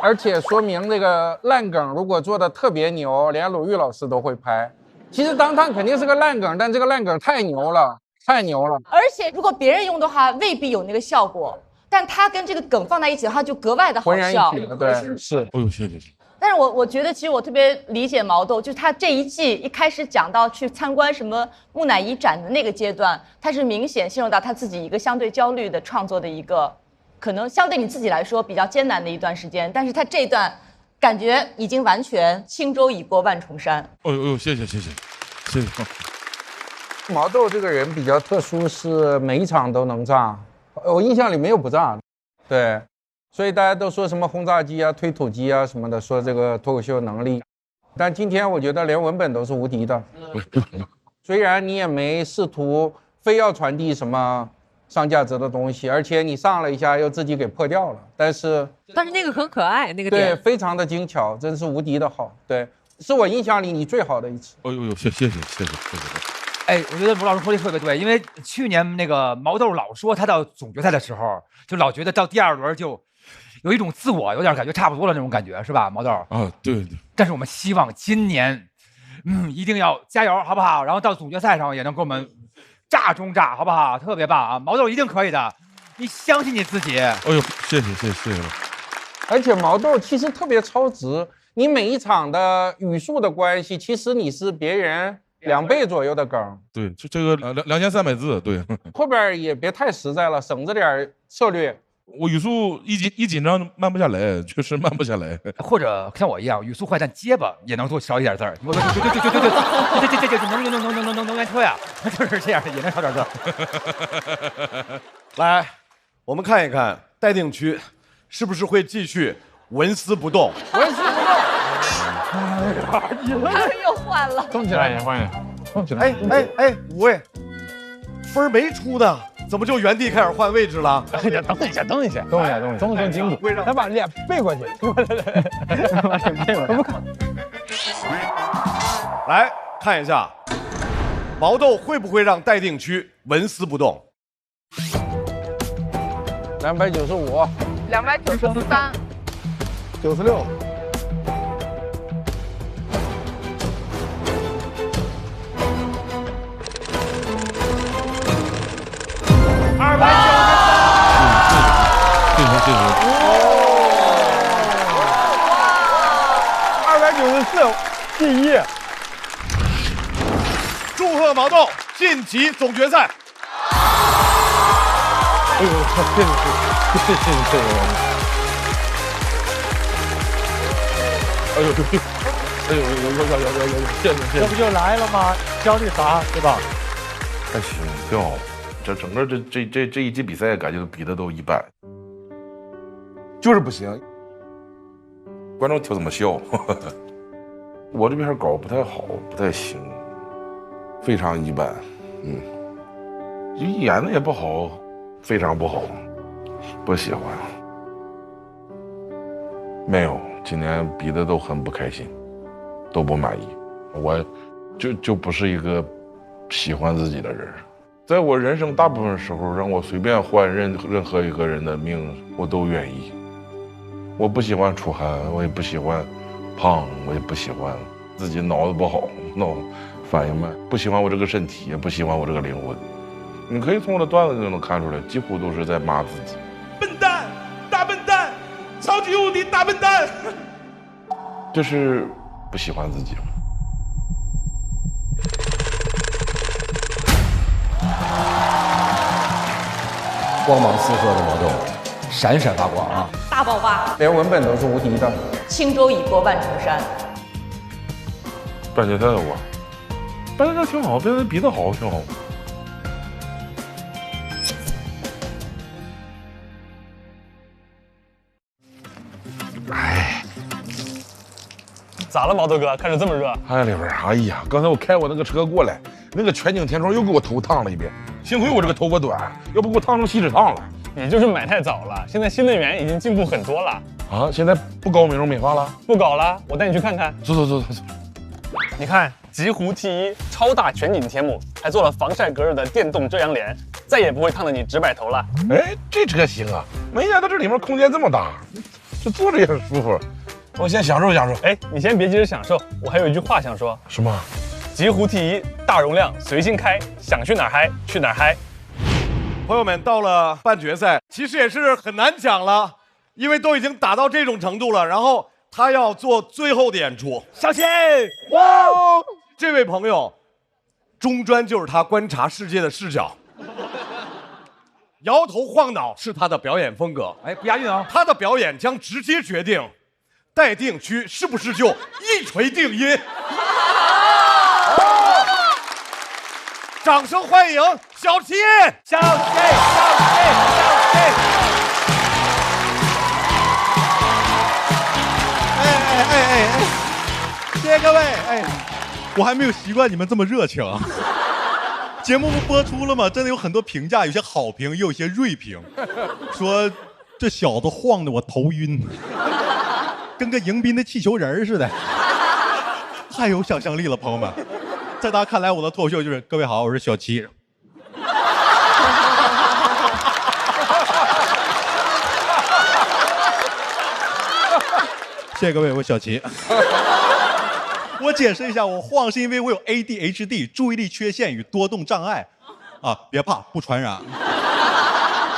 而且说明这个烂梗如果做的特别牛，连鲁豫老师都会拍。其实当唱肯定是个烂梗，但这个烂梗太牛了，太牛了。而且如果别人用的话，未必有那个效果，但他跟这个梗放在一起的话，就格外的好笑。浑然一体了，对，是。哎呦，谢谢。但是我觉得，其实我特别理解毛豆，就是他这一季一开始讲到去参观什么木乃伊展的那个阶段，他是明显陷入到他自己一个相对焦虑的创作的一个，可能相对你自己来说比较艰难的一段时间。但是他这一段感觉已经完全轻舟已过万重山。哎呦，谢谢。毛豆这个人比较特殊，是每一场都能炸，我印象里没有不炸的，对。所以大家都说什么轰炸机啊、推土机啊什么的，说这个脱口秀能力。但今天我觉得连文本都是无敌的。虽然你也没试图非要传递什么上价值的东西，而且你上了一下又自己给破掉了，但是那个很可爱，那个点对，非常的精巧，真是无敌的好。对，是我印象里你最好的一次。哎呦，谢谢。哎，我觉得卢老师说的特别对，因为去年那个毛豆老说他到总决赛的时候，就老觉得到第2轮就有一种自我有点感觉差不多了那种感觉，是吧，毛豆？啊，对。但是我们希望今年，一定要加油，好不好？然后到总决赛上也能给我们炸中炸，好不好？特别棒啊，毛豆一定可以的，你相信你自己。哎呦，谢谢了。而且毛豆其实特别超值，你每一场的语速的关系，其实你是别人2倍左右的梗。对，就这个2300字，对。后边也别太实在了，省着点策略。我语速一紧张慢不下来，确实慢不下来。或者像我一样语速快但结巴也能多少一点字儿。对，能源车呀，就是这样也能少点字。来，我们看一看待定区是不是会继续纹丝不动。纹丝不动。他又换了。动起来，动起来。哎，5位，分没出呢。怎么就原地开始换位置了？等一下，动作筋骨，他把脸背过去，把脸背过去。来看一下，毛豆会不会让待定区纹丝不动？295、293、96。294，第一！祝贺毛豆晋级总决赛！哎呦，谢谢！哎呦，谢谢！这不就来了吗？教你啥，对吧？还行，挺好。这整个这一季比赛，感觉比的都一般，就是不行。观众听怎么笑？我这边稿不太好，不太行，非常一般。演的也不好，非常不好，不喜欢。没有，今年比的都很不开心，都不满意。我就不是一个喜欢自己的人。在我人生大部分时候，让我随便换任何一个人的命，我都愿意。我不喜欢出汗，我也不喜欢胖，我也不喜欢自己脑子不好，脑反应慢，不喜欢我这个身体，也不喜欢我这个灵魂。你可以从我的段子就能看出来，几乎都是在骂自己。笨蛋，大笨蛋，超级无敌大笨蛋，这是不喜欢自己了。光芒四射的毛豆，闪闪发光啊！大爆发，连文本都是无敌的。轻舟已过万重山。半决赛我，半决赛挺好，半决赛比得好，挺好。哎，咋了，毛头哥？看着这么热？哎，李文，哎呀，刚才我开我那个车过来，那个全景天窗又给我头烫了一遍。幸亏我这个头发短，要不给我烫成锡纸烫了。你就是买太早了，现在新能源已经进步很多了。啊，现在不搞美容美发了？不搞了，我带你去看看。走。你看，极狐 T1 超大全景天幕，还做了防晒隔热的电动遮阳帘，再也不会烫得你直摆头了。哎，这车行啊，没想到这里面空间这么大，这坐着也很舒服。我先享受享受。哎，你先别急着享受，我还有一句话想说。什么？极狐 T1 大容量，随心开，想去哪儿嗨去哪儿嗨。朋友们，到了半决赛，其实也是很难讲了，因为都已经打到这种程度了。然后他要做最后的演出，小齐，哇！这位朋友，中专就是他观察世界的视角，摇头晃脑是他的表演风格。哎，不押韵啊！他的表演将直接决定待定区是不是就一锤定音。掌声欢迎小齐！小齐！谢谢各位！哎，我还没有习惯你们这么热情。节目不播出了吗？真的有很多评价，有些好评，也有些锐评，说这小子晃得我头晕，跟个迎宾的气球人似的。太有想象力了，朋友们。在大家看来，我的脱口秀就是各位好，我是小齐。谢谢各位，我小齐。我解释一下，我晃是因为我有 ADHD 注意力缺陷与多动障碍，啊，别怕，不传染。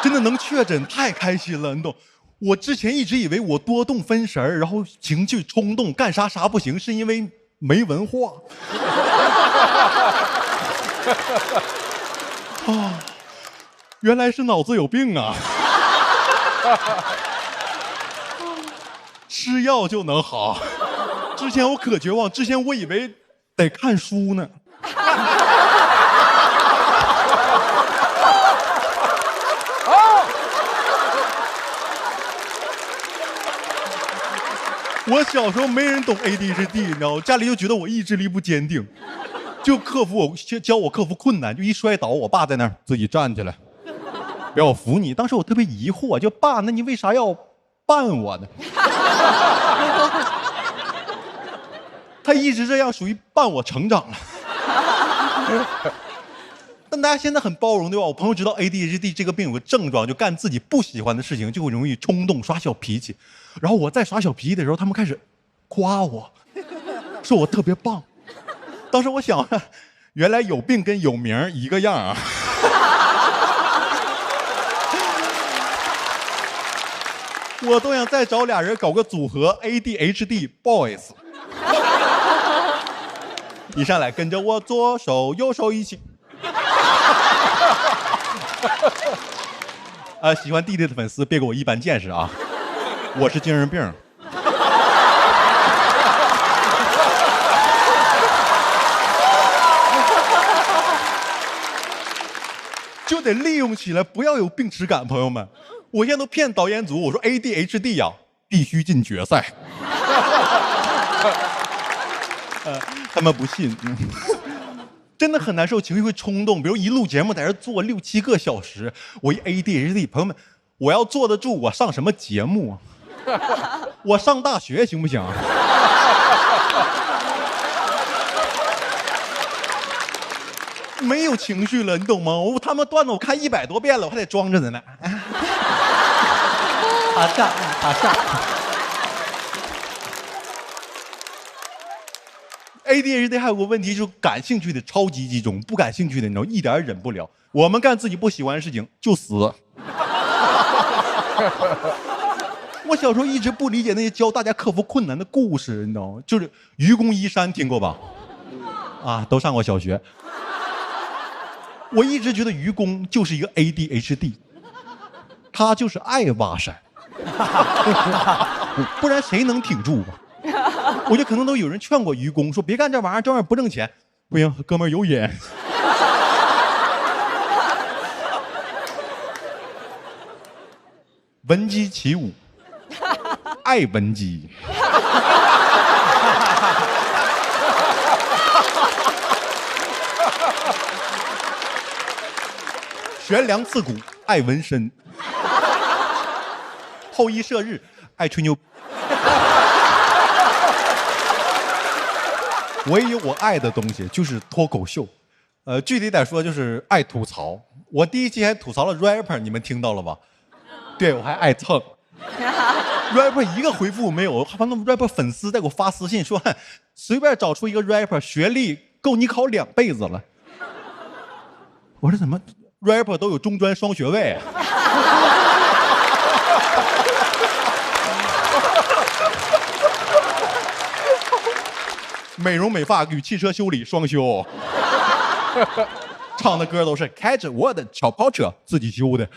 真的能确诊，太开心了，你懂？我之前一直以为我多动分神，然后情绪冲动，干啥啥不行，是因为没文化。啊，原来是脑子有病啊！吃药就能好。之前我可绝望，之前我以为得看书呢。我小时候没人懂 ADHD， 你知道吗？家里就觉得我意志力不坚定，就教我克服困难，就一摔倒，我爸在那儿自己站起来，让我扶你。当时我特别疑惑，就爸，那你为啥要绊我呢？他一直这样，属于伴我成长了。但大家现在很包容，对吧？我朋友知道 ADHD 这个病有个症状，就干自己不喜欢的事情就会容易冲动、耍小脾气。然后我在耍小脾气的时候，他们开始夸我，说我特别棒。当时我想，原来有病跟有名一个样啊。我都想再找俩人搞个组合 ADHD Boys。一上来跟着我左手右手一起。喜欢弟弟的粉丝别给我一般见识啊，我是精神病。就得利用起来，不要有病耻感，朋友们。我现在都骗导演组，我说 ADHD 呀，必须进决赛。他们不信，真的很难受，情绪会冲动。比如一录节目在这坐6、7个小时，我一 ADHD， 朋友们，我要坐得住，我上什么节目啊？我上大学行不行？没有情绪了，你懂吗？他们段子我看100多遍了，我还得装着呢。打上。ADHD 还有个问题，就是感兴趣的超级集中，不感兴趣的你知道一点也忍不了。我们干自己不喜欢的事情就死。我小时候一直不理解那些教大家克服困难的故事，你知道吗？就是愚公移山，听过吧？啊，都上过小学。我一直觉得愚公就是一个 ADHD， 他就是爱挖山，不然谁能挺住啊？我觉得可能都有人劝过愚公，说别干这玩意儿，这玩意儿不挣钱。不行，哥们儿有瘾。闻鸡起舞，爱闻鸡。悬梁刺股，爱纹身；后羿射日，爱吹牛。我也有我爱的东西，就是脱口秀。具体点说，就是爱吐槽。我第一期还吐槽了 rapper， 你们听到了吧？对，我还爱蹭。rapper 一个回复没有，反正 rapper 粉丝在给我发私信说，随便找出一个 rapper 学历够你考2辈子了。我说怎么 rapper 都有中专双学位？美容美发与汽车修理双修，唱的歌都是开着我的小跑车自己修的。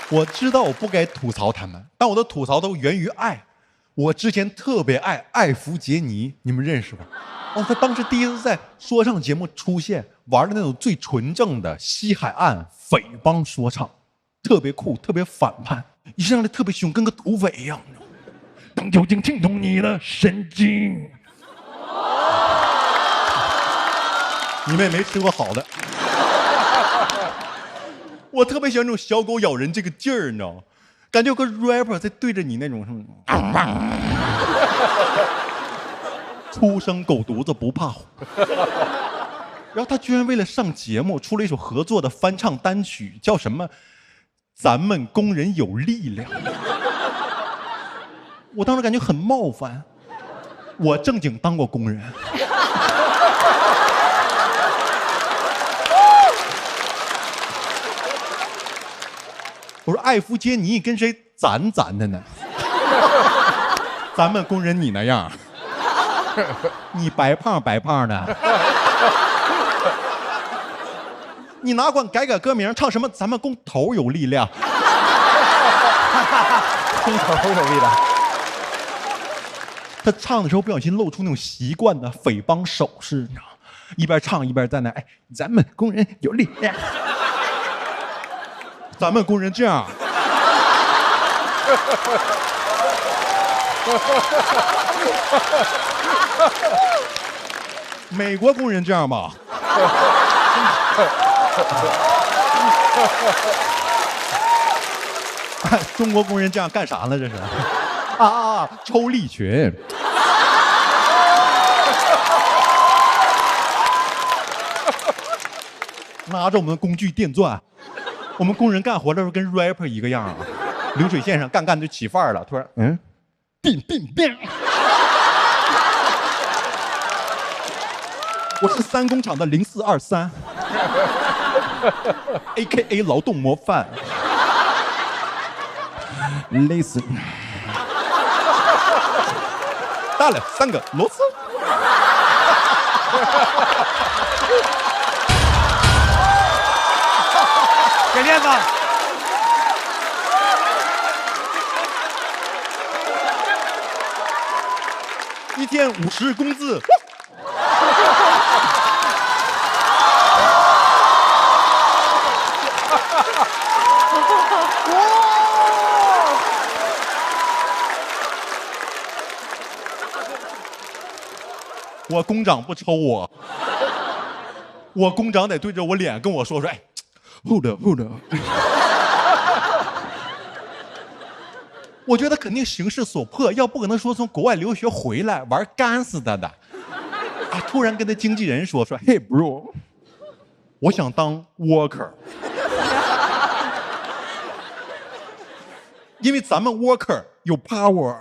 我知道我不该吐槽他们，但我的吐槽都源于爱。我之前特别爱艾弗杰尼，你们认识吧？哦，他当时第一次在说唱节目出现，玩的那种最纯正的西海岸匪帮说唱，特别酷，特别反叛，一上来特别凶，跟个土匪一样。当酒精浸透你的神经。你们也没吃过好的。我特别喜欢这种小狗咬人这个劲儿，你知道吗？感觉有个 rapper 在对着你那种什么，初生狗犊子不怕虎。然后他居然为了上节目出了一首合作的翻唱单曲，叫什么？咱们工人有力量。我当时感觉很冒犯，我正经当过工人。我说艾弗杰尼跟谁攒的呢？咱们工人你那样，你白胖的，你哪管改歌名，唱什么咱们工头有力量，工头有力量。他唱的时候不小心露出那种习惯的匪帮手势，你知道吗？一边唱一边在那，哎，咱们工人有力量，咱们工人这样。美国工人这样吧？中国工人这样干啥呢？这是抽利群。拿着我们的工具电钻，我们工人干活的时候跟 rapper 一个样啊，流水线上干就起范儿了，突然变，我是3工厂的0423 ，AKA 劳动模范，累死，大了3个螺丝。给面子。1天50工资。我工长不抽我，我工长得对着我脸跟我说，哎。hold up。我觉得肯定形势所迫，要不可能说从国外留学回来玩干死他的。啊，突然跟他经纪人说，Hey bro， 我想当 worker， 因为咱们 worker 有 power。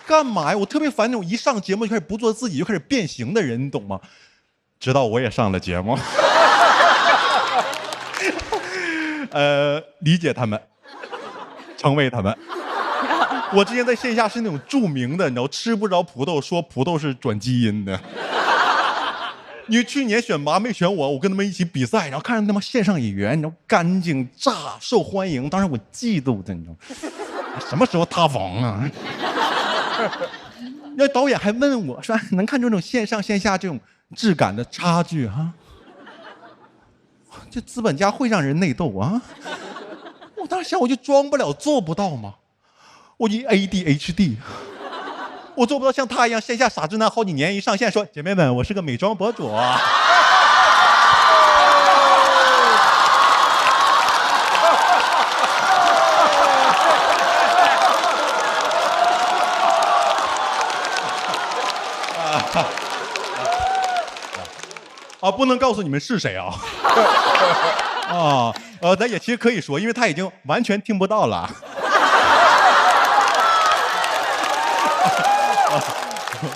干嘛呀？我特别烦那种一上节目就开始不做自己就开始变形的人，你懂吗？直到我也上了节目，理解他们，成为他们。我之前在线下是那种著名的，你知道，吃不着葡萄说葡萄是转基因的。因为去年选拔没选我，我跟他们一起比赛，然后看着他们线上演员，你知道，干净炸，受欢迎，当时我嫉妒的，你知道，什么时候塌房啊？那导演还问我说：“能看出这种线上线下这种质感的差距哈？这资本家会让人内斗啊！”我当时想，我就装不了，做不到吗？我已 ADHD， 我做不到像他一样线下傻直男好几年一上线说姐妹们，我是个美妆博主啊。不能告诉你们是谁啊。咱也其实可以说，因为他已经完全听不到了。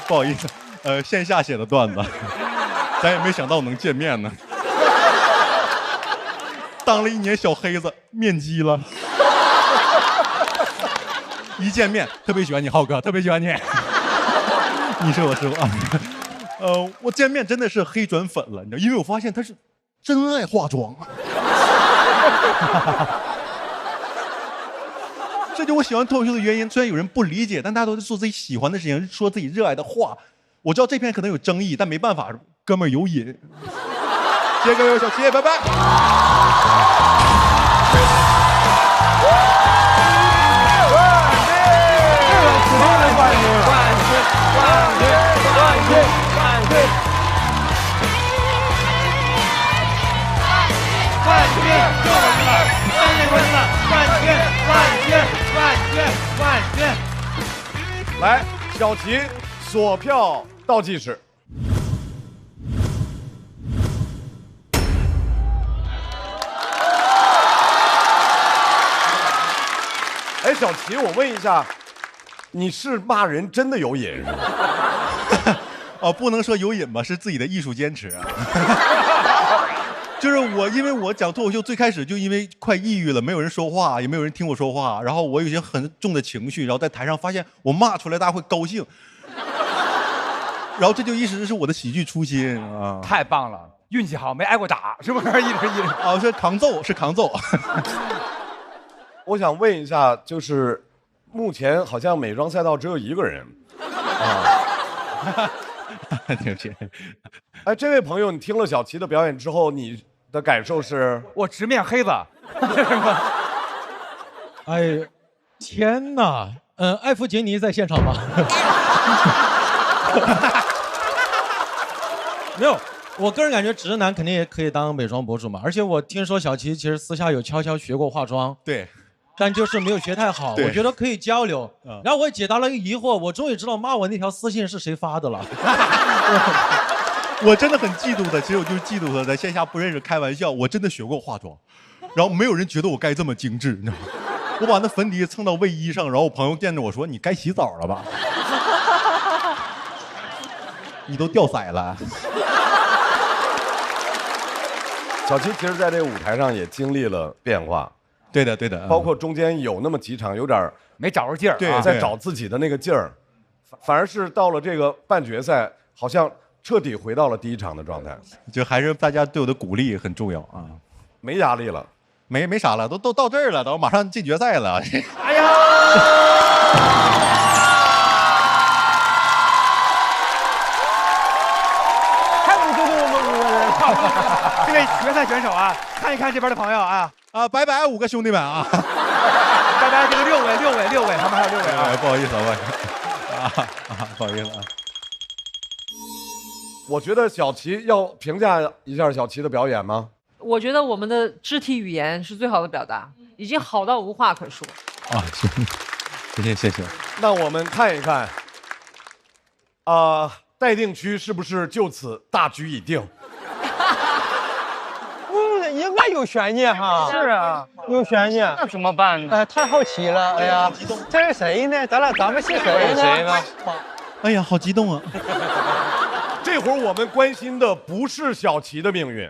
不好意思，线下写的段子，咱也没想到能见面呢。当了1年小黑子，面基了。一见面特别喜欢你，浩哥，特别喜欢你。你是我师傅啊。我见面真的是黑转粉了，你知道，因为我发现他是真爱化妆。这就我喜欢脱口秀的原因。虽然有人不理解，但大家都在做自己喜欢的事情，说自己热爱的话。我知道这篇可能有争议，但没办法，哥们儿有瘾。谢谢各位小齐，拜拜。来，小齐锁票倒计时。哎，小齐，我问一下，你是骂人真的有瘾是吗？不能说有瘾吧，是自己的艺术坚持。就是我，因为我讲脱口秀最开始就因为快抑郁了，没有人说话，也没有人听我说话，然后我有些很重的情绪，然后在台上发现我骂出来大家会高兴，然后这就一直是我的喜剧初心啊！太棒了，运气好，没挨过打，是不是？一直是扛揍，是扛揍。我想问一下，就是目前好像美妆赛道只有1个人啊。对不起。哎，这位朋友，你听了小齐的表演之后，你的感受是？我直面黑子。哎，天哪！艾弗杰尼在现场吗？没有，我个人感觉直男肯定也可以当美妆博主嘛。而且我听说小齐其实私下有悄悄学过化妆。对。但就是没有学太好，我觉得可以交流。然后我也解答了一个疑惑，我终于知道骂我那条私信是谁发的了。我真的很嫉妒他，其实我就是嫉妒他，在线下不认识开玩笑。我真的学过化妆，然后没有人觉得我该这么精致，你知道吗？我把那粉底蹭到卫衣上，然后我朋友见着我说：“你该洗澡了吧？你都掉色了。”小齐其实在这个舞台上也经历了变化。对的，对的，包括中间有那么几场有点没找着劲儿，对，在找自己的那个劲儿，反而是到了这个半决赛，好像彻底回到了第1场的状态。就还是大家对我的鼓励很重要啊，没压力了，没啥了，都到这儿了，都马上进决赛了。哎呀！太不尊重我们5个人，这位决赛选手啊，看一看这边的朋友啊。拜拜5个兄弟们啊！拜拜这个6位，他们还有6位啊！不好意思，不好意思啊！我觉得小齐要评价一下小齐的表演吗？我觉得我们的肢体语言是最好的表达，已经好到无话可说。谢谢。那我们看一看，待定区是不是就此大局已定？应该有悬念哈。是啊，有悬念。那怎么办呢？太好奇了，哎呀，这是谁呢？咱们是谁呢？谁呢？哎呀，好激动啊！这会儿我们关心的不是小齐的命运，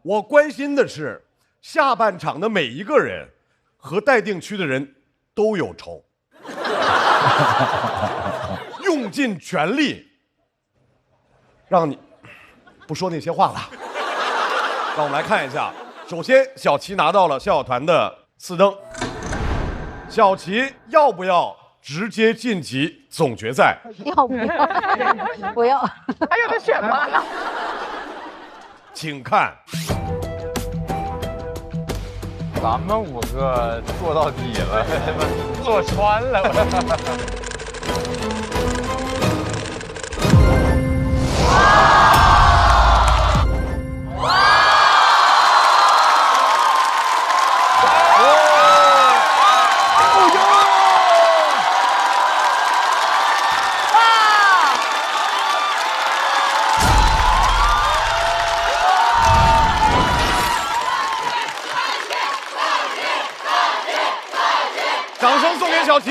我关心的是下半场的每一个人和待定区的人都有仇，用尽全力让你不说那些话了。让我们来看一下，首先小齐拿到了笑笑团的4灯，小齐要不要直接晋级总决赛？要不要？不要，还有得选吗？请看咱们5个做到底了，坐穿了。掌声送给小齐，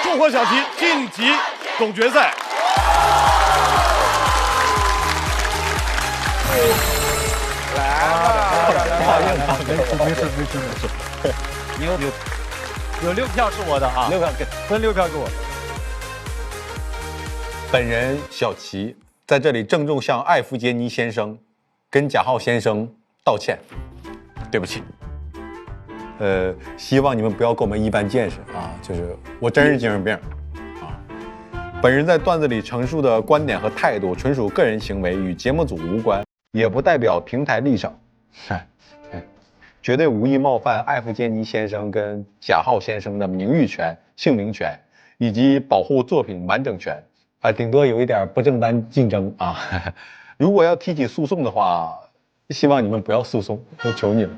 祝贺小齐晋级总决赛。不好意思，没事。有6票是我的啊，6票分6票给我。本人小齐在这里郑重向艾弗杰尼先生跟贾浩先生道歉，对不起。希望你们不要跟我们一般见识啊，就是我真是精神病啊。本人在段子里陈述的观点和态度纯属个人行为，与节目组无关，也不代表平台立场。绝对无意冒犯艾弗杰尼先生跟贾浩先生的名誉权、姓名权以及保护作品完整权啊，顶多有一点不正当竞争啊。如果要提起诉讼的话，希望你们不要诉讼，我求你了。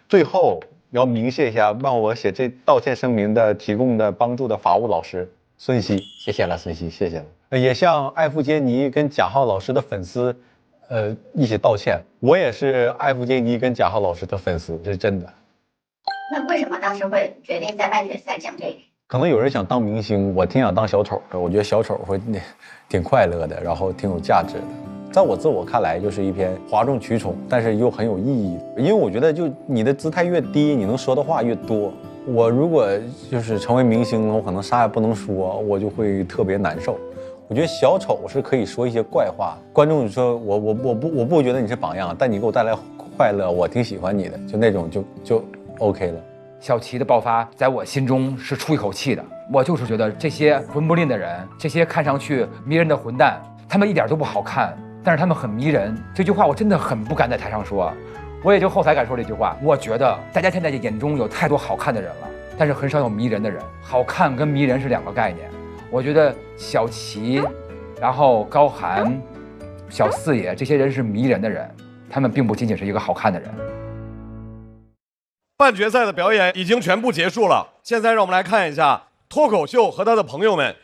最后要鸣谢一下帮我写这道歉声明的提供的帮助的法务老师孙熙，谢谢了，孙熙，谢谢了。也向艾弗杰尼跟贾浩老师的粉丝一起道歉，我也是艾弗杰尼跟贾浩老师的粉丝，这是真的。那为什么当时会决定在半决赛讲这个？可能有人想当明星，我挺想当小丑的。我觉得小丑会挺快乐的，然后挺有价值的。在我自我看来，就是一篇哗众取宠，但是又很有意义。因为我觉得，就你的姿态越低，你能说的话越多。我如果就是成为明星，我可能啥也不能说，我就会特别难受。我觉得小丑是可以说一些怪话，观众说我不觉得你是榜样，但你给我带来快乐，我挺喜欢你的，就那种就 OK 了。小齐的爆发在我心中是出一口气的，我就是觉得这些混不吝的人，这些看上去迷人的混蛋，他们一点都不好看，但是他们很迷人。这句话我真的很不敢在台上说，我也就后台敢说这句话。我觉得大家现在眼中有太多好看的人了，但是很少有迷人的人。好看跟迷人是2个概念。我觉得小齐，然后高寒、小四野这些人是迷人的人，他们并不仅仅是一个好看的人。半决赛的表演已经全部结束了，现在让我们来看一下脱口秀和他的朋友们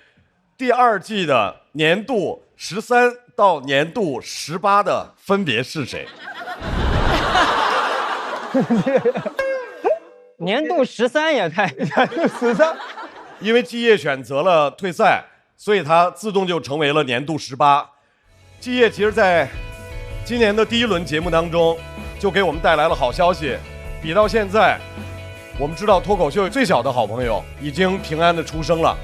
第2季的年度13到年度18的分别是谁？年度13也太13，因为季业选择了退赛，所以他自动就成为了年度18。季业其实在今年的第1轮节目当中就给我们带来了好消息。比到现在，我们知道脱口秀最小的好朋友已经平安的出生了。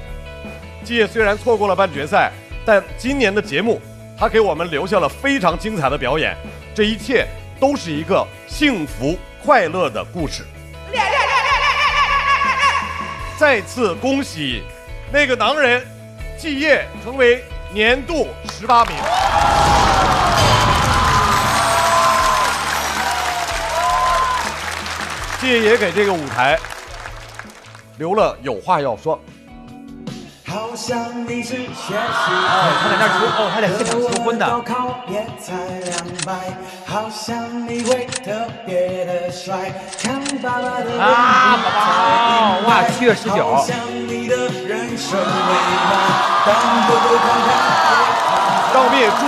季业虽然错过了半决赛，但今年的节目他给我们留下了非常精彩的表演，这一切都是一个幸福快乐的故事。再次恭喜那个男人季业成为年度18名。季业也给这个舞台留了有话要说。好像你是学习，他在那儿他在现场求婚的。也才200，好像你会特别的帅，看爸爸的啊，宝宝，哇，7月19。好像你的人生未满，但不够看看。让我们也祝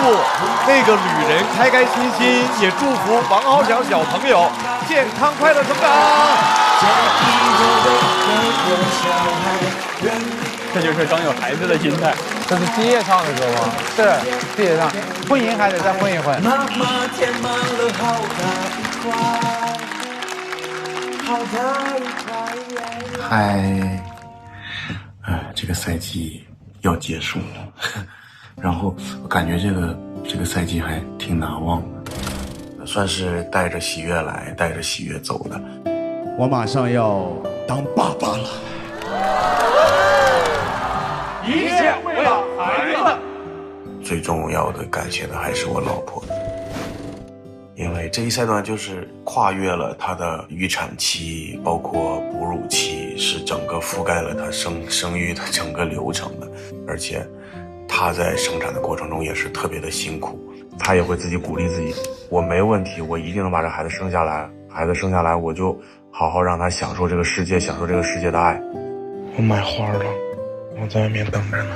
那个旅人开开心心，也祝福王翱翔小朋友健康快乐成长。这就是刚有孩子的心态。这是季业唱的歌吗？是季业唱，混音还得再混一混。妈妈填满了好大一块。嗨，这个赛季要结束了，然后我感觉这个赛季还挺难忘的，算是带着喜悦来，带着喜悦走的。我马上要当爸爸了。一切为了孩子。最重要的感谢的还是我老婆，因为这一赛段就是跨越了她的预产期，包括哺乳期，是整个覆盖了她生育的整个流程的，而且她在生产的过程中也是特别的辛苦，她也会自己鼓励自己，我没问题，我一定能把这孩子生下来，孩子生下来我就好好让他享受这个世界，享受这个世界的爱。我买花了，我在外面等着呢。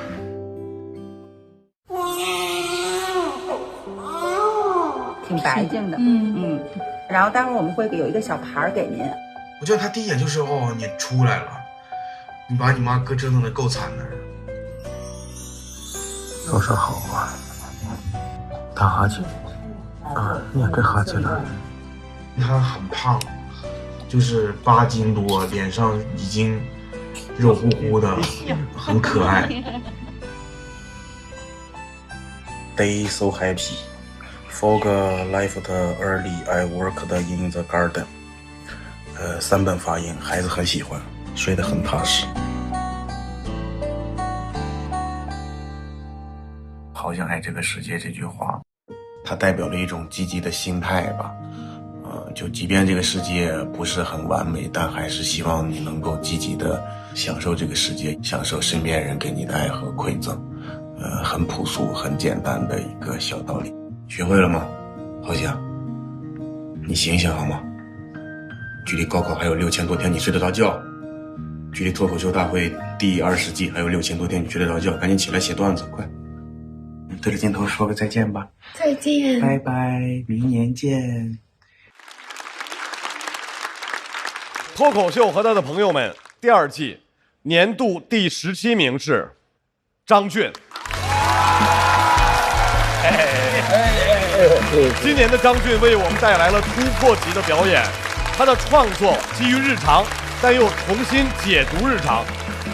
挺白净的，然后待会儿我们会有一个小牌给您。我觉得他第一眼就是你出来了，你把你妈哥折腾的够惨的。都说好话，打哈欠啊，你也该哈欠了。他很胖，就是8斤多，脸上已经肉乎乎的，很可爱。They so happy. Fog left early. I worked in the garden. 3本发音，孩子很喜欢，睡得很踏实。好想爱这个世界这句话，它代表了一种积极的心态吧。就即便这个世界不是很完美，但还是希望你能够积极的享受这个世界，享受身边人给你的爱和馈赠。很朴素、很简单的一个小道理。学会了吗？好想，你醒醒好吗？距离高考还有6000多天，你睡得着觉？距离脱口秀大会第20季还有6000多天，你睡得着觉？赶紧起来写段子，快！对着镜头说个再见吧。再见，拜拜，明年见。脱口秀和他的朋友们第2季年度第17名是张俊。今年的张俊为我们带来了突破级的表演，他的创作基于日常，但又重新解读日常，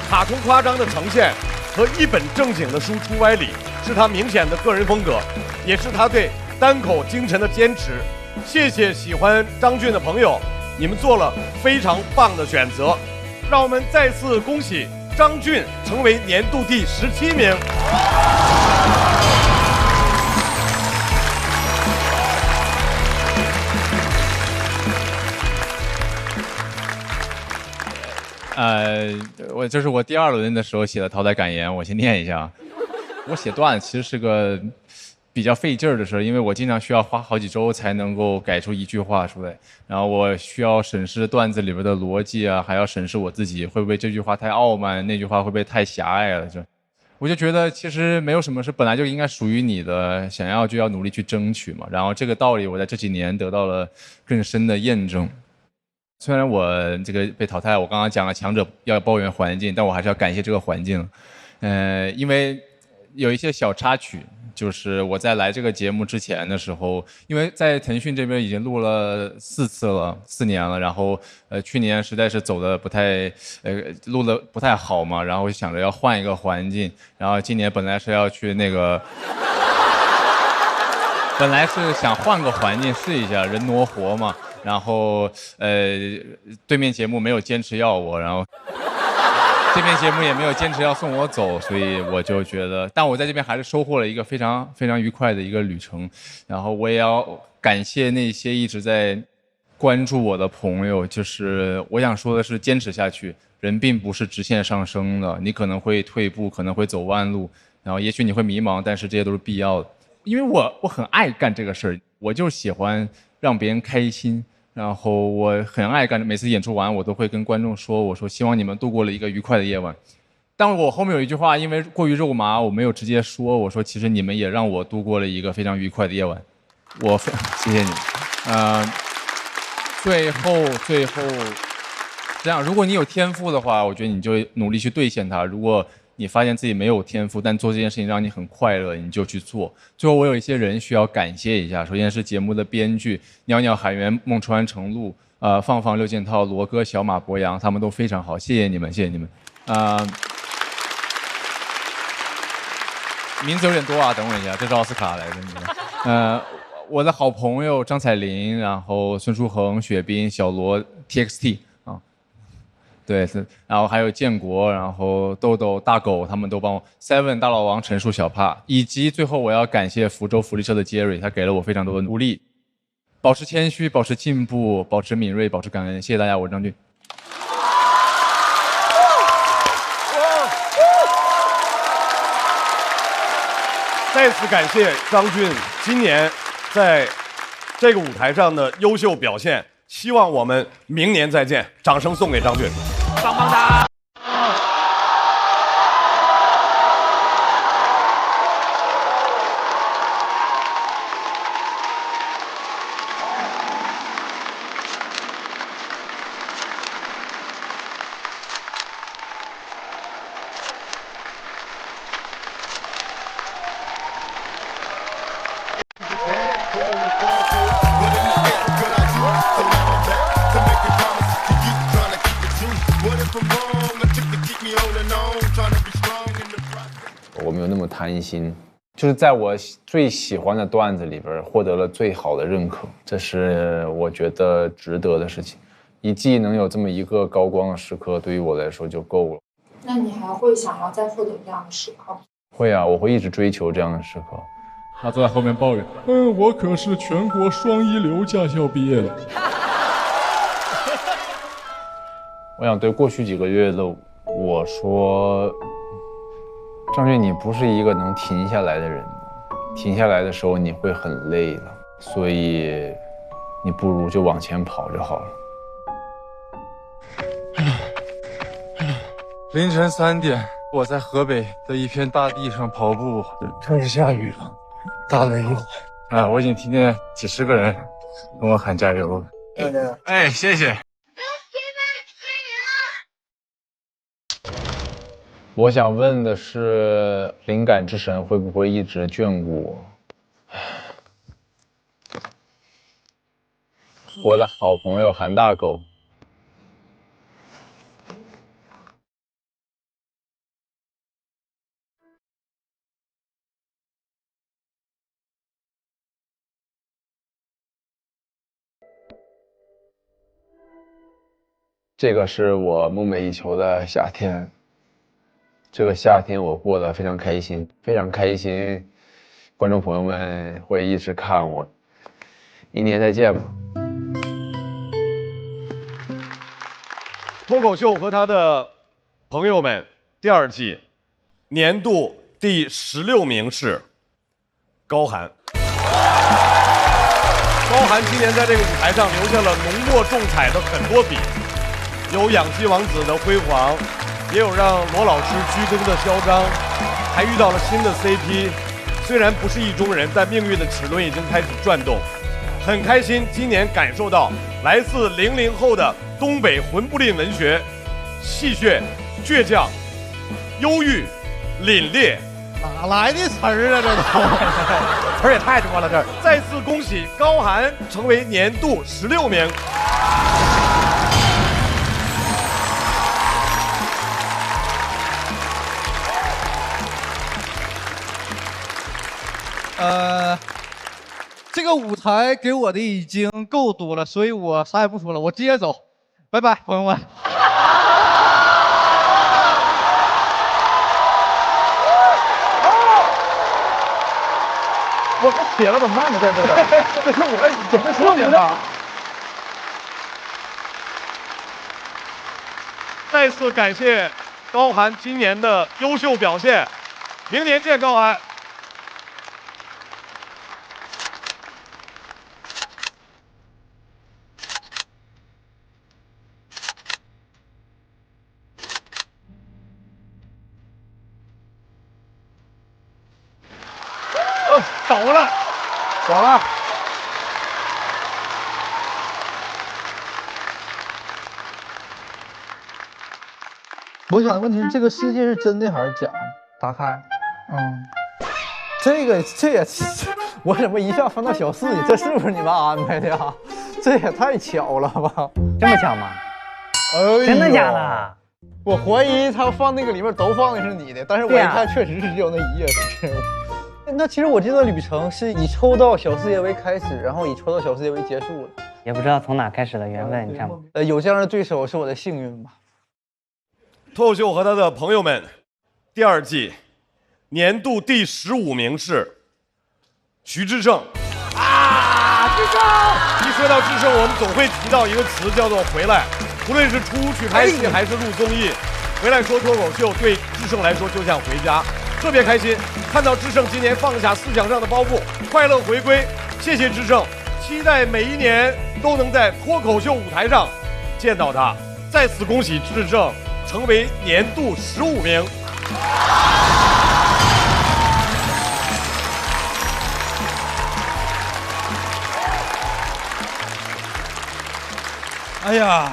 卡通夸张的呈现和一本正经的输出歪理，是他明显的个人风格，也是他对单口精神的坚持。谢谢喜欢张俊的朋友，你们做了非常棒的选择，让我们再次恭喜张俊成为年度第17名。这是我第2轮的时候写的淘汰感言，我先念一下。我写段子其实是个比较费劲儿的事，因为我经常需要花好几周才能够改出一句话出来，然后我需要审视段子里边的逻辑啊，还要审视我自己会不会这句话太傲慢，那句话会不会太狭隘了。我就觉得其实没有什么是本来就应该属于你的，想要就要努力去争取嘛。然后这个道理我在这几年得到了更深的验证。虽然我这个被淘汰，我刚刚讲了强者要抱怨环境，但我还是要感谢这个环境。因为有一些小插曲，就是我在来这个节目之前的时候，因为在腾讯这边已经录了4年了，然后去年实在是走的不太录的不太好嘛，然后我想着要换一个环境，然后今年本来是要去那个。本来是想换个环境试一下人挪活嘛，然后对面节目没有坚持要我，然后这边节目也没有坚持要送我走，所以我就觉得，但我在这边还是收获了一个非常非常愉快的一个旅程。然后我也要感谢那些一直在关注我的朋友，就是我想说的是，坚持下去，人并不是直线上升的，你可能会退步，可能会走弯路，然后也许你会迷茫，但是这些都是必要的。因为我很爱干这个事儿，我就喜欢让别人开心，然后我很爱干，每次演出完我都会跟观众说，我说希望你们度过了一个愉快的夜晚。但我后面有一句话，因为过于肉麻，我没有直接说，我说其实你们也让我度过了一个非常愉快的夜晚，我谢谢你们。最后这样，如果你有天赋的话，我觉得你就努力去兑现它。如果你发现自己没有天赋，但做这件事情让你很快乐，你就去做。最后我有一些人需要感谢一下，首先是节目的编剧袅袅海源、孟川程璐、放放六件套、罗哥、小马博洋，他们都非常好，谢谢你们，谢谢你们。名字有点多啊，等我一下，这是奥斯卡来的。我的好朋友张彩玲，然后孙书恒、雪冰、小罗、TXT 啊，对，然后还有建国，然后豆豆、大狗，他们都帮我 Seven 大老王、陈述、小帕，以及最后我要感谢福州福利社的 Jerry， 他给了我非常多的鼓励。保持谦虚，保持进步，保持敏锐，保持感恩。谢谢大家，我是张俊。再次感谢张俊今年在这个舞台上的优秀表现，希望我们明年再见。掌声送给张俊，棒棒哒！我没有那么贪心，就是在我最喜欢的段子里边获得了最好的认可，这是我觉得值得的事情。一季能有这么一个高光的时刻，对于我来说就够了。那你还会想要再获得这样的时刻吗？会啊，我会一直追求这样的时刻。他坐在后面抱怨：“我可是全国双一流驾校毕业的。”我想对过去几个月的我说，张俊，你不是一个能停下来的人，停下来的时候你会很累的，所以你不如就往前跑就好了。凌晨3点，我在河北的一片大地上跑步，开始下雨了，打雷了。我已经听见几十个人跟我喊加油了。哎，谢谢。我想问的是，灵感之神会不会一直眷顾我的好朋友韩大狗？这个是我梦寐以求的夏天。这个夏天我过得非常开心，非常开心。观众朋友们会一直看我，明年再见吧。脱口秀和他的朋友们第2季年度第16名是高寒。高寒今年在这个舞台上留下了浓墨重彩的很多笔，有养鸡王子的辉煌，也有让罗老师居功的嚣张，还遇到了新的 CP。虽然不是意中人，但命运的齿轮已经开始转动。很开心今年感受到来自00后的东北魂不吝文学，戏谑、倔强、忧郁、凛冽。哪来的词儿啊？这都词儿也太多了。这儿再次恭喜高寒成为年度16名。这个舞台给我的已经够多了，所以我啥也不说了，我接着走，拜拜，朋友们。我写了怎么办呢？在这个，这是我怎么说明的？再次感谢高寒今年的优秀表现，明年见，高寒。走了，走了。我想问题，这个世界是真的还是假的？打开，这也，我怎么一下翻到小4里？这是不是你们安排的呀？这也太巧了吧！这么巧吗？真的假的？我怀疑他放那个里面都放的是你的，但是我一看确实是只有那一页是。那其实我这段旅程是以抽到小世界为开始，然后以抽到小世界为结束的。也不知道从哪开始的缘分，你看吗？有这样的对手是我的幸运吧。脱口秀和他的朋友们第2季年度第15名是徐志胜。啊！一说到智胜，我们总会提到一个词，叫做回来。无论是出去拍戏还是录综艺，回来说脱口秀，对智胜来说就像回家，特别开心。看到智胜今年放下思想上的包袱，快乐回归，谢谢智胜，期待每一年都能在脱口秀舞台上见到他。再次恭喜智胜成为年度15名。哎呀，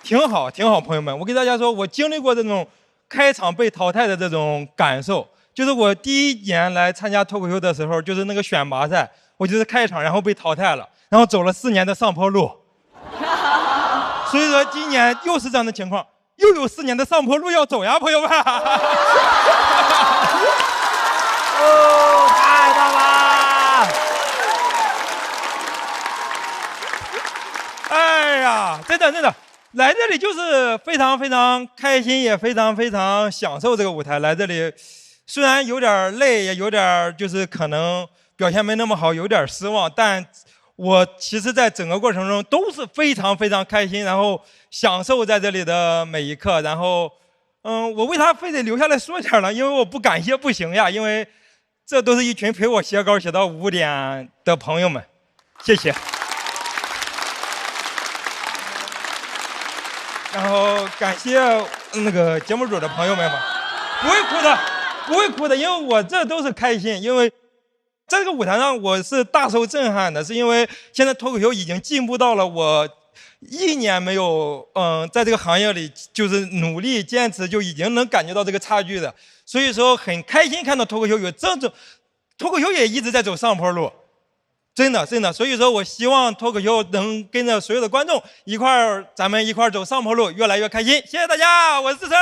挺好，挺好，朋友们，我给大家说，我经历过这种开场被淘汰的这种感受，就是我第1年来参加脱口秀的时候，就是那个选拔赛，我就是开场然后被淘汰了，然后走了4年的上坡路，所以说今年又是这样的情况，又有4年的上坡路要走呀，朋友们。哦，太棒了！哎呀，真的，来这里就是非常非常开心，也非常非常享受这个舞台。来这里虽然有点累，也有点就是可能表现没那么好，有点失望，但我其实在整个过程中都是非常非常开心，然后享受在这里的每一刻。然后，我为啥非得留下来说点呢？因为我不感谢不行呀，因为这都是一群陪我写稿写到5点的朋友们，谢谢。然后感谢那个节目组的朋友们吧，不会哭的，因为我这都是开心，因为在这个舞台上我是大受震撼的，是因为现在脱口秀已经进步到了我1年没有在这个行业里就是努力坚持就已经能感觉到这个差距的，所以说很开心看到脱口秀有这种，脱口秀也一直在走上坡路。真的，所以说我希望脱口秀能跟着所有的观众咱们一块走上坡路，越来越开心。谢谢大家，我是智胜。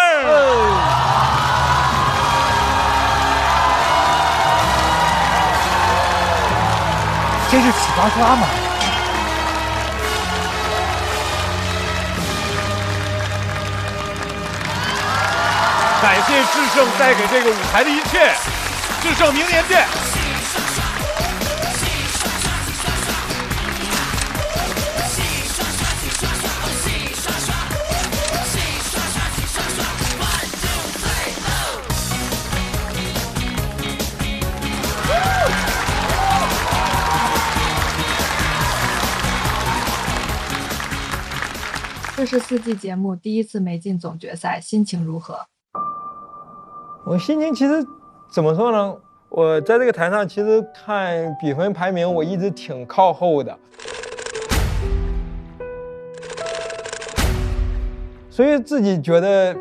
这是洗刷刷吗？感谢智胜带给这个舞台的一切，智胜明年见。这是4季节目第1次没进总决赛，心情如何？我心情其实怎么说呢？我在这个台上其实看比分排名，我一直挺靠后的，所以自己觉得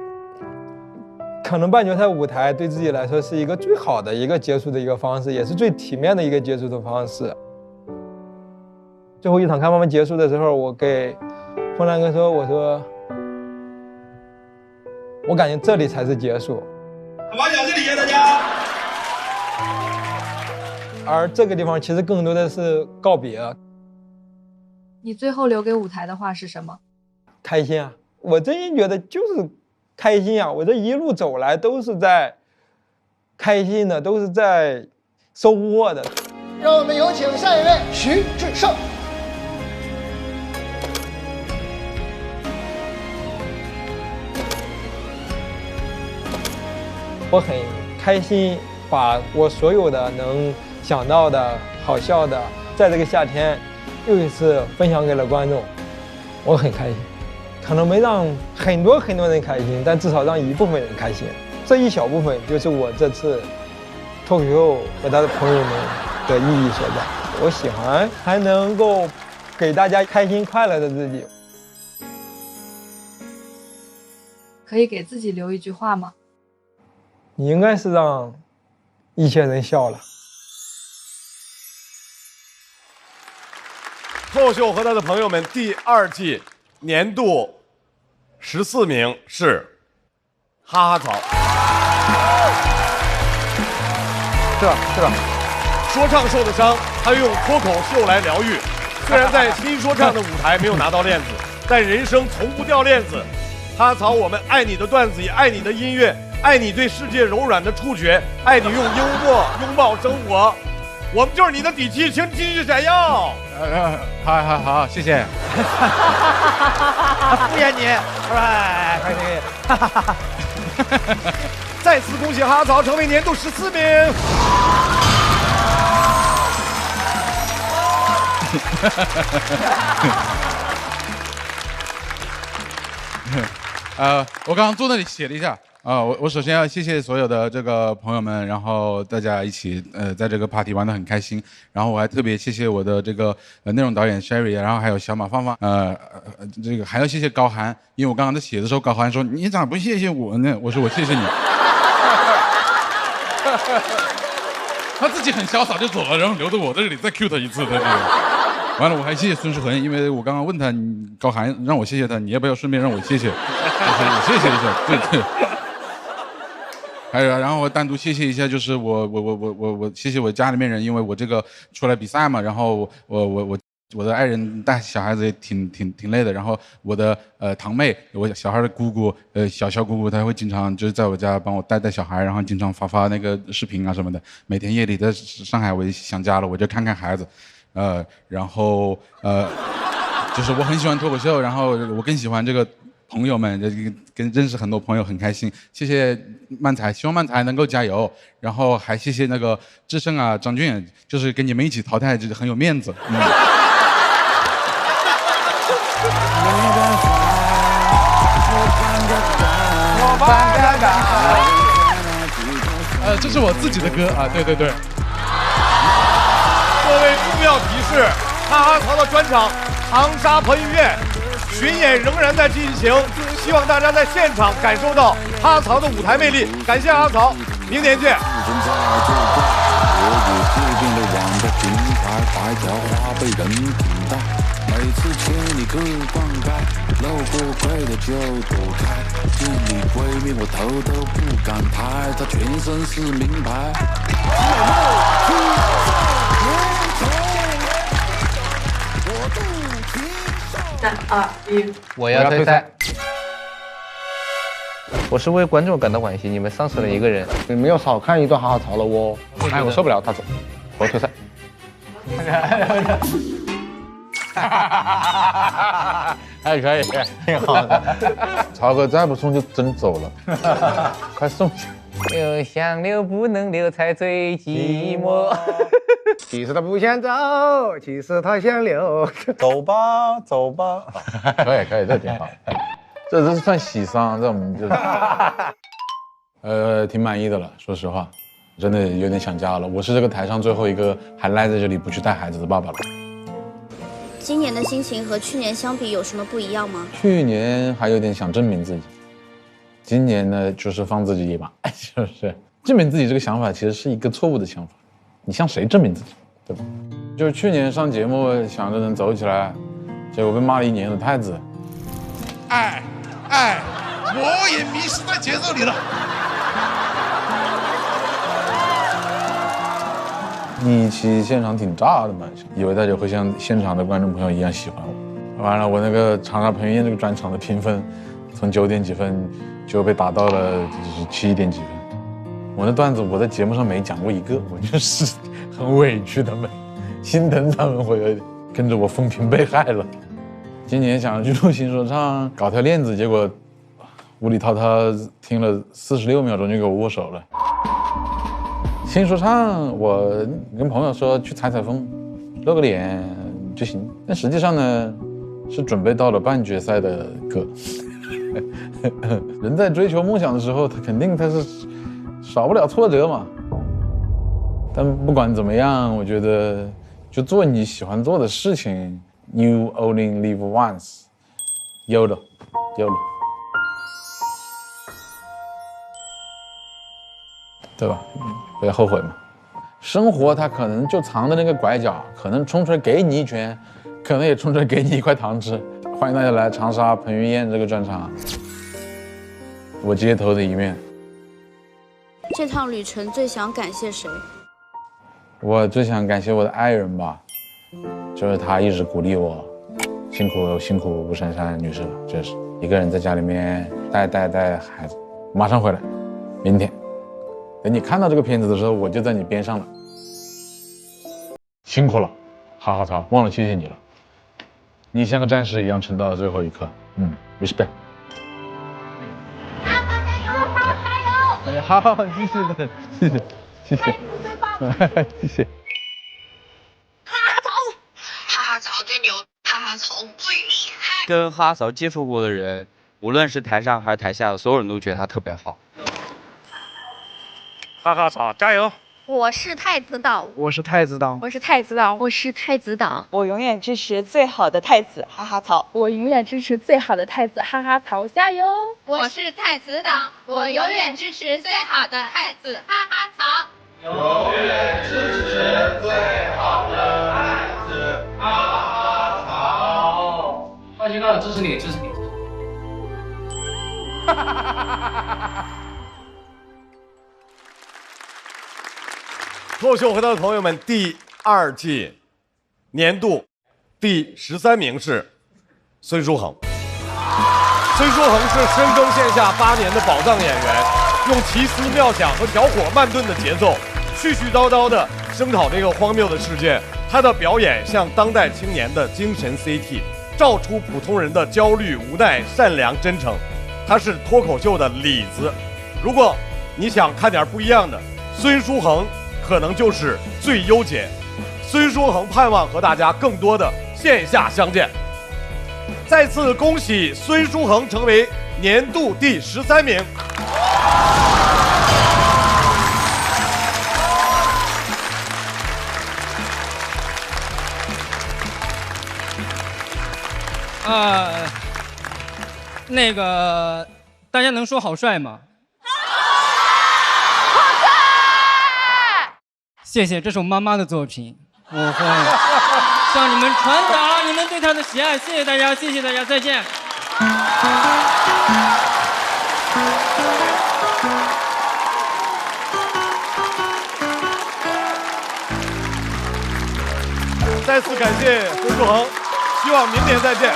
可能半决赛舞台对自己来说是一个最好的一个结束的一个方式，也是最体面的一个结束的方式。最后一场开放麦结束的时候，我给风兰哥说：“我说，我感觉这里才是结束。”把奖这里谢大家。而这个地方其实更多的是告别。你最后留给舞台的话是什么？开心啊！我真心觉得就是开心啊！我这一路走来都是在开心的，都是在收获的。让我们有请下一位徐志胜。我很开心，把我所有的能想到的好笑的，在这个夏天又一次分享给了观众，我很开心。可能没让很多人开心，但至少让一部分人开心。这一小部分就是我这次脱口秀和他的朋友们的意义所在。我喜欢还能够给大家开心快乐的自己。可以给自己留一句话吗？你应该是让一些人笑了。脱口秀和他的朋友们第2季年度14名是哈哈草，是吧？说唱受的伤，他用脱口秀来疗愈。虽然在新说唱的舞台没有拿到链子，但人生从不掉链子。哈哈草，我们爱你的段子，也爱你的音乐，爱你对世界柔软的触觉，爱你用幽默拥抱生活。我们就是你的底气，请继续闪耀。好，谢谢。敷衍你，哎，开心。再次恭喜哈曹成为年度14名。我刚刚坐那里写了一下我首先要谢谢所有的这个朋友们，然后大家一起在这个 party 玩得很开心，然后我还特别谢谢我的这个内容导演 Sherry， 然后还有小马芳芳，这个还要谢谢高寒，因为我刚刚在写的时候，高寒说你咋不谢谢我呢？我说我谢谢你。他自己很潇洒就走了，然后留着我在这里再 cue 他一次的这个。完了，我还谢谢孙世恒，因为我刚刚问他，高寒让我谢谢他，你要不要顺便让我谢谢？我谢谢一下，对。还有，然后我单独谢谢一下，就是我谢谢我家里面人，因为我这个出来比赛嘛，然后我的爱人带小孩子也挺累的，然后我的堂妹，我小孩的姑姑，小姑姑，她会经常就是在我家帮我带小孩，然后经常发那个视频啊什么的。每天夜里在上海，我想家了，我就看看孩子，然后就是我很喜欢脱口秀，然后我更喜欢这个朋友们，跟认识很多朋友很开心。谢谢漫才，希望漫才能够加油，然后还谢谢那个志胜啊、张俊，就是跟你们一起淘汰，就是很有面子。这是我自己的歌啊，对。各位重要提示，哈曹的专场长沙彭于晏巡演仍然在进行，希望大家在现场感受到哈曹的舞台魅力。感谢哈曹，明年见。每次牵你个灌溉，路过贵的就躲开，镜里闺蜜我头都不敢抬，她全身是名牌。3、2、1，我要退赛。我是为观众感到惋惜，你们丧失了一个人，你们要少看一段哈曹了哦。哎，我受不了，他走，我要退赛。还可以，挺好的。曹哥再不送就真走了，快送去。又想留不能留，才最寂寞。其实他不想走，其实他想留。走吧，走吧。可以，这挺好。这是算喜丧，这我们就挺满意的了。说实话，真的有点想家了。我是这个台上最后一个还赖在这里不去带孩子的爸爸了。今年的心情和去年相比有什么不一样吗？去年还有点想证明自己，今年呢就是放自己一马，是不是？证明自己这个想法其实是一个错误的想法，你向谁证明自己，对吧？就是去年上节目想着能走起来，结果被骂了1年的太子。我也迷失在节奏里了。一期现场挺炸的嘛，以为大家会像现场的观众朋友一样喜欢我。完了，我那个长沙彭于晏这个专场的评分，从9点几分就被打到了就是7点几分。我那段子我在节目上没讲过一个，我就是很委屈他们，心疼他们，我有点跟着我风评被害了。今年想去录新说唱，搞条链子，结果无理滔滔听了46秒钟就给我握手了。新说唱，我跟朋友说去采风，露个脸就行。但实际上呢，是准备到了半决赛的歌。人在追求梦想的时候，他是少不了挫折嘛。但不管怎么样，我觉得就做你喜欢做的事情。You only live once， YOLO， 对吧？不要后悔嘛。生活它可能就藏在那个拐角，可能冲出来给你一拳，可能也冲出来给你一块糖吃。欢迎大家来长沙彭于晏这个专场，我街头的一面。这趟旅程最想感谢谁？我最想感谢我的爱人吧，就是她一直鼓励我，辛苦吴珊珊女士了，真是一个人在家里面带孩子，马上回来，明天。等你看到这个片子的时候，我就在你边上了。辛苦了，哈哈曹，忘了谢谢你了。你像个战士一样撑到了最后一刻，respect。哎，好，谢谢，谢谢，谢谢，谢谢。哈哈曹最牛，哈哈曹最厉害。跟哈哈曹接触过的人，无论是台上还是台下，所有人都觉得他特别好。哈哈曹加油！我是太子党，我是太子党，我是太子党，我是太子党，我永远支持最好的太子哈哈曹，我永远支持最好的太子哈哈曹，加油！我是太子党，我永远支持最好的太子哈哈曹，永远支持最好的太子哈哈曹。放心了，支持你，支持你。哈哈哈哈哈！脱口秀回答的朋友们，第2季年度第13名是孙书恒。孙书恒是深耕线下8年的宝藏演员，用奇思妙想和调火慢炖的节奏，絮絮叨叨的声讨这个荒谬的世界。他的表演像当代青年的精神 CT， 照出普通人的焦虑、无奈、善良、真诚。他是脱口秀的里子。如果你想看点不一样的，孙书恒可能就是最优解。孙书恒盼望和大家更多的线下相见。再次恭喜孙书恒成为年度第13名。那个，大家能说好帅吗？谢谢，这是我妈妈的作品，我会向你们传达你们对她的喜爱。谢谢大家，谢谢大家，再见。再次感谢孙书恒，希望明年再见。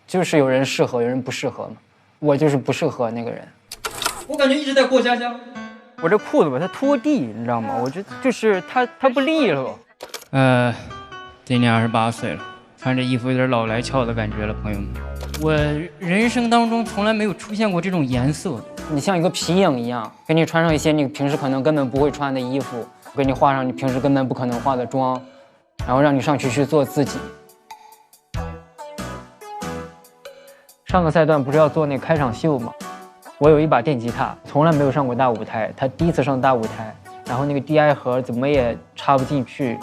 就是有人适合，有人不适合嘛。我就是不适合那个人。我感觉一直在过家家。我这裤子吧，它拖地，你知道吗？我这就是它不利落。今年28岁了，穿这衣服有点老来俏的感觉了，朋友们。我人生当中从来没有出现过这种颜色。你像一个皮影一样，给你穿上一些你平时可能根本不会穿的衣服，给你化上你平时根本不可能化的妆，然后让你上去做自己。上个赛段不是要做那开场秀吗？我有一把电吉他，从来没有上过大舞台，他第一次上大舞台，然后那个 DI 盒怎么也插不进去，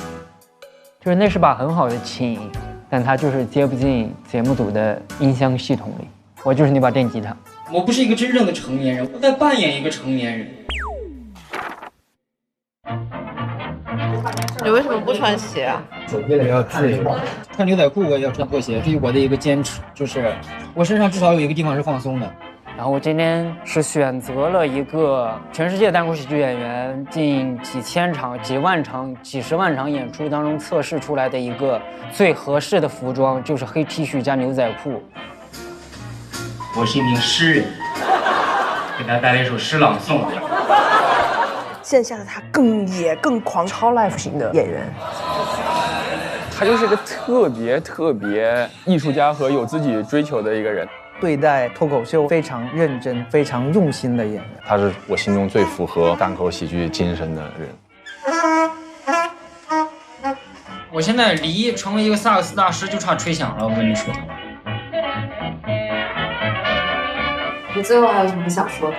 就是那是把很好的琴，但它就是接不进节目组的音箱系统里。我就是那把电吉他。我不是一个真正的成年人，我在扮演一个成年人。你为什么不穿鞋啊？为了要自由，穿牛仔裤我也要穿拖鞋，这是我的一个坚持，就是我身上至少有一个地方是放松的。然后我今天是选择了一个全世界单口喜剧演员近几千场、几万场、几十万场演出当中测试出来的一个最合适的服装，就是黑 T 恤加牛仔裤。我是一名诗人，给大家带来一首诗朗诵。线下的他更野、更狂，超 life 型的演员。他就是个特别艺术家和有自己追求的一个人，对待脱口秀非常认真、非常用心的演员。他是我心中最符合单口喜剧精神的人。我现在离成为一个萨克斯大师就差吹响了，我跟你说。你最后还有什么想说的？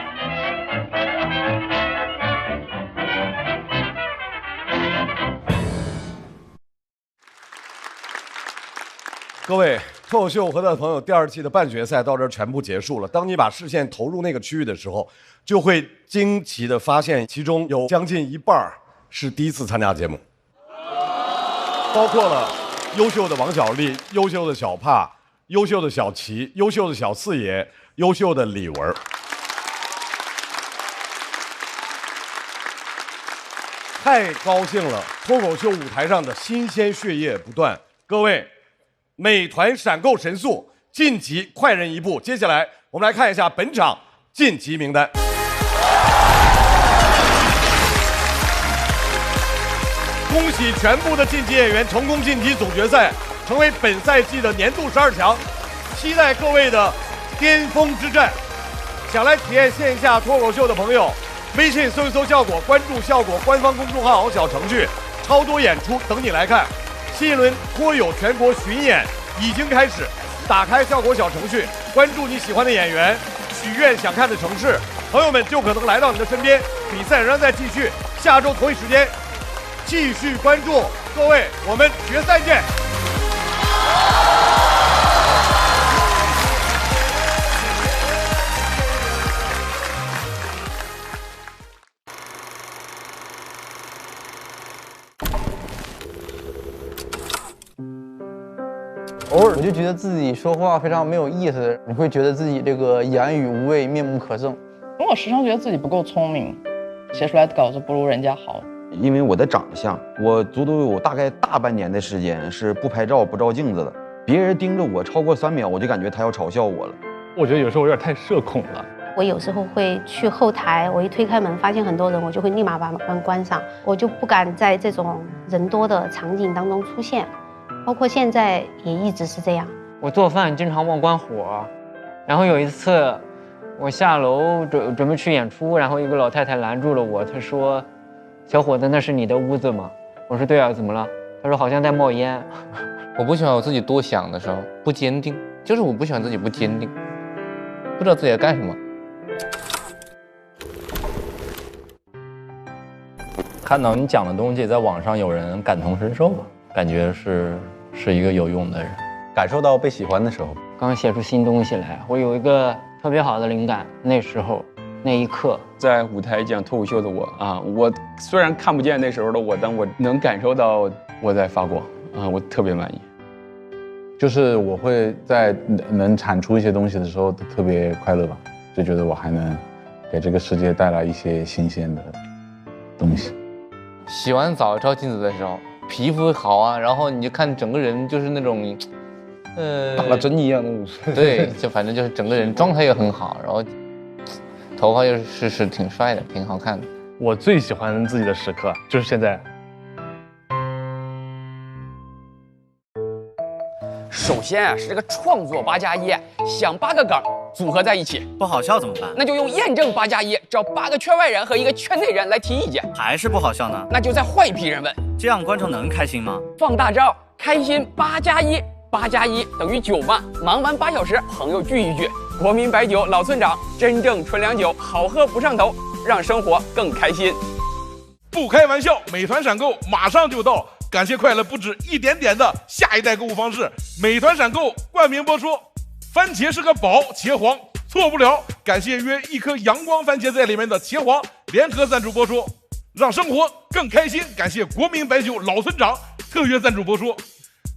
各位脱口秀和他的朋友第2季的半决赛到这儿全部结束了。当你把视线投入那个区域的时候，就会惊奇地发现，其中有将近一半是第一次参加节目，包括了优秀的王小利、优秀的小帕、优秀的小齐、优秀的小四爷，优秀的李文。太高兴了，脱口秀舞台上的新鲜血液不断。各位，美团闪购神速晋级快人一步。接下来我们来看一下本场晋级名单。恭喜全部的晋级演员成功晋级总决赛，成为本赛季的年度12强。期待各位的巅峰之战。想来体验线下脱口秀的朋友，微信搜一搜效果，关注效果官方公众号小程序，超多演出等你来看。新一轮脱友全国巡演已经开始，打开效果小程序，关注你喜欢的演员，许愿想看的城市，朋友们就可能来到你的身边。比赛仍然在继续，下周同一时间继续关注。各位，我们决赛见。偶尔我就觉得自己说话非常没有意思，你会觉得自己这个言语无味，面目可憎。我时常觉得自己不够聪明，写出来的稿子不如人家好。因为我的长相，我足足有大概大半年的时间是不拍照、不照镜子的。别人盯着我超过3秒，我就感觉他要嘲笑我了。我觉得有时候我有点太社恐了。我有时候会去后台，我一推开门发现很多人，我就会立马把门关上，我就不敢在这种人多的场景当中出现。包括现在也一直是这样。我做饭经常忘关火，然后有一次我下楼准备去演出，然后一个老太太拦住了我，她说：“小伙子，那是你的屋子吗？”我说：“对啊，怎么了？”她说：“好像在冒烟。”我不喜欢我自己多想的时候不坚定，就是我不喜欢自己不坚定，不知道自己在干什么。看到你讲的东西在网上有人感同身受吧，感觉是一个有用的人，感受到被喜欢的时候，刚写出新东西来，我有一个特别好的灵感，那时候那一刻，在舞台讲脱口秀的我啊，我虽然看不见那时候的我，但我能感受到我在发光啊，我特别满意。就是我会在能产出一些东西的时候特别快乐吧，就觉得我还能给这个世界带来一些新鲜的东西。洗完澡照镜子的时候，皮肤好啊，然后你就看整个人就是那种，打了针一样那种。对，就反正就是整个人状态也很好，然后头发又是挺帅的，挺好看的。我最喜欢自己的时刻就是现在。首先啊，是这个创作8+1，想8个梗组合在一起，不好笑怎么办？那就用验证8+1，找8个圈外人和1个圈内人来提意见，还是不好笑呢？那就再换一批人问，这样观众能开心吗？放大招，开心8+1，8+1等于9嘛，忙完8小时，朋友聚一聚，国民白酒老村长，真正纯粮酒，好喝不上头，让生活更开心。不开玩笑，美团闪购马上就到。感谢快乐不止一点点的下一代购物方式，美团闪购冠名播出。番茄是个宝，茄皇错不了。感谢约1颗阳光番茄在里面的茄皇联合赞助播出，让生活更开心。感谢国民白酒老村长特约赞助播出。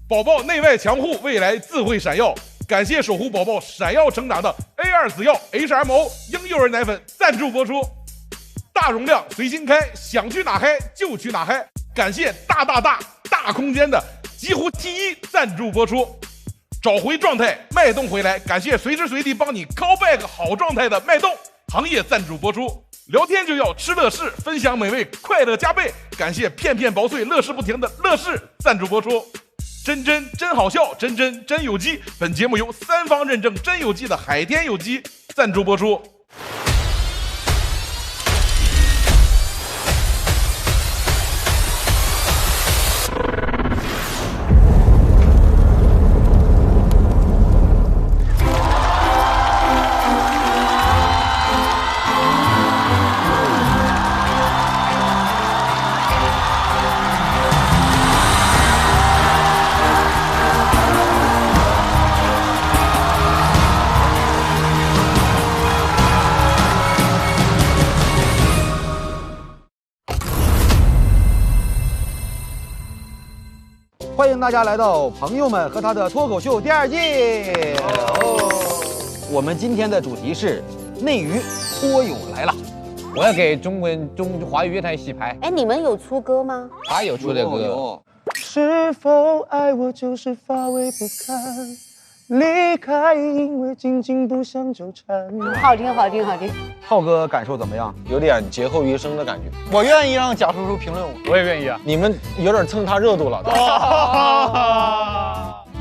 宝宝内外强护，未来自会闪耀。感谢守护宝宝闪耀成长的 A2 紫药 HMO 婴幼儿奶粉赞助播出。大容量随心开，想去哪嗨就去哪嗨。感谢大空间的极狐 T1 赞助播出。找回状态，脉动回来。感谢随时随地帮你 call back 好状态的脉动行业赞助播出。聊天就要吃乐事，分享美味，快乐加倍。感谢片片薄碎，乐事不停的乐事赞助播出。真好笑，真有机。本节目由3方认证真有机的海天有机赞助播出。欢迎大家来到朋友们和他的脱口秀第2季。我们今天的主题是内娱脱友来了。我要给中华语乐坛洗牌。哎，你们有出歌吗？他有出的歌。是否爱我就是乏味不堪，离开因为紧紧不想纠缠。好听，好听，好听。浩哥感受怎么样？有点劫后余生的感觉。我愿意让贾叔叔评论我。我也愿意啊。你们有点蹭他热度了。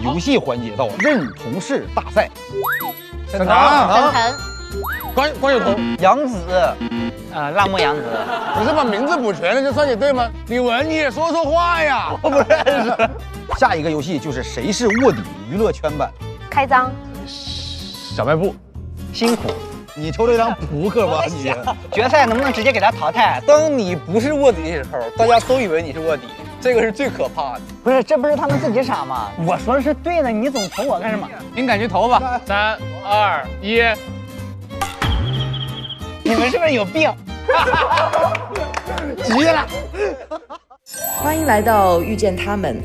游戏环节到认同式大赛。沈腾。关晓彤。杨紫。辣目洋子。不是把名字补全了就算你对吗？李玟你也说说话呀！我不认识。下一个游戏就是谁是卧底娱乐圈版。开张。小卖部。辛苦。你抽了一张扑克吧你。决赛能不能直接给他淘汰？当你不是卧底的时候，大家都以为你是卧底，这个是最可怕的。不是，这不是他们自己傻吗？我说的是对的，你总投我干什么？您赶紧投吧。3、2、1。你们是不是有病？急了。欢迎来到遇见他们，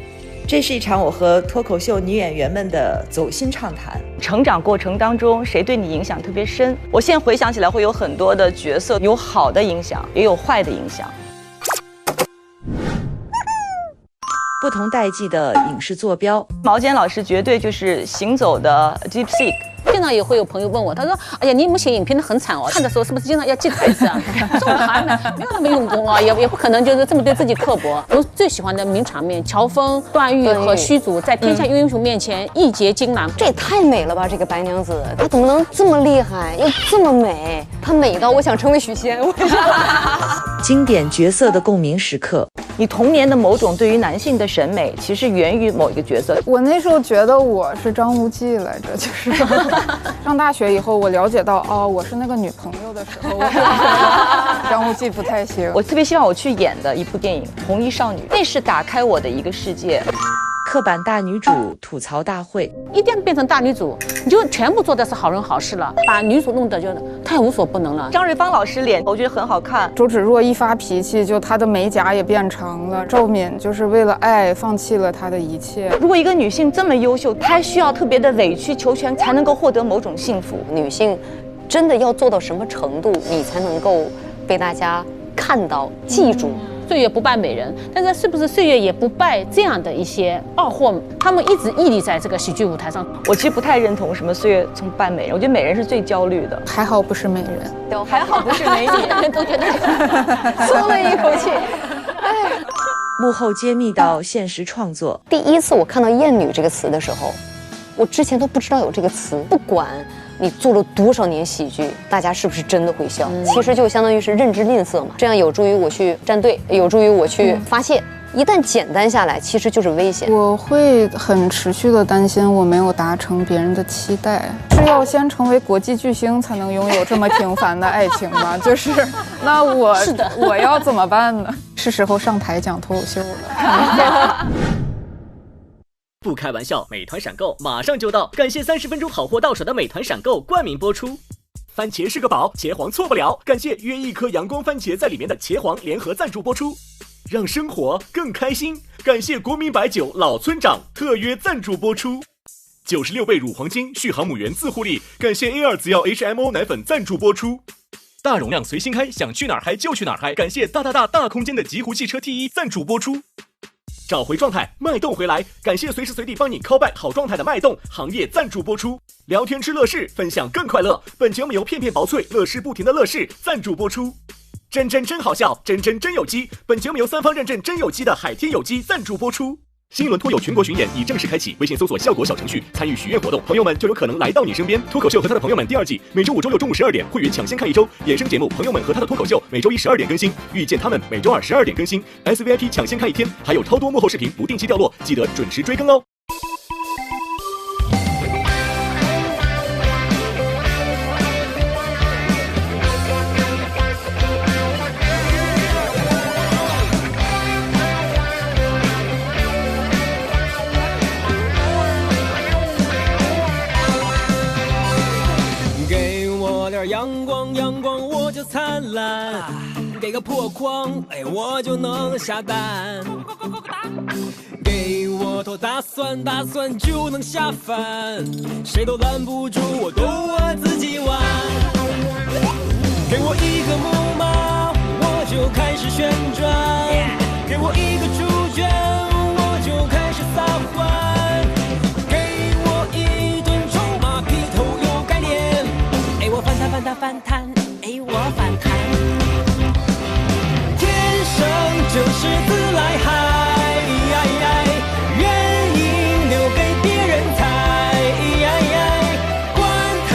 这是一场我和脱口秀女演员们的走心畅谈。成长过程当中，谁对你影响特别深？我现在回想起来，会有很多的角色，有好的影响，也有坏的影响。不同代际的影视坐标，毛尖老师绝对就是行走的 Deep Seek。经常也会有朋友问我，他说：“哎呀，你们写影评的很惨哦，看的时候是不是经常要记台词啊？”这种孩子没有那么用功啊，也不可能就是这么对自己刻薄。我最喜欢的名场面，乔峰、段誉和虚竹在天下英雄面前义结金兰，这也太美了吧！这个白娘子，她怎么能这么厉害，又这么美？她美到我想成为许仙。经典角色的共鸣时刻，你童年的某种对于男性的审美，其实源于某一个角色。我那时候觉得我是张无忌来着，就是上大学以后，我了解到哦，我是那个女朋友的时候，我张无忌不太行。我特别希望我去演的一部电影《红衣少女》，那是打开我的一个世界。刻板大女主吐槽大会，一旦变成大女主，你就全部做的是好人好事了，把女主弄得就太无所不能了。张瑞芳老师脸，我觉得很好看。周芷若一发脾气，就她的美甲也变长了。赵敏就是为了爱放弃了她的一切。如果一个女性这么优秀，她需要特别的委曲求全，才能够获得某种幸福。女性真的要做到什么程度，你才能够被大家看到、记住？岁月不败美人，但是是不是岁月也不败这样的一些二货？他们一直屹立在这个喜剧舞台上。我其实不太认同什么岁月从败美人，我觉得美人是最焦虑的。还好不是美人，还好不是美女，都觉得松了一口气。幕后揭秘到现实创作。第一次我看到艳女这个词的时候，我之前都不知道有这个词。不管你做了多少年喜剧，大家是不是真的会笑？其实就相当于是认知吝啬嘛，这样有助于我去站队，有助于我去发泄。一旦简单下来，其实就是危险。我会很持续的担心我没有达成别人的期待，是要先成为国际巨星才能拥有这么平凡的爱情吗？就是那我要怎么办呢？是时候上台讲脱口秀了。不开玩笑，美团闪购马上就到，感谢30分钟好货到手的美团闪购冠名播出。番茄是个宝，茄皇错不了，感谢约一颗阳光番茄在里面的茄皇联合赞助播出。让生活更开心，感谢国民白酒老村长特约赞助播出。96倍乳黄金续航母源自护力，感谢 A2 紫药 HMO 奶粉赞助播出。大容量随心开，想去哪儿嗨就去哪儿嗨，感谢大空间的极狐汽车 T1 赞助播出。找回状态，脉动回来，感谢随时随地帮你 call back 好状态的脉动行业赞助播出。聊天吃乐事，分享更快乐，本节目由片片薄脆乐事不停的乐事赞助播出。真好笑，真有机，本节目由3方认证真有机的海天有机赞助播出。新一轮脱友全国巡演已正式开启，微信搜索效果小程序参与许愿活动，朋友们就有可能来到你身边。脱口秀和他的朋友们第2季每周5、周6中午12点，会员抢先看1周。衍生节目朋友们和他的脱口秀每周1 12点更新，遇见他们每周2 12点更新。SVIP 抢先看1天，还有超多幕后视频不定期掉落，记得准时追更哦。阳光我就灿烂，给个破框，我就能下蛋。给我头大蒜，大蒜就能下饭，谁都拦不住我，逗我自己玩。给我一个木马，我就开始旋转；给我一个主角，我就开始撒欢。给我一顿臭马，劈头有概念。哎，我反弹反弹反弹，哎，我反弹。天生就是自来嗨。原因留给别人猜，管他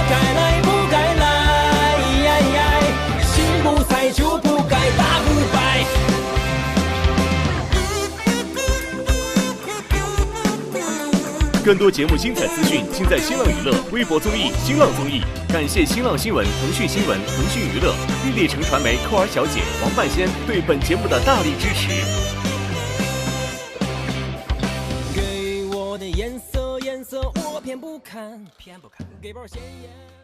该来不该来，心不菜就不该打不败。更多节目精彩资讯，尽在新浪娱乐微博综艺、新浪综艺。感谢新浪新闻、腾讯新闻、腾讯娱乐、玉立成传媒、寇儿小姐、王半仙对本节目的大力支持。给我的颜色，我偏不看，给包鲜艳。